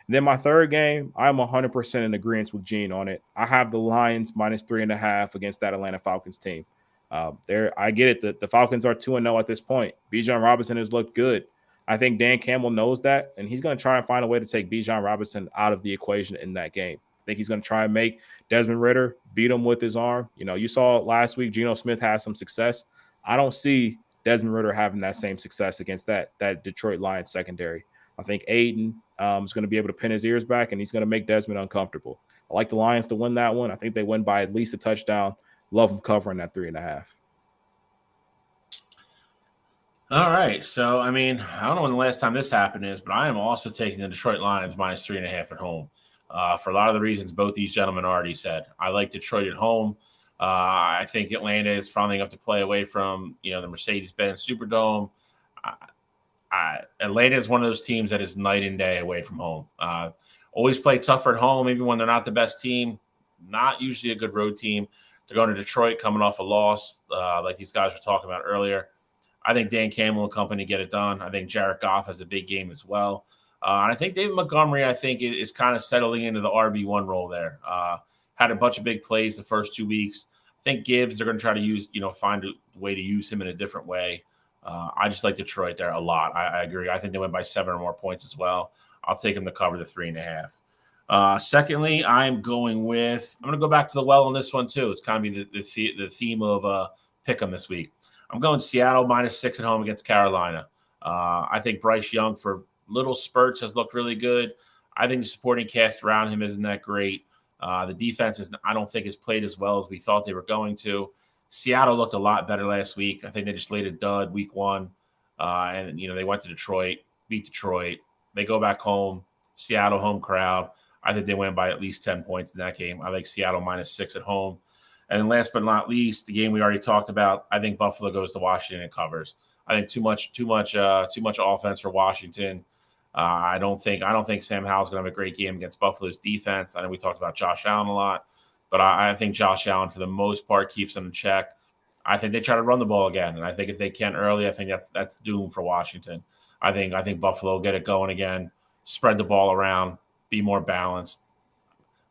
And then my third game, I'm 100% in agreement with Gene on it. I have the Lions minus 3.5 against that Atlanta Falcons team. I get it. The Falcons are 2-0 at this point. Bijan Robinson has looked good. I think Dan Campbell knows that, and he's going to try and find a way to take Bijan Robinson out of the equation in that game. I think he's going to try and make Desmond Ridder beat him with his arm. You saw last week Geno Smith had some success. I don't see Desmond Ridder having that same success against that Detroit Lions secondary. I think Aiden is going to be able to pin his ears back, and he's going to make Desmond uncomfortable. I like the Lions to win that one. I think they win by at least a touchdown. Love them covering that 3.5.
All right. So, I don't know when the last time this happened is, but I am also taking the Detroit Lions minus 3.5 at home for a lot of the reasons both these gentlemen already said. I like Detroit at home. I think Atlanta is finally up to play away from, the Mercedes-Benz Superdome. Atlanta is one of those teams that is night and day away from home. Always play tougher at home, even when they're not the best team. Not usually a good road team. They're going to Detroit coming off a loss, like these guys were talking about earlier. I think Dan Campbell and company get it done. I think Jared Goff has a big game as well. And I think David Montgomery, is kind of settling into the RB1 role there. Had a bunch of big plays the first 2 weeks. I think Gibbs, they're going to try to use, find a way to use him in a different way. I just like Detroit there a lot. I agree. I think they win by 7 or more points as well. I'll take them to cover the 3.5. Secondly, I'm going to go back to the well on this one too. It's kind of be the theme of pick 'em this week. I'm going Seattle minus 6 at home against Carolina. I think Bryce Young for little spurts has looked really good. I think the supporting cast around him isn't that great. The defense I don't think has played as well as we thought they were going to. Seattle looked a lot better last week. I think they just laid a dud week 1. And, they went to Detroit, beat Detroit. They go back home, Seattle home crowd. I think they win by at least 10 points in that game. I like Seattle minus 6 at home. And then last but not least, the game we already talked about, I think Buffalo goes to Washington and covers. I think too much offense for Washington. I don't think Sam Howell's going to have a great game against Buffalo's defense. I know we talked about Josh Allen a lot. but I think Josh Allen, for the most part, keeps them in check. I think they try to run the ball again, and I think if they can early, I think that's doom for Washington. I think Buffalo will get it going again, spread the ball around, be more balanced.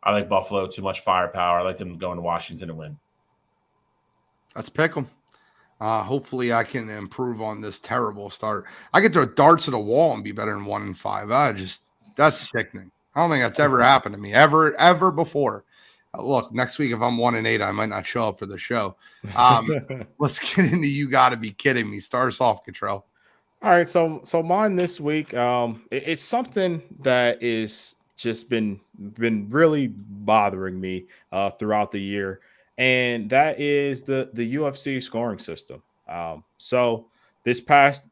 I like Buffalo, too much firepower. I like them to go into Washington and win.
Let's pick them. Hopefully I can improve on this terrible start. I could throw darts at a wall and be better than 1-5. That's sickening. I don't think that's ever happened to me ever before. Look, next week, if I'm 1-8, I might not show up for the show. Let's get into You Gotta Be Kidding Me. Start us off, Cottrell.
All right, so mine this week, it's something that is just been really bothering me throughout the year, and that is the UFC scoring system. So this past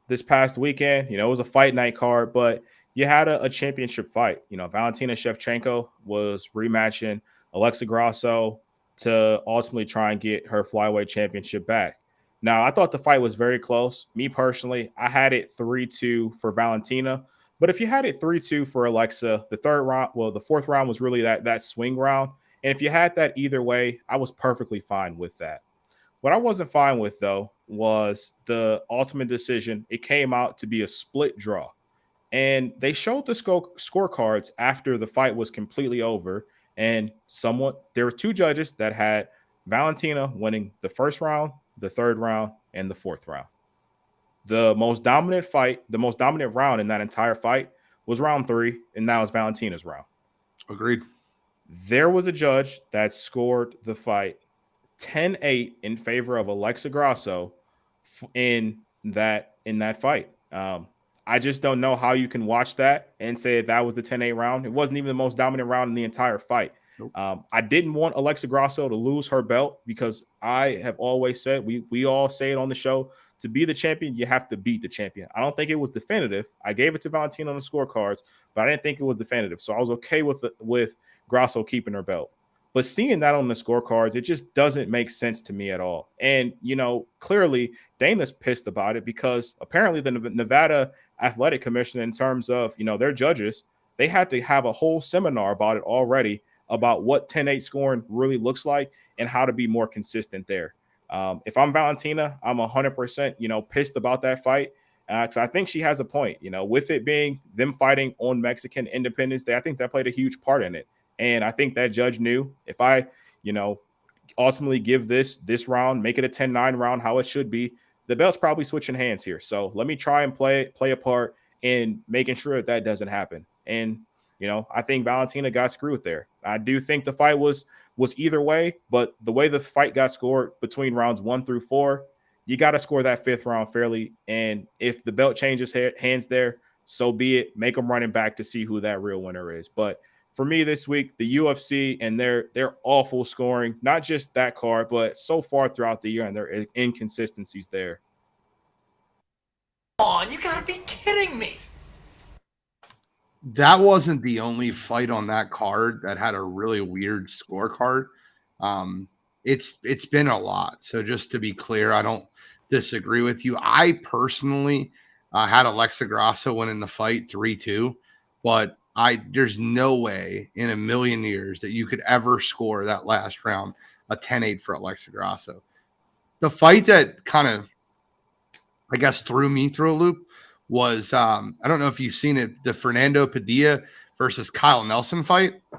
weekend, it was a fight night card, but you had a championship fight. Valentina Shevchenko was rematching Alexa Grasso to ultimately try and get her flyweight championship back. Now, I thought the fight was very close. Me personally, I had it 3-2 for Valentina. But if you had it 3-2 for Alexa, the fourth round was really that swing round. And if you had that either way, I was perfectly fine with that. What I wasn't fine with, though, was the ultimate decision. It came out to be a split draw. And they showed the scorecards after the fight was completely over. And there were two judges that had Valentina winning the first round, the third round, and the fourth round. The most dominant round in that entire fight was round 3, and now it's Valentina's round.
Agreed.
There was a judge that scored the fight 10-8 in favor of Alexa Grasso in that fight. I just don't know how you can watch that and say that was the 10-8 round. It wasn't even the most dominant round in the entire fight. Nope. I didn't want Alexa Grasso to lose her belt because I have always said, we all say it on the show, to be the champion, you have to beat the champion. I don't think it was definitive. I gave it to Valentina on the scorecards, but I didn't think it was definitive. So I was okay with Grasso keeping her belt. But seeing that on the scorecards, it just doesn't make sense to me at all. And, clearly Dana's pissed about it because apparently the Nevada Athletic Commission, in terms of, their judges, they had to have a whole seminar about it already, about what 10-8 scoring really looks like and how to be more consistent there. If I'm Valentina, I'm 100%, pissed about that fight because I think she has a point, with it being them fighting on Mexican Independence Day. I think that played a huge part in it. And I think that judge knew if I, ultimately give this round, make it a 10-9 round, how it should be, the belt's probably switching hands here. So let me try and play a part in making sure that doesn't happen. And, I think Valentina got screwed there. I do think the fight was either way, but the way the fight got scored between rounds 1 through 4, you got to score that 5th round fairly. And if the belt changes hands there, so be it. Make them running back to see who that real winner is. But for me this week, the UFC and their awful scoring, not just that card, but so far throughout the year and their inconsistencies there.
Come on, you gotta be kidding me.
That wasn't the only fight on that card that had a really weird scorecard. It's been a lot. So just to be clear, I don't disagree with you. I personally had Alexa Grasso winning the fight 3-2, but there's no way in a million years that you could ever score that last round a 10-8 for Alexa Grasso. The fight that kind of, I guess, threw me through a loop was, I don't know if you've seen it, the Fernando Padilla versus Kyle Nelson fight.
I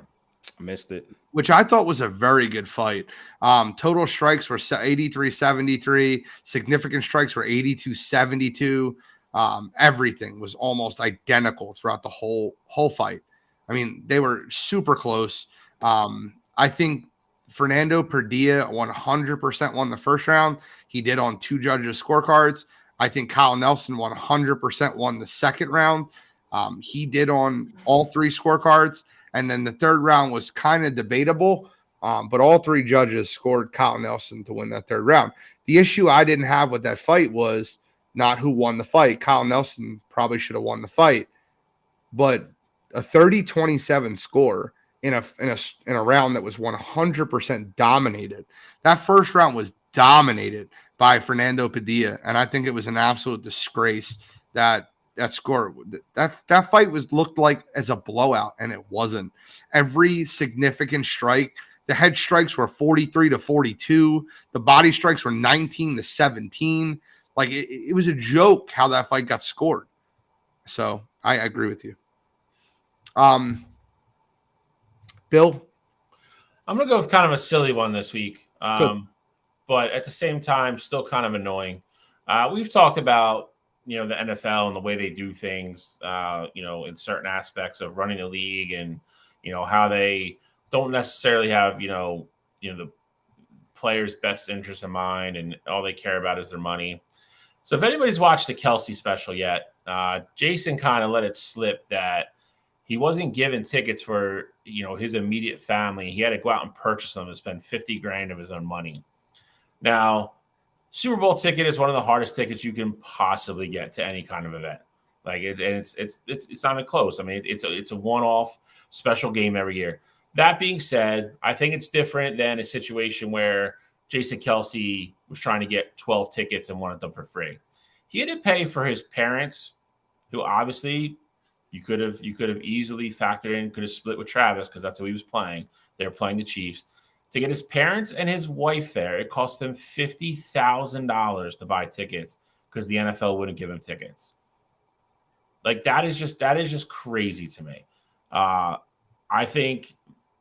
missed it.
Which I thought was a very good fight. Total strikes were 83-73. Significant strikes were 82-72. Everything was almost identical throughout the whole fight. I mean, they were super close. I think Fernando Padilla 100% won the first round. He did on 2 judges' scorecards. I think Kyle Nelson 100% won the second round. He did on all 3 scorecards. And then the third round was kind of debatable, but all 3 judges scored Kyle Nelson to win that third round. The issue I didn't have with that fight was not who won the fight. Kyle Nelson probably should have won the fight, but a 30-27 score in a round that was 100% dominated. That first round was dominated by Fernando Padilla, and I think it was an absolute disgrace that score, that fight looked like as a blowout, and it wasn't. Every significant strike The head strikes were 43-42. The body strikes were 19-17. Like it was a joke how that fight got scored. So I agree with you. Bill?
I'm going to go with kind of a silly one this week. But at the same time, still kind of annoying. We've talked about, the NFL and the way they do things, in certain aspects of running the league and, how they don't necessarily have, the players' best interest in mind and all they care about is their money. So if anybody's watched the Kelsey special yet, Jason kind of let it slip that he wasn't given tickets for, his immediate family. He had to go out and purchase them and spend $50,000 of his own money. Now, Super Bowl ticket is one of the hardest tickets you can possibly get to any kind of event. Like it's not even close. I mean, it's a one-off special game every year. That being said, I think it's different than a situation where Jason Kelsey was trying to get 12 tickets and wanted them for free. He had to pay for his parents, who obviously you could have easily factored in, could have split with Travis because that's who he was playing. They were playing the Chiefs. To get his parents and his wife there, it cost them $50,000 to buy tickets because the NFL wouldn't give him tickets. Like that is just crazy to me. I think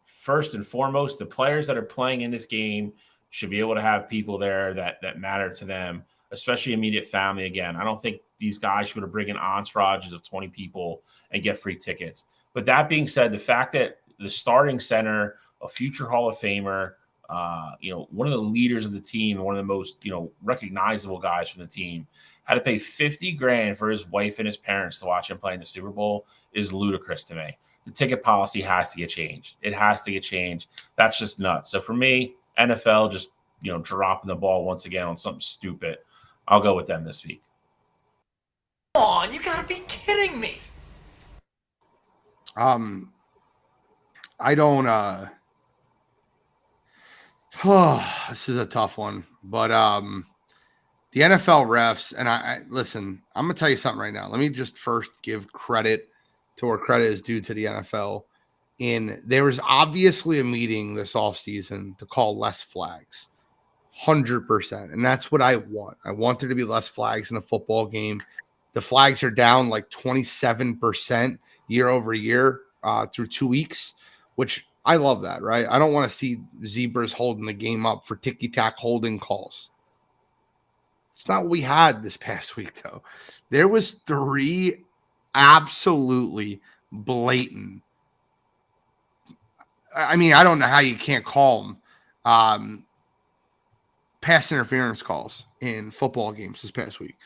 first and foremost, the players that are playing in this game should be able to have people there that matter to them, especially immediate family. Again, I don't think these guys should bring in entourages of 20 people and get free tickets. But that being said, the fact that the starting center, a future Hall of Famer, one of the leaders of the team, and one of the most, recognizable guys from the team, had to pay $50,000 for his wife and his parents to watch him play in the Super Bowl is ludicrous to me. The ticket policy has to get changed. It has to get changed. That's just nuts. So for me, NFL just, dropping the ball once again on something stupid. I'll go with them this week.
Come on, you gotta be kidding me.
I don't this is a tough one, but the NFL refs, and I listen, I'm gonna tell you something right now. Let me just first give credit to where credit is due to the NFL. There was obviously a meeting this offseason to call less flags. 100%. And that's what I want. I want there to be less flags in a football game. The flags are down like 27% year over year through 2 weeks, which I love that, right? I don't want to see zebras holding the game up for ticky-tack holding calls. It's not what we had this past week, though. There was 3 absolutely blatant. I mean, I don't know how you can't call them pass interference calls in football games this past week.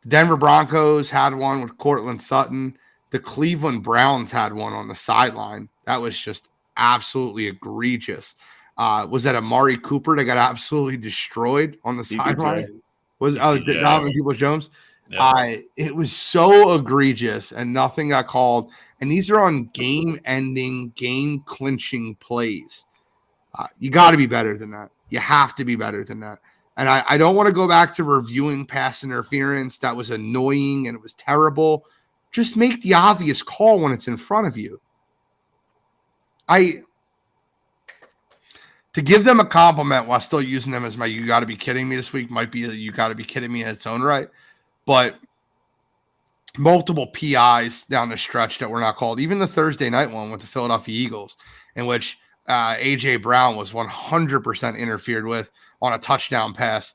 The Denver Broncos had one with Cortland Sutton. The Cleveland Browns had one on the sideline. That was just absolutely egregious. Was that Amari Cooper that got absolutely destroyed on the sideline? Donovan Peoples-Jones? Yeah. It was so egregious and nothing got called. And these are on game-ending, game-clinching plays. You got to be better than that. You have to be better than that. And I don't want to go back to reviewing pass interference. That was annoying and it was terrible. Just make the obvious call when it's in front of you. To give them a compliment while still using them as my "you got to be kidding me" this week might be a "you got to be kidding me" in its own right. But multiple PIs down the stretch that were not called. Even the Thursday night one with the Philadelphia Eagles, in which A.J. Brown was 100% interfered with on a touchdown pass.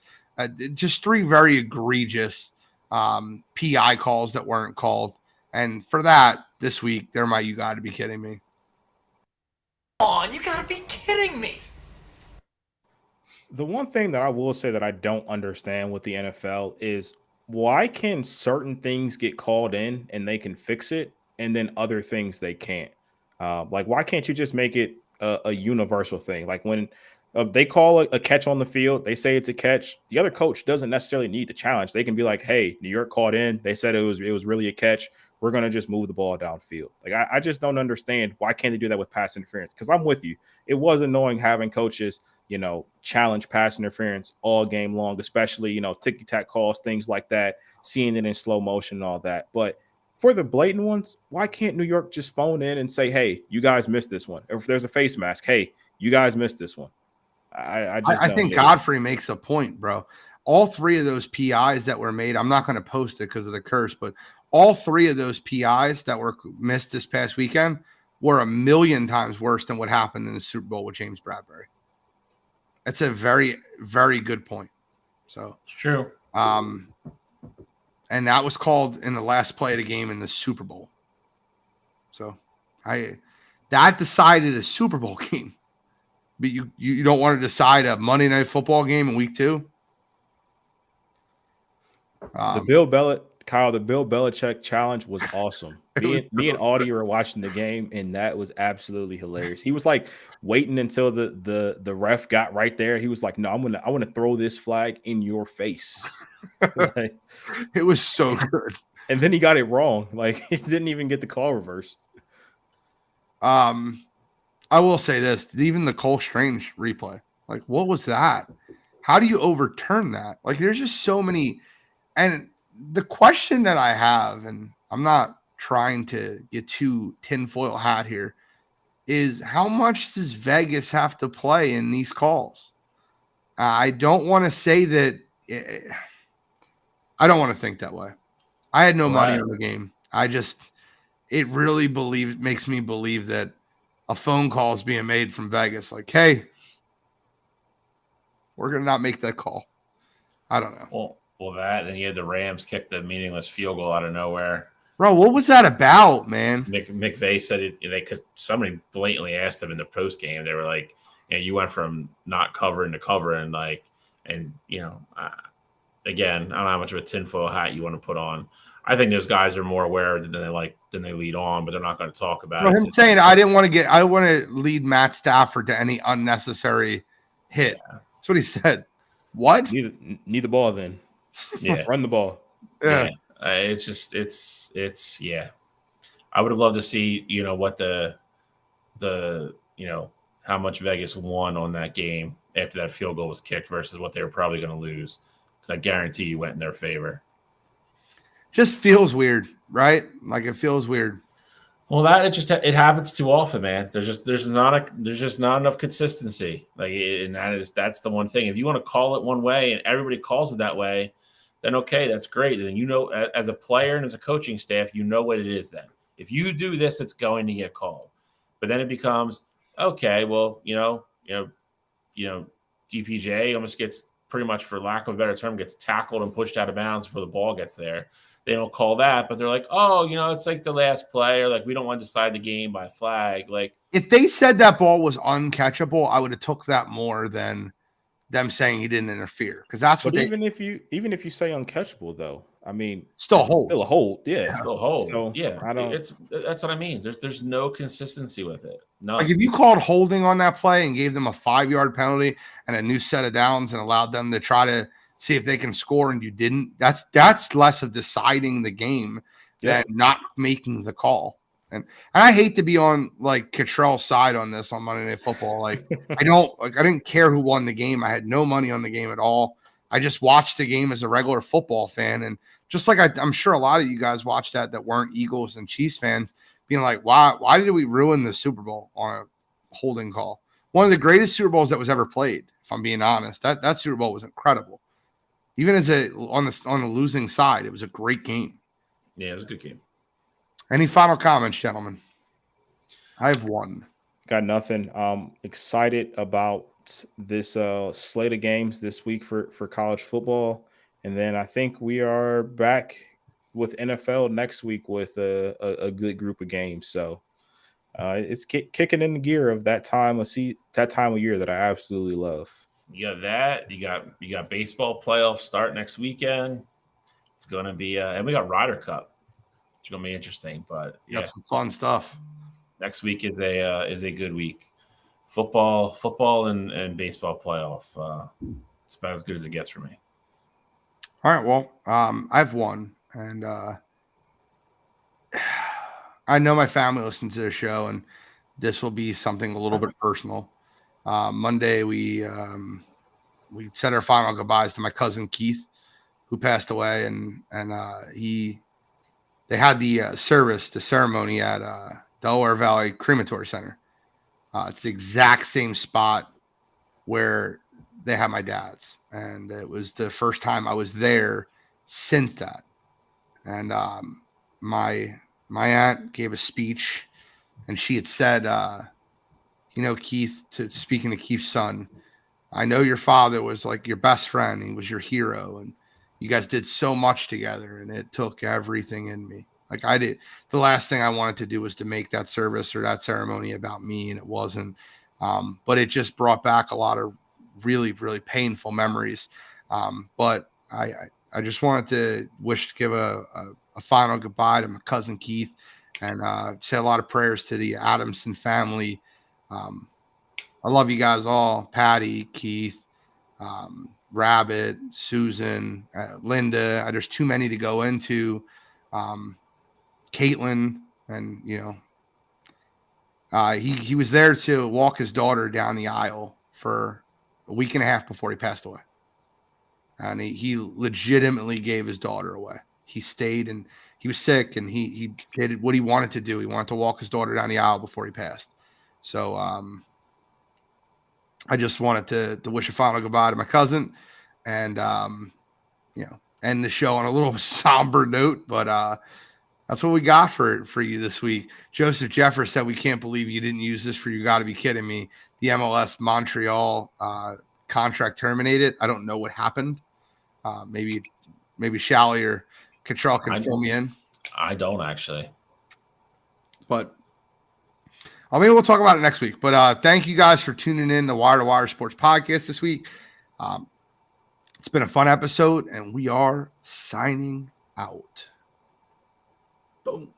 Just 3 very egregious PI calls that weren't called. And for that, this week, they're my "you got to be kidding me."
Come on, you gotta be kidding me.
The one thing that I will say that I don't understand with the NFL is why can certain things get called in and they can fix it, and then other things they can't? Like, why can't you just make it a universal thing? Like when they call a catch on the field, they say it's a catch. The other coach doesn't necessarily need to challenge. They can be like, "Hey, New York called in. They said it was really a catch. We're going to just move the ball downfield." Like, I just don't understand why can't they do that with pass interference? Because I'm with you. It was annoying having coaches, challenge pass interference all game long, especially, ticky-tack calls, things like that, seeing it in slow motion and all that. But for the blatant ones, why can't New York just phone in and say, "Hey, you guys missed this one"? Or if there's a face mask, "Hey, You guys missed this one. I just
I
don't
think
get it.
Godfrey makes a point, bro. All three of those PIs that were made, I'm not going to post it because of the curse, but all three of those PIs that were missed this past weekend were 1,000,000 times worse than what happened in the Super Bowl with James Bradbury. That's a very, very good point. So
It's true.
and that was called in the last play of the game in the Super Bowl. So that decided a Super Bowl game. But you don't want to decide a Monday Night Football game in week 2?
The Bill Belichick challenge was awesome. Me and Audie were watching the game, and that was absolutely hilarious. He was like waiting until the ref got right there. He was like, "No, I want to throw this flag in your face." Like,
it was so good.
And then he got it wrong. Like, he didn't even get the call reversed.
I will say this, even the Cole Strange replay, like, what was that? How do you overturn that? Like, there's just so many. And the question that I have, and I'm not trying to get too tinfoil hat here, is how much does Vegas have to play in these calls? I don't want to say that. I don't want to think that way. I had no money on the game. It really makes me believe that a phone call is being made from Vegas. Like, hey, we're going to not make that call. I don't know.
Well, then you had the Rams kick the meaningless field goal out of nowhere.
Bro, what was that about, man?
McVay said it because somebody blatantly asked him in the post game. They were like, you went from not covering to covering, again, I don't know how much of a tinfoil hat you want to put on. I think those guys are more aware than they lead on, but they're not going to talk about it.
Him saying I want to lead Matt Stafford to any unnecessary hit. Yeah. That's what he said. What?
Need the ball then.
Yeah.
Run the ball.
Yeah.
It's yeah. I would have loved to see, what the how much Vegas won on that game after that field goal was kicked versus what they were probably going to lose. Because I guarantee you went in their favor.
Just feels weird, right? Like, it feels weird.
Well, it happens too often, man. There's not enough consistency. That's the one thing. If you want to call it one way and everybody calls it that way, then okay, that's great. Then as a player and as a coaching staff, you know what it is. Then if you do this, it's going to get called. But then it becomes okay. Well, DPJ almost gets pretty much, for lack of a better term, gets tackled and pushed out of bounds before the ball gets there. They don't call that, but they're like, oh, it's like the last play, or like we don't want to decide the game by flag. Like,
if they said that ball was uncatchable, I would have took that more than them saying he didn't interfere, because that's what.
Even if you say uncatchable, though, I mean,
still a hold.
Still a hold, yeah.
Still a hold.
So,
yeah,
I don't.
That's what I mean. There's no consistency with it. No.
Like, if you called holding on that play and gave them a 5-yard penalty and a new set of downs and allowed them to try to see if they can score, and you didn't, that's less of deciding the game than not making the call. And I hate to be on like Cottrell's side on this on Monday Night Football. Like, I didn't care who won the game. I had no money on the game at all. I just watched the game as a regular football fan. And just like I'm sure a lot of you guys watched that weren't Eagles and Chiefs fans, being like, why did we ruin the Super Bowl on a holding call? One of the greatest Super Bowls that was ever played, if I'm being honest. That Super Bowl was incredible. Even on the losing side, it was a great game.
Yeah, it was a good game.
Any final comments, gentlemen? I have one.
Got nothing. Excited about this slate of games this week for college football. And then I think we are back with NFL next week with a good group of games. So it's kicking in the gear of that time of year that I absolutely love.
You got that. You got baseball playoffs start next weekend. It's going to be and we got Ryder Cup. It's going to be interesting, but
yeah, some fun stuff.
Next week is a good week. Football and baseball playoff. It's about as good as it gets for me.
All right. Well, I have one, and I know my family listens to the show, and this will be something a little bit personal. Monday, we said our final goodbyes to my cousin Keith, who passed away, and they had the ceremony at Delaware Valley Crematory Center. It's the exact same spot where they had my dad's, and it was the first time I was there since that. And my aunt gave a speech, and she had said, Keith, speaking to Keith's son, I know your father was like your best friend. He was your hero, and you guys did so much together, and it took everything in me. Like I did. The last thing I wanted to do was to make that service or that ceremony about me, and it wasn't. But it just brought back a lot of really, really painful memories. But I just wanted to give a final goodbye to my cousin Keith, and say a lot of prayers to the Adamson family. I love you guys all, Patty, Keith, Rabbit, Susan, Linda. There's too many to go into. Caitlin, and he was there to walk his daughter down the aisle for a week and a half before he passed away, and he legitimately gave his daughter away. He stayed, and he was sick, and he did what he wanted to do. He wanted to walk his daughter down the aisle before he passed. So I just wanted to wish a final goodbye to my cousin, and end the show on a little somber note, but that's what we got for you this week. Joseph Jeffers said, we can't believe you didn't use this for You Got to Be Kidding Me. The MLS Montreal contract terminated. I don't know what happened. Maybe Shally or Cottrell can fill me in.
I don't actually.
But maybe we'll talk about it next week. But thank you guys for tuning in to Wire2Wire Sports Podcast this week. It's been a fun episode, and we are signing out. Boom.